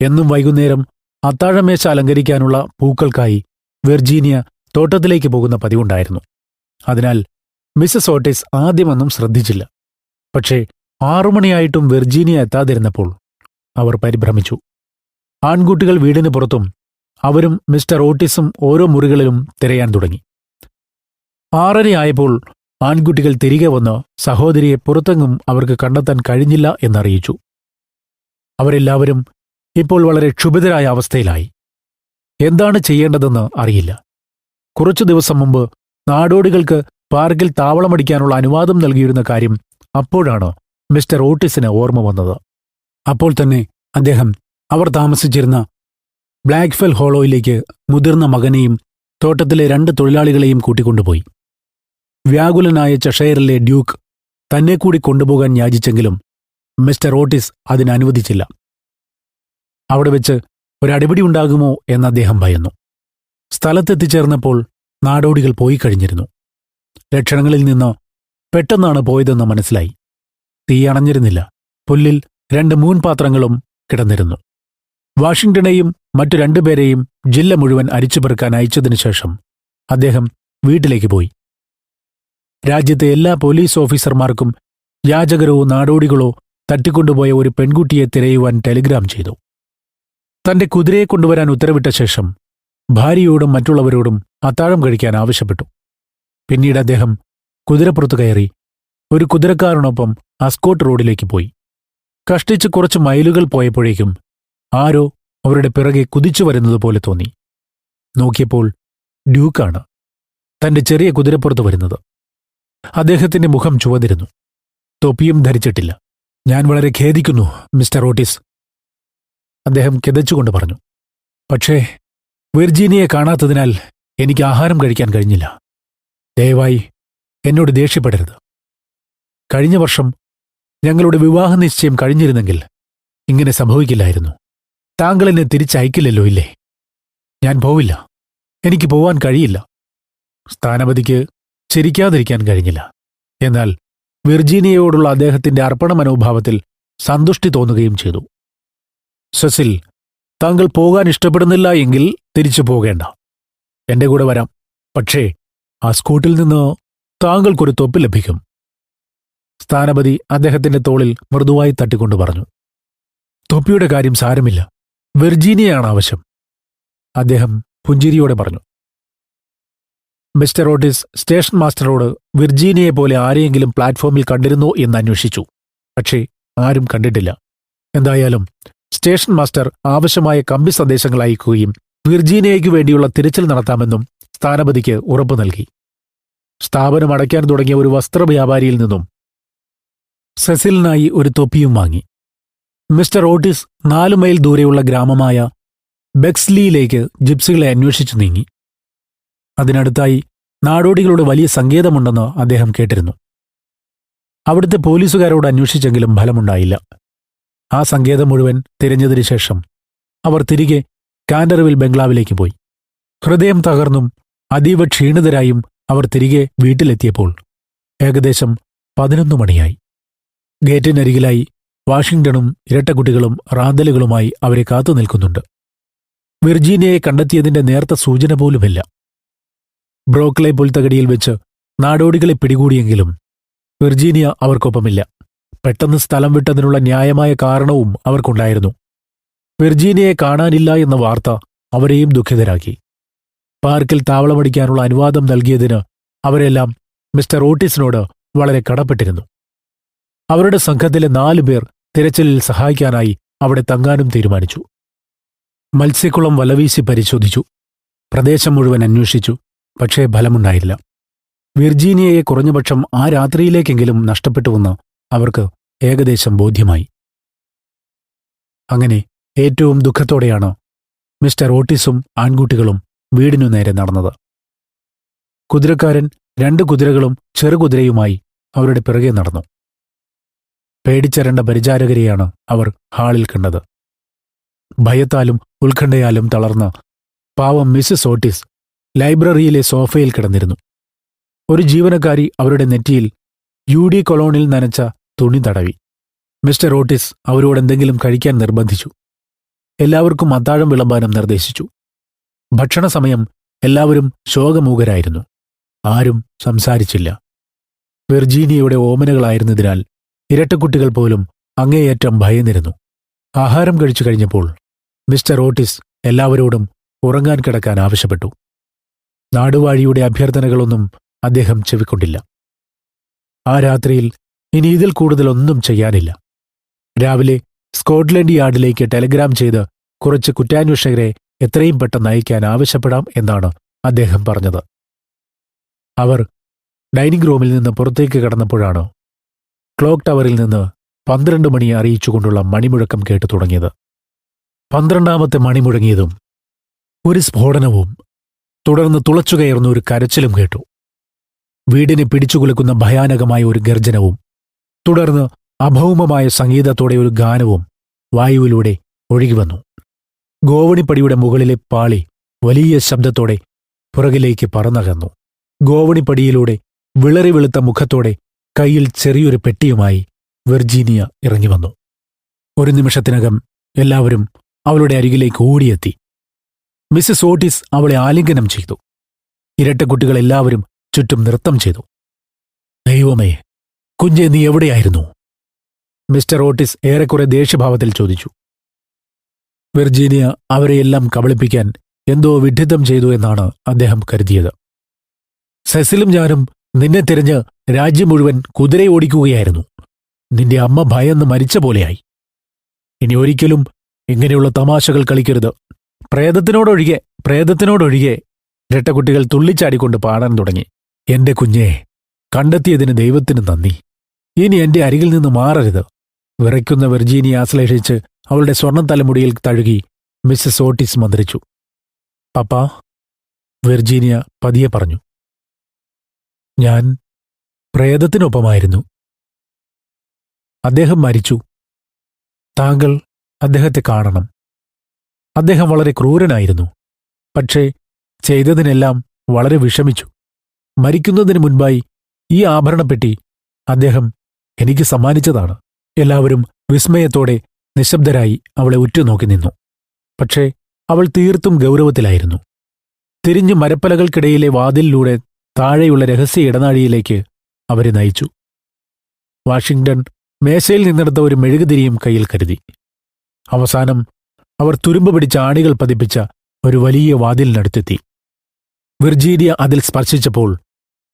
എന്നും വൈകുന്നേരം അത്താഴമേശ അലങ്കരിക്കാനുള്ള പൂക്കൾക്കായി വിർജീനിയ തോട്ടത്തിലേക്ക് പോകുന്ന പതിവുണ്ടായിരുന്നു. അതിനാൽ മിസ്സസ് ഓട്ടിസ് ആദ്യമൊന്നും ശ്രദ്ധിച്ചില്ല. പക്ഷേ 6 മണിയായിട്ടും വിർജീനിയ എത്താതിരുന്നപ്പോൾ അവർ പരിഭ്രമിച്ചു. ആൺകുട്ടികൾ വീടിന് പുറത്തും അവരും മിസ്റ്റർ ഓട്ടിസും ഓരോ മുറികളിലും തിരയാൻ തുടങ്ങി. 6:30 ആൺകുട്ടികൾ തിരികെ വന്ന് സഹോദരിയെ പുറത്തെങ്ങും അവർക്ക് കണ്ടെത്താൻ കഴിഞ്ഞില്ല എന്നറിയിച്ചു. അവരെല്ലാവരും ഇപ്പോൾ വളരെ ക്ഷുഭിതരായ അവസ്ഥയിലായി. എന്താണ് ചെയ്യേണ്ടതെന്ന് അറിയില്ല. കുറച്ചു ദിവസം മുമ്പ് നാടോടികൾക്ക് പാർക്കിൽ താവളമടിക്കാനുള്ള അനുവാദം നൽകിയിരുന്ന കാര്യം അപ്പോഴാണ് മിസ്റ്റർ ഓട്ടിസിന് ഓർമ്മ വന്നത്. അപ്പോൾ തന്നെ അദ്ദേഹം അവർ താമസിച്ചിരുന്ന ബ്ലാക്ക്ഫെൽ ഹോളോയിലേക്ക് മുതിർന്ന മകനെയും തോട്ടത്തിലെ 2 തൊഴിലാളികളെയും കൂട്ടിക്കൊണ്ടുപോയി. വ്യാകുലനായ ചഷയറിലെ ഡ്യൂക്ക് തന്നെ കൂടി കൊണ്ടുപോകാൻ യാചിച്ചെങ്കിലും മിസ്റ്റർ ഓട്ടിസ് അതിനനുവദിച്ചില്ല. അവിടെ വെച്ച് ഒരടിപിടി ഉണ്ടാകുമോ എന്ന് അദ്ദേഹം ഭയന്നു. സ്ഥലത്തെത്തിച്ചേർന്നപ്പോൾ നാടോടികൾ പോയി കഴിഞ്ഞിരുന്നു. ലക്ഷണങ്ങളിൽ നിന്ന് പെട്ടെന്നാണ് പോയതെന്ന് മനസ്സിലായി. തീ അണഞ്ഞിരുന്നില്ല. പുല്ലിൽ 2 മൂൻപാത്രങ്ങളും കിടന്നിരുന്നു. വാഷിംഗ്ടണെയും മറ്റു 2 പേരെയും ജില്ല മുഴുവൻ അരിച്ചുപെറുക്കാൻ അയച്ചതിനു ശേഷം അദ്ദേഹം വീട്ടിലേക്ക് പോയി. രാജ്യത്തെ എല്ലാ പോലീസ് ഓഫീസർമാർക്കും യാചകരോ നാടോടികളോ തട്ടിക്കൊണ്ടുപോയ ഒരു പെൺകുട്ടിയെ തിരയുവാൻ ടെലിഗ്രാം ചെയ്തു. തന്റെ കുതിരയെ കൊണ്ടുവരാൻ ഉത്തരവിട്ട ശേഷം ഭാര്യയോടും മറ്റുള്ളവരോടും അത്താഴം കഴിക്കാൻ ആവശ്യപ്പെട്ടു. പിന്നീട് അദ്ദേഹം കുതിരപ്പുറത്ത് കയറി ഒരു കുതിരക്കാരനൊപ്പം അസ്കോട്ട് റോഡിലേക്ക് പോയി. കഷ്ടിച്ച് കുറച്ച് മൈലുകൾ പോയപ്പോഴേക്കും ആരോ അവരുടെ പിറകെ കുതിച്ചു വരുന്നതുപോലെ തോന്നി. നോക്കിയപ്പോൾ ഡ്യൂക്കാണ് തന്റെ ചെറിയ കുതിരപ്പുറത്ത് വരുന്നത്. അദ്ദേഹത്തിന്റെ മുഖം ചുവന്നിരുന്നു. തൊപ്പിയും ധരിച്ചിട്ടില്ല. "ഞാൻ വളരെ ഖേദിക്കുന്നു, മിസ്റ്റർ ഓട്ടിസ്," അദ്ദേഹം കിതച്ചുകൊണ്ട് പറഞ്ഞു. "പക്ഷേ വിർജീനിയെ കാണാത്തതിനാൽ എനിക്ക് ആഹാരം കഴിക്കാൻ കഴിഞ്ഞില്ല. ദയവായി എന്നോട് ദേഷ്യപ്പെടരുത്. കഴിഞ്ഞ വർഷം ഞങ്ങളുടെ വിവാഹ നിശ്ചയം കഴിഞ്ഞിരുന്നെങ്കിൽ ഇങ്ങനെ സംഭവിക്കില്ലായിരുന്നു. താങ്കൾ എന്നെ തിരിച്ചയക്കില്ലല്ലോ, ഇല്ലേ? ഞാൻ പോവില്ല. എനിക്ക് പോവാൻ കഴിയില്ല." സ്ഥാനപതിക്ക് ചിരിക്കാതിരിക്കാൻ കഴിഞ്ഞില്ല. എന്നാൽ വിർജീനിയയോടുള്ള അദ്ദേഹത്തിന്റെ അർപ്പണ മനോഭാവത്തിൽ സന്തുഷ്ടി തോന്നുകയും ചെയ്തു. "സെസിൽ, താങ്കൾ പോകാൻ ഇഷ്ടപ്പെടുന്നില്ല എങ്കിൽ തിരിച്ചു പോകേണ്ട. എന്റെ കൂടെ വരാം. പക്ഷേ ആ സ്കൂട്ടിൽ നിന്ന് താങ്കൾക്കൊരു തൊപ്പി ലഭിക്കും." സ്ഥാനപതി അദ്ദേഹത്തിന്റെ തോളിൽ മൃദുവായി തട്ടിക്കൊണ്ടു പറഞ്ഞു. "തൊപ്പിയുടെ കാര്യം സാരമില്ല. വിർജീനിയയാണ് ആവശ്യം," അദ്ദേഹം പുഞ്ചിരിയോടെ പറഞ്ഞു. മിസ്റ്റർ ഓട്ടിസ് സ്റ്റേഷൻ മാസ്റ്ററോട് വിർജീനിയെ പോലെ ആരെയെങ്കിലും പ്ലാറ്റ്ഫോമിൽ കണ്ടിരുന്നോ എന്ന് അന്വേഷിച്ചു. പക്ഷേ ആരും കണ്ടിട്ടില്ല. എന്തായാലും സ്റ്റേഷൻ മാസ്റ്റർ ആവശ്യമായ കമ്പി സന്ദേശങ്ങൾ അയക്കുകയും വിർജീനിയയ്ക്കു വേണ്ടിയുള്ള തിരച്ചിൽ നടത്താമെന്നും സ്ഥാനപതിക്ക് ഉറപ്പു നൽകി. സ്ഥാപനം അടയ്ക്കാൻ തുടങ്ങിയ ഒരു വസ്ത്രവ്യാപാരിയിൽ നിന്നും സെസിലിനായി ഒരു തൊപ്പിയും വാങ്ങി. മിസ്റ്റർ ഓട്ടിസ് 4 മൈൽ ദൂരെയുള്ള ഗ്രാമമായ ബെക്സ്ലിയിലേക്ക് ജിപ്സികളെ അന്വേഷിച്ചു നീങ്ങി. അതിനടുത്തായി നാടോടികളുടെ വലിയ സങ്കേതമുണ്ടെന്ന് അദ്ദേഹം കേട്ടിരുന്നു. അവിടുത്തെ പോലീസുകാരോട് അന്വേഷിച്ചെങ്കിലും ഫലമുണ്ടായില്ല. ആ സങ്കേതം മുഴുവൻ തിരഞ്ഞതിനു ശേഷം അവർ തിരികെ കാൻഡർവിൽ ബംഗ്ലാവിലേക്ക് പോയി. ഹൃദയം തകർന്നും അതീവ ക്ഷീണിതരായും അവർ തിരികെ വീട്ടിലെത്തിയപ്പോൾ ഏകദേശം 11 മണിയായി. ഗേറ്റിനരികിലായി വാഷിംഗ്ടണും ഇരട്ടക്കുട്ടികളും റാന്തലുകളുമായി അവരെ കാത്തുനിൽക്കുന്നുണ്ട്. വിർജീനിയയെ കണ്ടെത്തിയതിന്റെ നേർത്ത സൂചന പോലുമില്ല. ബ്രോക്ക്ലെ പുൽത്തകടിയിൽ വെച്ച് നാടോടികളെ പിടികൂടിയെങ്കിലും വിർജീനിയ അവർക്കൊപ്പമില്ല. പെട്ടെന്ന് സ്ഥലം വിട്ടതിനുള്ള ന്യായമായ കാരണവും അവർക്കുണ്ടായിരുന്നു. വിർജീനിയയെ കാണാനില്ല എന്ന വാർത്ത അവരെയും ദുഃഖിതരാക്കി. പാർക്കിൽ താവളമടിക്കാനുള്ള അനുവാദം നൽകിയതിന് അവരെല്ലാം മിസ്റ്റർ ഓട്ടിസിനോട് വളരെ കടപ്പെട്ടിരുന്നു. അവരുടെ സംഘത്തിലെ 4 പേർ തിരച്ചിലിൽ സഹായിക്കാനായി അവിടെ തങ്ങാനും തീരുമാനിച്ചു. മത്സ്യക്കുളം വലവീശി പരിശോധിച്ചു. പ്രദേശം മുഴുവൻ അന്വേഷിച്ചു. പക്ഷേ ഫലമുണ്ടായില്ല. വിർജീനിയയെ കുറഞ്ഞപക്ഷം ആ രാത്രിയിലേക്കെങ്കിലും നഷ്ടപ്പെട്ടുവെന്ന് അവർക്ക് ഏകദേശം ബോധ്യമായി. അങ്ങനെ ഏറ്റവും ദുഃഖത്തോടെയാണ് മിസ്റ്റർ ഓട്ടിസും ആൺകുട്ടികളും വീടിനു നേരെ നടന്നത്. കുതിരക്കാരൻ 2 കുതിരകളും ചെറുകുതിരയുമായി അവരുടെ പിറകെ നടന്നു. പേടിച്ചരണ്ട പരിചാരകരെയാണ് അവർ ഹാളിൽ കണ്ടത്. ഭയത്താലും ഉത്കണ്ഠയാലും തളർന്ന് പാവം മിസ്സിസ് ഓട്ടിസ് ലൈബ്രറിയിലെ സോഫയിൽ കിടന്നിരുന്നു. ഒരു ജീവനക്കാരി അവരുടെ നെറ്റിയിൽ UD കൊളോണിൽ നനച്ച തുണി തടവി. മിസ്റ്റർ ഓട്ടിസ് അവരോടെന്തെങ്കിലും കഴിക്കാൻ നിർബന്ധിച്ചു. എല്ലാവർക്കും അത്താഴം വിളമ്പാനും നിർദ്ദേശിച്ചു. ഭക്ഷണസമയം എല്ലാവരും ശോകമൂകരായിരുന്നു. ആരും സംസാരിച്ചില്ല. വിർജീനിയയുടെ ഓമനകളായിരുന്നതിനാൽ ഇരട്ടക്കുട്ടികൾ പോലും അങ്ങേയറ്റം ഭയന്നിരുന്നു. ആഹാരം കഴിച്ചു കഴിഞ്ഞപ്പോൾ മിസ്റ്റർ ഓട്ടിസ് എല്ലാവരോടും ഉറങ്ങാൻ കിടക്കാൻ ആവശ്യപ്പെട്ടു. നാടുവാഴിയുടെ അഭ്യർത്ഥനകളൊന്നും അദ്ദേഹം ചെവിക്കൊണ്ടില്ല. ആ രാത്രിയിൽ ഇനി ഇതിൽ കൂടുതലൊന്നും ചെയ്യാനില്ല. രാവിലെ സ്കോട്ട്ലൻഡ് യാർഡിലേക്ക് ടെലിഗ്രാം ചെയ്ത് കുറച്ച് കുറ്റാന്വേഷകരെ എത്രയും പെട്ടെന്ന് അയക്കാൻ ആവശ്യപ്പെടാം എന്നാണ് അദ്ദേഹം പറഞ്ഞത്. അവർ ഡൈനിങ് റൂമിൽ നിന്ന് പുറത്തേക്ക് കടന്നപ്പോഴാണ് ക്ലോക്ക് ടവറിൽ നിന്ന് 12 മണി അറിയിച്ചുകൊണ്ടുള്ള മണിമുഴക്കം കേട്ടു തുടങ്ങിയത്. 12ാമത്തെ മണി മുഴങ്ങിയതും ഒരു സ്ഫോടനവും തുടർന്ന് തുളച്ചുകയറുന്ന ഒരു കരച്ചിലും കേട്ടു. വീടിനെ പിടിച്ചുകുലുക്കുന്ന ഭയാനകമായ ഒരു ഗർജനവും തുടർന്ന് അഭൗമമായ സംഗീതത്തോടെ ഒരു ഗാനവും വായുവിലൂടെ ഒഴുകിവന്നു. ഗോവണിപ്പടിയുടെ മുകളിലെ പാളി വലിയ ശബ്ദത്തോടെ പുറകിലേക്ക് പറന്നകന്നു. ഗോവണിപ്പടിയിലൂടെ വിളറി വെളുത്ത മുഖത്തോടെ കയ്യിൽ ചെറിയൊരു പെട്ടിയുമായി വെർജീനിയ ഇറങ്ങിവന്നു. ഒരു നിമിഷത്തിനകം എല്ലാവരും അവളുടെ അരികിലേക്ക് ഓടിയെത്തി. മിസ്സസ് ഓട്ടിസ് അവളെ ആലിംഗനം ചെയ്തു. ഇരട്ടക്കുട്ടികളെല്ലാവരും ചുറ്റും നൃത്തം ചെയ്തു. ദൈവമേ, കുഞ്ഞെ, നീ എവിടെയായിരുന്നു? മിസ്റ്റർ ഓട്ടിസ് ഏറെക്കുറെ ദേഷ്യഭാവത്തിൽ ചോദിച്ചു. വെർജീനിയ അവരെയെല്ലാം കബളിപ്പിക്കാൻ എന്തോ വിഡ്ഢിത്തം ചെയ്തു എന്നാണ് അദ്ദേഹം കരുതിയത്. സെസിലും ഞാനും നിന്നെ തിരഞ്ഞ് രാജ്യം മുഴുവൻ കുതിരയോടിക്കുകയായിരുന്നു. നിന്റെ അമ്മ ഭയന്ന് മരിച്ച പോലെയായി. ഇനി ഒരിക്കലും ഇങ്ങനെയുള്ള തമാശകൾ കളിക്കരുത്. പ്രേതത്തിനോടൊഴികെ ഇരട്ടക്കുട്ടികൾ തുള്ളിച്ചാടിക്കൊണ്ട് പാടാൻ തുടങ്ങി. എന്റെ കുഞ്ഞെ, കണ്ടെത്തിയതിന് ദൈവത്തിന് നന്ദി. ഇനി എന്റെ അരികിൽ നിന്ന് മാറരുത്. വിറയ്ക്കുന്ന വെർജീനിയ ആശ്ലേഷിച്ച് അവളുടെ സ്വർണ്ണത്തലമുടിയിൽ തഴുകി മിസ്സസ് ഓട്ടിസ് മന്ത്രിച്ചു. പപ്പാ, വെർജീനിയ പതിയെ പറഞ്ഞു. ഞാൻ പ്രേതത്തിനൊപ്പമായിരുന്നു. അദ്ദേഹം മരിച്ചു. താങ്കൾ അദ്ദേഹത്തെ കാണണം. അദ്ദേഹം വളരെ ക്രൂരനായിരുന്നു. പക്ഷേ ചെയ്തതിനെല്ലാം വളരെ വിഷമിച്ചു. മരിക്കുന്നതിന് മുൻപായി ഈ ആഭരണപ്പെട്ടി അദ്ദേഹം എനിക്ക് സമ്മാനിച്ചതാണ്. എല്ലാവരും വിസ്മയത്തോടെ നിശബ്ദരായി അവളെ ഉറ്റുനോക്കി നിന്നു. പക്ഷേ അവൾ തീർത്തും ഗൗരവത്തിലായിരുന്നു. തിരിഞ്ഞു മരപ്പലകൾക്കിടയിലെ വാതിലിലൂടെ താഴെയുള്ള രഹസ്യ ഇടനാഴിയിലേക്ക് അവരെ നയിച്ചു. വാഷിംഗ്ടൺ മേശയിൽ നിന്നെടുത്ത ഒരു മെഴുകുതിരിയും കയ്യിൽ കരുതി. അവസാനം അവർ തുരുമ്പ് പിടിച്ച ആണികൾ പതിപ്പിച്ച ഒരു വലിയ വാതിലിനടുത്തെത്തി. വിർജീനിയ അതിൽ സ്പർശിച്ചപ്പോൾ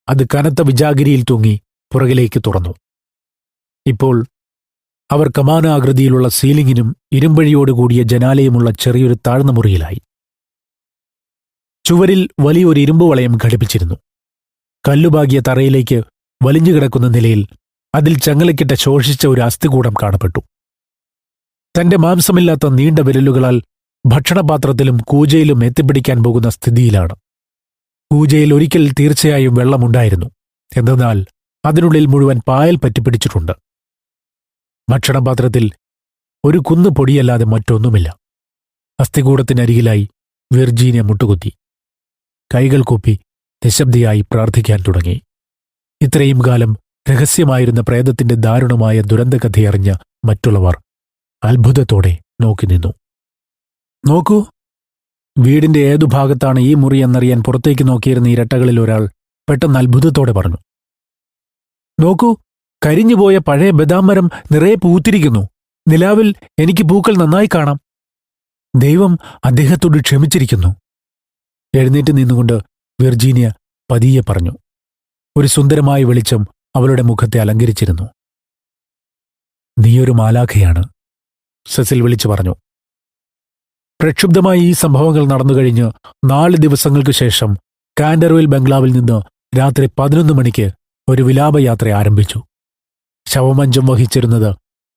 അത് കനത്ത വിജാഗിരിയിൽ തൂങ്ങി പുറകിലേക്ക് തുറന്നു. ഇപ്പോൾ അവർ കമാനാകൃതിയിലുള്ള സീലിംഗിനും ഇരുമ്പഴിയോടുകൂടിയ ജനാലയുമുള്ള ചെറിയൊരു താഴ്ന്ന മുറിയിലായി. ചുവരിൽ വലിയൊരു ഇരുമ്പ് വളയം ഘടിപ്പിച്ചിരുന്നു. കല്ലുപാകിയ തറയിലേക്ക് വലിഞ്ഞുകിടക്കുന്ന നിലയിൽ അതിൽ ചങ്ങലക്കിട്ട ശോഷിച്ച ഒരു അസ്ഥികൂടം കാണപ്പെട്ടു. തന്റെ മാംസമില്ലാത്ത നീണ്ട വിരലുകളാൽ ഭക്ഷണപാത്രത്തിലും കൂജയിലും എത്തിപ്പിടിക്കാൻ പോകുന്ന സ്ഥിതിയിലാണ്. കൂജയിൽ ഒരിക്കൽ തീർച്ചയായും വെള്ളമുണ്ടായിരുന്നു. എന്തെന്നാൽ അതിനുള്ളിൽ മുഴുവൻ പായൽ പറ്റിപ്പിടിച്ചിട്ടുണ്ട്. ഭക്ഷണപാത്രത്തിൽ ഒരു കുന്നു പൊടിയല്ലാതെ മറ്റൊന്നുമില്ല. അസ്ഥികൂടത്തിനരികിലായി വിർജീനിയ മുട്ടുകുത്തി കൈകൾ കൂപ്പി നിശബ്ദയായി പ്രാർത്ഥിക്കാൻ തുടങ്ങി. ഇത്രയും കാലം രഹസ്യമായിരുന്ന പ്രേതത്തിന്റെ ദാരുണമായ ദുരന്തകഥയറിഞ്ഞ മറ്റുള്ളവർ അത്ഭുതത്തോടെ നോക്കി നിന്നു. നോക്കൂ, വീടിന്റെ ഏതു ഭാഗത്താണ് ഈ മുറി എന്നറിയാൻ പുറത്തേക്ക് നോക്കിയിരുന്ന ഇരട്ടകളിൽ ഒരാൾ പെട്ടെന്ന് അത്ഭുതത്തോടെ പറഞ്ഞു. നോക്കൂ, കരിഞ്ഞുപോയ പഴയ ബദാം മരം നിറയെ പൂത്തിരിക്കുന്നു. നിലാവിൽ എനിക്ക് പൂക്കൾ നന്നായി കാണാം. ദൈവം അദ്ദേഹത്തോട് ക്ഷമിച്ചിരിക്കുന്നു. എഴുന്നേറ്റ് നിന്നുകൊണ്ട് വിർജീനിയ പതിയെ പറഞ്ഞു. ഒരു സുന്ദരമായ വെളിച്ചം അവളുടെ മുഖത്തെ അലങ്കരിച്ചിരുന്നു. നീയൊരു മാലാഖയാണ്, സെസിൽ വിളിച്ചു പറഞ്ഞു. പ്രക്ഷുബ്ധമായി ഈ സംഭവങ്ങൾ നടന്നുകഴിഞ്ഞ് 4 ദിവസങ്ങൾക്ക് ശേഷം കാൻഡർവിൽ ബംഗ്ലാവിൽ നിന്ന് രാത്രി 11 മണിക്ക് ഒരു വിലാപയാത്ര ആരംഭിച്ചു. ശവമഞ്ചം വഹിച്ചിരുന്നത്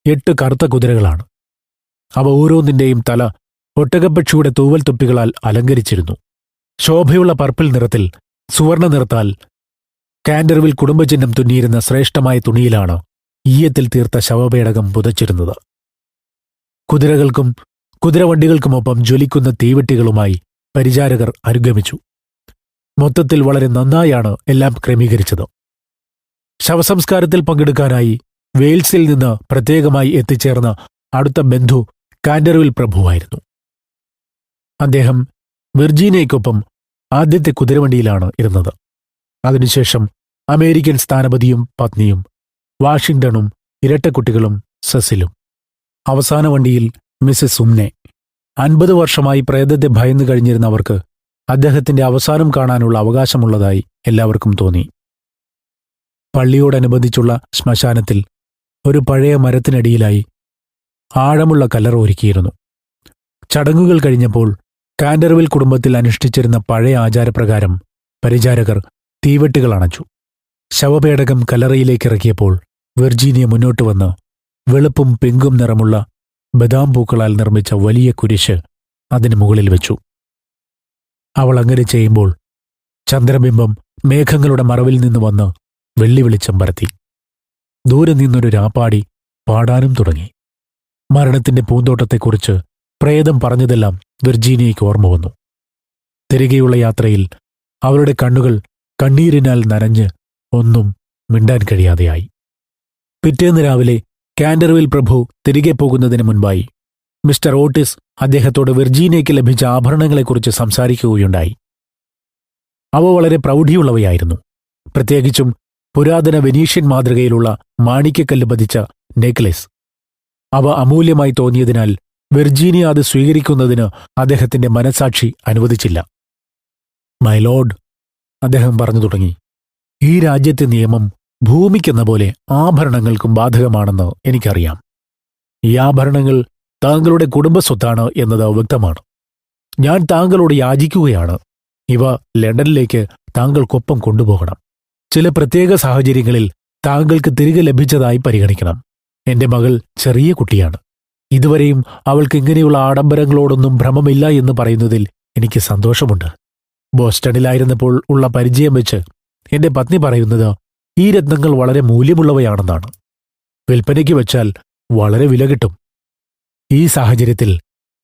8 കറുത്ത കുതിരകളാണ്. അവ ഓരോന്നിന്റെയും തല ഒട്ടകപ്പക്ഷിയുടെ തൂവൽ തൊപ്പികളാൽ അലങ്കരിച്ചിരുന്നു. ശോഭയുള്ള പർപ്പിൾ നിറത്തിൽ സുവർണ നിറത്താൽ കാൻഡർവിൽ കുടുംബചിഹ്നം തുന്നിയിരുന്ന ശ്രേഷ്ഠമായ തുണിയിലാണ് ഈയത്തിൽ തീർത്ത ശവപേടകം പുതച്ചിരുന്നത്. കുതിരകൾക്കും കുതിരവണ്ടികൾക്കുമൊപ്പം ജ്വലിക്കുന്ന തീവെട്ടികളുമായി പരിചാരകർ അനുഗമിച്ചു. മൊത്തത്തിൽ വളരെ നന്നായാണ് എല്ലാം ക്രമീകരിച്ചത്. ശവസംസ്കാരത്തിൽ പങ്കെടുക്കാനായി വെയിൽസിൽ നിന്ന് പ്രത്യേകമായി എത്തിച്ചേർന്ന അടുത്ത ബന്ധു കാൻഡർവിൽ പ്രഭുവായിരുന്നു. അദ്ദേഹം വിർജീനിയയ്ക്കൊപ്പം ആദ്യത്തെ കുതിരവണ്ടിയിലാണ് ഇരുന്നത്. അതിനുശേഷം അമേരിക്കൻ സ്ഥാനപതിയും പത്നിയും വാഷിംഗ്ടണും ഇരട്ടക്കുട്ടികളും സെസിലും. അവസാന വണ്ടിയിൽ മിസ്സസ് ഉംനെ. 50 വർഷമായി പ്രേതത്തെ ഭയന്നു കഴിഞ്ഞിരുന്നവർക്ക് അദ്ദേഹത്തിന്റെ അവസാനം കാണാനുള്ള അവകാശമുള്ളതായി എല്ലാവർക്കും തോന്നി. പള്ളിയോടനുബന്ധിച്ചുള്ള ശ്മശാനത്തിൽ ഒരു പഴയ മരത്തിനടിയിലായി ആഴമുള്ള കല്ലറ ഒരുക്കിയിരുന്നു. ചടങ്ങുകൾ കഴിഞ്ഞപ്പോൾ കാൻഡർവിൽ കുടുംബത്തിൽ അനുഷ്ഠിച്ചിരുന്ന പഴയ ആചാരപ്രകാരം പരിചാരകർ തീവെട്ടുകൾ അണച്ചു. ശവപേടകം കല്ലറയിലേക്കിറക്കിയപ്പോൾ വിർജീനിയ മുന്നോട്ട് വന്ന് വെളുപ്പും പിങ്കും നിറമുള്ള ബദാം പൂക്കളാൽ നിർമ്മിച്ച വലിയ കുരിശ് അതിന് മുകളിൽ വെച്ചു. അവൾ അങ്ങനെ ചെയ്യുമ്പോൾ ചന്ദ്രബിംബം മേഘങ്ങളുടെ മറവിൽ നിന്ന് വന്ന് വെള്ളി വെളിച്ചം പരത്തി. ദൂരെ നിന്നൊരു രാപ്പാടി പാടാനും തുടങ്ങി. മരണത്തിന്റെ പൂന്തോട്ടത്തെക്കുറിച്ച് പ്രേതം പറഞ്ഞതെല്ലാം വിർജീനിയയ്ക്ക് ഓർമ്മ വന്നു. തിരികെയുള്ള യാത്രയിൽ അവരുടെ കണ്ണുകൾ കണ്ണീരിനാൽ നനഞ്ഞ് ഒന്നും മിണ്ടാൻ കഴിയാതെയായി. പിറ്റേന്ന് രാവിലെ കാൻഡർവിൽ പ്രഭു തിരികെ പോകുന്നതിന് മുൻപായി മിസ്റ്റർ ഓട്ടിസ് അദ്ദേഹത്തോട് വിർജീനിയയ്ക്ക് ലഭിച്ച ആഭരണങ്ങളെക്കുറിച്ച് സംസാരിക്കുകയുണ്ടായി. അവ വളരെ പ്രൗഢിയുള്ളവയായിരുന്നു. പ്രത്യേകിച്ചും പുരാതന വെനീഷ്യൻ മാതൃകയിലുള്ള മാണിക്യക്കല്ല് പതിച്ച നെക്ലസ്. അവ അമൂല്യമായി തോന്നിയതിനാൽ വിർജീനിയ അത് സ്വീകരിക്കുന്നതിന് അദ്ദേഹത്തിന്റെ മനസാക്ഷി അനുവദിച്ചില്ല. മൈ ലോർഡ്, അദ്ദേഹം പറഞ്ഞു തുടങ്ങി, ഈ രാജ്യത്തെ നിയമം ഭൂമിക്കെന്ന പോലെ ആഭരണങ്ങൾക്കും ബാധകമാണെന്ന് എനിക്കറിയാം. ഈ ആഭരണങ്ങൾ താങ്കളുടെ കുടുംബസ്വത്താണ് എന്നത് വ്യക്തമാണ്. ഞാൻ താങ്കളോട് യാചിക്കുകയാണ്, ഇവ ലണ്ടനിലേക്ക് താങ്കൾക്കൊപ്പം കൊണ്ടുപോകണം. ചില പ്രത്യേക സാഹചര്യങ്ങളിൽ താങ്കൾക്ക് തിരികെ ലഭിച്ചതായി പരിഗണിക്കണം. എന്റെ മകൾ ചെറിയ കുട്ടിയാണ്. ഇതുവരെയും അവൾക്ക് ഇങ്ങനെയുള്ള ആഡംബരങ്ങളോടൊന്നും ഭ്രമമില്ല എന്ന് പറയുന്നതിൽ എനിക്ക് സന്തോഷമുണ്ട്. ബോസ്റ്റണിലായിരുന്നപ്പോൾ ഉള്ള പരിചയം വെച്ച് എന്റെ പത്നി പറയുന്നത് ഈ രത്നങ്ങൾ വളരെ മൂല്യമുള്ളവയാണെന്നാണ്. വിൽപ്പനയ്ക്ക് വെച്ചാൽ വളരെ വില കിട്ടും. ഈ സാഹചര്യത്തിൽ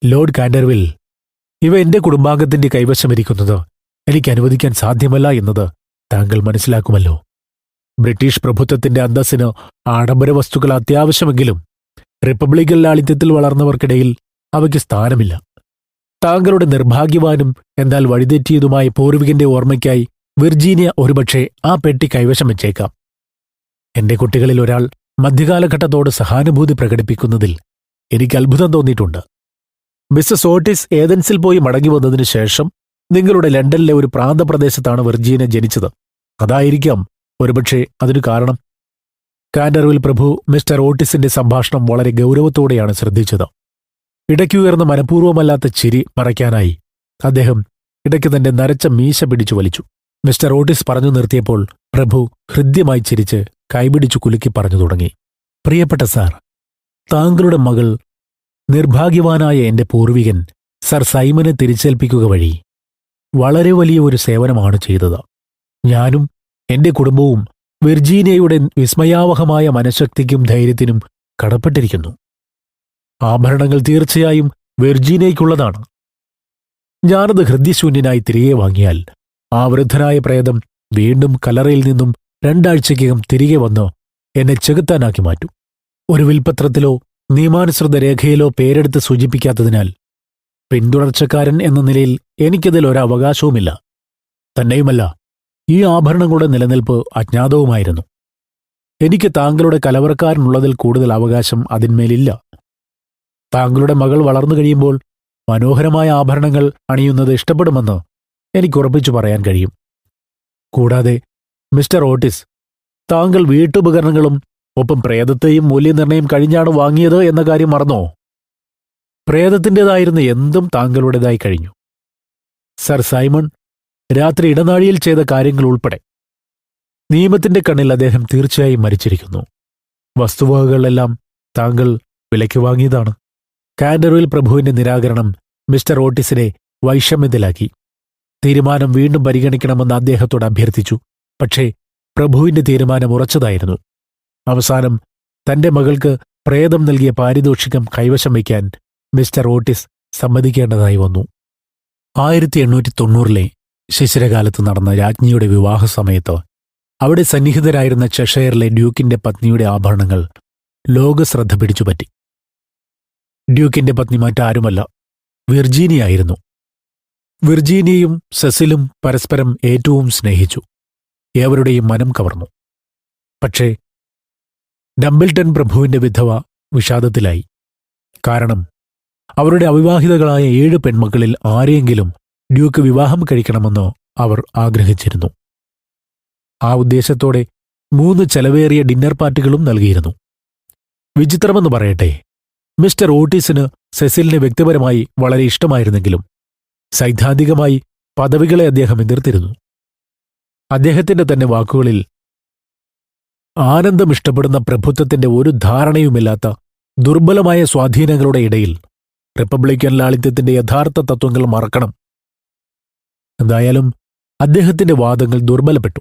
ലോർഡ് കാൻഡർവിൽ, ഇവ എന്റെ കുടുംബാംഗത്തിന്റെ കൈവശമിരിക്കുന്നത് എനിക്ക് അനുവദിക്കാൻ സാധ്യമല്ല എന്നത് താങ്കൾ മനസ്സിലാക്കുമല്ലോ. ബ്രിട്ടീഷ് പ്രഭുത്വത്തിന്റെ അന്തസ്സിന് ആഡംബര വസ്തുക്കൾ അത്യാവശ്യമെങ്കിലും റിപ്പബ്ലിക്കൻ ലാളിത്യത്തിൽ വളർന്നവർക്കിടയിൽ അവയ്ക്ക് സ്ഥാനമില്ല. താങ്കളുടെ നിർഭാഗ്യവാനും എന്നാൽ വഴിതെറ്റിയതുമായ പൂർവികന്റെ ഓർമ്മയ്ക്കായി വിർജീനിയ ഒരുപക്ഷെ ആ പെട്ടി കൈവശം വെച്ചേക്കാം. എന്റെ കുട്ടികളിൽ ഒരാൾ മധ്യകാലഘട്ടത്തോട് സഹാനുഭൂതി പ്രകടിപ്പിക്കുന്നതിൽ എനിക്ക് അത്ഭുതം തോന്നിയിട്ടുണ്ട്. മിസ്സസ് ഓട്ടിസ് ഏതൻസിൽ പോയി മടങ്ങി വന്നതിനു ശേഷം നിങ്ങളുടെ ലണ്ടനിലെ ഒരു പ്രാന്തപ്രദേശത്താണ് വിർജീനിയ ജനിച്ചത്. അതായിരിക്കാം ഒരുപക്ഷെ അതിനു കാരണം. കാൻഡർവിൽ പ്രഭു മിസ്റ്റർ ഓട്ടിസിന്റെ സംഭാഷണം വളരെ ഗൗരവത്തോടെയാണ് ശ്രദ്ധിച്ചത്. ഇടയ്ക്കുയർന്ന മനഃപൂർവ്വമല്ലാത്ത ചിരി മറയ്ക്കാനായി അദ്ദേഹം ഇടയ്ക്ക് തന്റെ നരച്ച മീശ പിടിച്ചു വലിച്ചു. മിസ്റ്റർ ഓട്ടിസ് പറഞ്ഞു നിർത്തിയപ്പോൾ പ്രഭു ഹൃദ്യമായി ചിരിച്ച് കൈപിടിച്ചു കുലുക്കി പറഞ്ഞു തുടങ്ങി, പ്രിയപ്പെട്ട സാർ, താങ്കളുടെ മകൾ നിർഭാഗ്യവാനായ എന്റെ പൂർവികൻ സർ സൈമനെ തിരിച്ചേൽപ്പിക്കുക വഴി വളരെ വലിയ ഒരു സേവനമാണ് ചെയ്തത്. ഞാനും എന്റെ കുടുംബവും വിർജീനിയയുടെ വിസ്മയാവഹമായ മനഃശക്തിക്കും ധൈര്യത്തിനും കടപ്പെട്ടിരിക്കുന്നു. ആഭരണങ്ങൾ തീർച്ചയായും വിർജീനിയയ്ക്കുള്ളതാണ്. ഞാനത് ഹൃദ്യശൂന്യനായി തിരികെ വാങ്ങിയാൽ ആ വൃദ്ധനായ പ്രേതം വീണ്ടും കല്ലറയിൽ നിന്നും 2 ആഴ്ചയ്ക്കകം തിരികെ വന്ന് എന്നെ ചെകുത്താനാക്കി മാറ്റും. ഒരു വിൽപത്രത്തിലോ നിയമാനുസൃത രേഖയിലോ പേരെടുത്ത് സൂചിപ്പിക്കാത്തതിനാൽ പിന്തുടർച്ചക്കാരൻ എന്ന നിലയിൽ എനിക്കതിൽ ഒരവകാശവുമില്ല. തന്നെയുമല്ല, ഈ ആഭരണങ്ങളുടെ നിലനിൽപ്പ് അജ്ഞാതവുമായിരുന്നു. എനിക്ക് താങ്കളുടെ കലവറക്കാരനുള്ളതിൽ കൂടുതൽ അവകാശം അതിന്മേലില്ല. താങ്കളുടെ മകൾ വളർന്നു കഴിയുമ്പോൾ മനോഹരമായ ആഭരണങ്ങൾ അണിയുന്നത് ഇഷ്ടപ്പെടുമെന്ന് എനിക്ക് ഉറപ്പിച്ചു പറയാൻ കഴിയും. കൂടാതെ മിസ്റ്റർ ഓട്ടിസ്, താങ്കൾ വീട്ടുപകരണങ്ങളും ഒപ്പം പ്രേതത്തെയും മൂല്യനിർണ്ണയം കഴിഞ്ഞാണ് വാങ്ങിയത് എന്ന കാര്യം മറന്നോ? പ്രേതത്തിൻ്റെതായിരുന്ന എന്തും താങ്കളുടേതായി കഴിഞ്ഞു. സർ സൈമൺ രാത്രി ഇടനാഴിയിൽ ചെയ്ത കാര്യങ്ങൾ ഉൾപ്പെടെ നിയമത്തിന്റെ കണ്ണിൽ അദ്ദേഹം തീർച്ചയായും മരിച്ചിരിക്കുന്നു. വസ്തുവകകളെല്ലാം താങ്കൾ വിലയ്ക്ക് വാങ്ങിയതാണ്. കാൻഡർവിൽ പ്രഭുവിന്റെ നിരാകരണം മിസ്റ്റർ ഓട്ടിസിനെ വൈഷമ്യത്തിലാക്കി. തീരുമാനം വീണ്ടും പരിഗണിക്കണമെന്ന് അദ്ദേഹത്തോട് അഭ്യർത്ഥിച്ചു. പക്ഷേ പ്രഭുവിന്റെ തീരുമാനം ഉറച്ചതായിരുന്നു. അവസാനം തന്റെ മകൾക്ക് പ്രേതം നൽകിയ പാരിതോഷികം കൈവശം വയ്ക്കാൻ മിസ്റ്റർ ഓട്ടിസ് സമ്മതിക്കേണ്ടതായി വന്നു. 1890 ശിശിരകാലത്ത് നടന്ന രാജ്ഞിയുടെ വിവാഹ സമയത്ത് അവിടെ സന്നിഹിതരായിരുന്ന ചെഷയറിലെ ഡ്യൂക്കിന്റെ പത്നിയുടെ ആഭരണങ്ങൾ ലോകശ്രദ്ധ പിടിച്ചുപറ്റി. ഡ്യൂക്കിന്റെ പത്നി മറ്റാരുമല്ല, വിർജീനിയായിരുന്നു. വിർജീനിയയും സെസിലും പരസ്പരം ഏറ്റവും സ്നേഹിച്ചു. ഏവരുടെയും മനം കവർന്നു. പക്ഷേ ഡംബിൾട്ടൺ പ്രഭുവിന്റെ വിധവ വിഷാദത്തിലായി. കാരണം അവരുടെ അവിവാഹിതകളായ 7 പെൺമക്കളിൽ ആരെയെങ്കിലും ഡ്യൂക്ക് വിവാഹം കഴിക്കണമെന്ന് അവർ ആഗ്രഹിച്ചിരുന്നു. ആ ഉദ്ദേശത്തോടെ 3 ചെലവേറിയ ഡിന്നർ പാർട്ടികളും നൽകിയിരുന്നു. വിചിത്രമെന്ന് പറയട്ടെ, മിസ്റ്റർ ഓട്ടീസിന് സെസിലിനെ വ്യക്തിപരമായി വളരെ ഇഷ്ടമായിരുന്നെങ്കിലും സൈദ്ധാന്തികമായി പദവികളെ അദ്ദേഹം എതിർത്തിരുന്നു. അദ്ദേഹത്തിന്റെ തന്നെ വാക്കുകളിൽ, ആനന്ദം ഇഷ്ടപ്പെടുന്ന പ്രഭുത്വത്തിന്റെ ഒരു ധാരണയുമില്ലാത്ത ദുർബലമായ സ്വാധീനങ്ങളുടെ ഇടയിൽ റിപ്പബ്ലിക്കൻ ലാളിത്യത്തിന്റെ യഥാർത്ഥ തത്വങ്ങൾ മറക്കണം. എന്തായാലും അദ്ദേഹത്തിന്റെ വാദങ്ങൾ ദുർബലപ്പെട്ടു.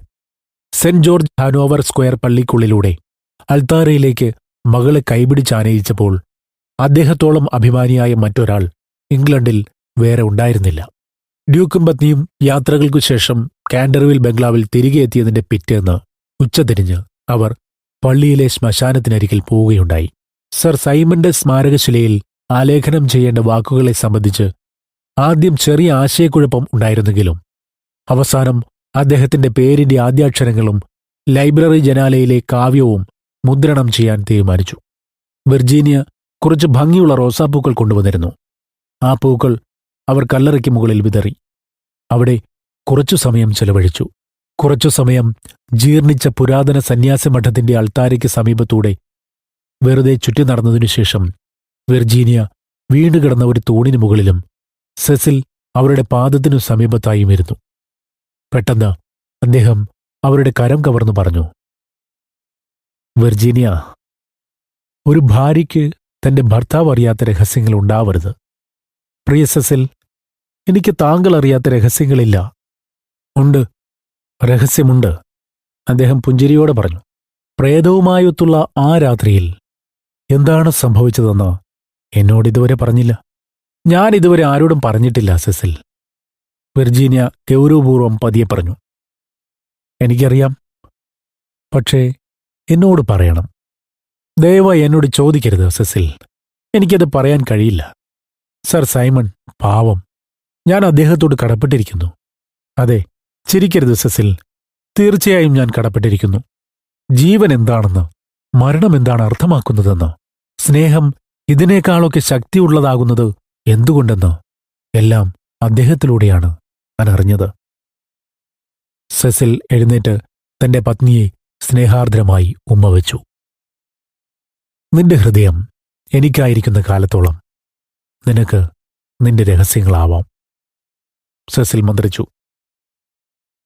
സെന്റ് ജോർജ് ഹാനോവർ സ്ക്വയർ പള്ളിക്കുള്ളിലൂടെ അൾത്താരയിലേക്ക് മകളെ കൈപിടിച്ചാനയിച്ചപ്പോൾ അദ്ദേഹത്തോളം അഭിമാനിയായ മറ്റൊരാൾ ഇംഗ്ലണ്ടിൽ വേറെ ഉണ്ടായിരുന്നില്ല. ഡ്യൂക്കും പത്നിയും യാത്രകൾക്കു ശേഷം കാൻഡർവിൽ ബംഗ്ലാവിൽ തിരികെ എത്തിയതിന്റെ പിറ്റേന്ന് ഉച്ചതിരിഞ്ഞ് അവർ പള്ളിയിലെ ശ്മശാനത്തിനരികിൽ പോവുകയുണ്ടായി. സർ സൈമന്റെ സ്മാരകശിലയിൽ ആലേഖനം ചെയ്യേണ്ട വാക്കുകളെ സംബന്ധിച്ച് ആദ്യം ചെറിയ ആശയക്കുഴപ്പം ഉണ്ടായിരുന്നെങ്കിലും അവസാനം അദ്ദേഹത്തിന്റെ പേരിന്റെ ആദ്യാക്ഷരങ്ങളും ലൈബ്രറി ജനാലയിലെ കാവ്യവും മുദ്രണം ചെയ്യാൻ തീരുമാനിച്ചു. വിർജീനിയ കുറച്ച് ഭംഗിയുള്ള റോസാപ്പൂക്കൾ കൊണ്ടുവന്നിരുന്നു. ആ പൂക്കൾ അവർ കല്ലറയ്ക്ക് മുകളിൽ വിതറി. അവിടെ കുറച്ചു സമയം ചെലവഴിച്ചു. കുറച്ചു സമയം ജീർണിച്ച പുരാതന സന്യാസിമഠത്തിന്റെ അൾത്താരയ്ക്ക് സമീപത്തൂടെ വെറുതെ ചുറ്റി നടന്നതിനുശേഷം വിർജീനിയ വീണ്ടുകിടന്ന ഒരു തൂണിനു മുകളിലും സെസിൽ അവരുടെ പാദത്തിനു സമീപത്തായും ഇരുന്നു. പെട്ടെന്ന് അദ്ദേഹം അവരുടെ കരം കവർന്നു പറഞ്ഞു, വിർജീനിയ, ഒരു ഭാര്യയ്ക്ക് തന്റെ ഭർത്താവ് അറിയാത്ത രഹസ്യങ്ങൾ ഉണ്ടാവരുത്. പ്രിയ സെസിൽ, എനിക്ക് താങ്കൾ അറിയാത്ത രഹസ്യങ്ങളില്ല. ഉണ്ട്, രഹസ്യമുണ്ട്, അദ്ദേഹം പുഞ്ചിരിയോടെ പറഞ്ഞു. പ്രേതവുമായൊത്തുള്ള ആ രാത്രിയിൽ എന്താണ് സംഭവിച്ചതെന്ന് എന്നോടിതുവരെ പറഞ്ഞില്ല. ഞാൻ ഇതുവരെ ആരോടും പറഞ്ഞിട്ടില്ല സെസിൽ, വിർജീനിയ ഗൗരവപൂർവ്വം പതിയെ പറഞ്ഞു. എനിക്കറിയാം, പക്ഷേ എന്നോട് പറയണം. ദയവായി എന്നോട് ചോദിക്കരുത് സെസിൽ, എനിക്കത് പറയാൻ കഴിയില്ല. സർ സൈമൺ പാവം, ഞാൻ അദ്ദേഹത്തോട് കടപ്പെട്ടിരിക്കുന്നു. അതെ, ചിരിക്കരുത് സെസിൽ, തീർച്ചയായും ഞാൻ കടപ്പെട്ടിരിക്കുന്നു. ജീവൻ എന്താണെന്ന്, മരണം എന്താണ് അർത്ഥമാക്കുന്നതെന്ന്, സ്നേഹം ഇതിനേക്കാളൊക്കെ ശക്തിയുള്ളതാകുന്നത് എന്തുകൊണ്ടെന്ന് എല്ലാം അദ്ദേഹത്തിലൂടെയാണ് ഞാൻ അറിഞ്ഞത്. സെസിൽ എഴുന്നേറ്റ് തന്റെ പത്നിയെ സ്നേഹാർദ്രമായി ഉമ്മവെച്ചു. നിന്റെ ഹൃദയം എനിക്കായിരിക്കുന്ന കാലത്തോളം നിനക്ക് നിന്റെ രഹസ്യങ്ങളാവാം, സെസിൽ മന്ത്രിച്ചു.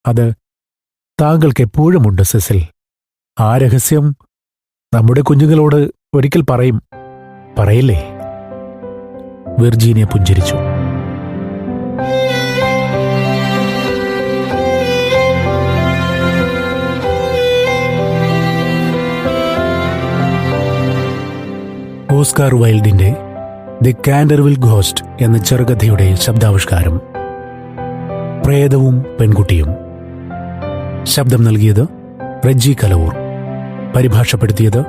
അത് താങ്കൾക്ക് എപ്പോഴുമുണ്ട് സെസിൽ. ആ രഹസ്യം നമ്മുടെ കുഞ്ഞുങ്ങളോട് ഒരിക്കൽ പറയും, പറയില്ലേ? വിർജീനിയ പുഞ്ചിരിച്ചു. ഓസ്കാർ വൈൽഡിന്റെ ദി കാൻഡർവിൽ ഗോസ്റ്റ് എന്ന ചെറുകഥയുടെ ശബ്ദാവിഷ്കാരം. പ്രേതവും പെൺകുട്ടിയും. ശബ്ദം നൽകിയത് റെജി കലവൂർ. പരിഭാഷപ്പെടുത്തിയത്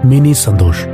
മിനി സന്തോഷ്.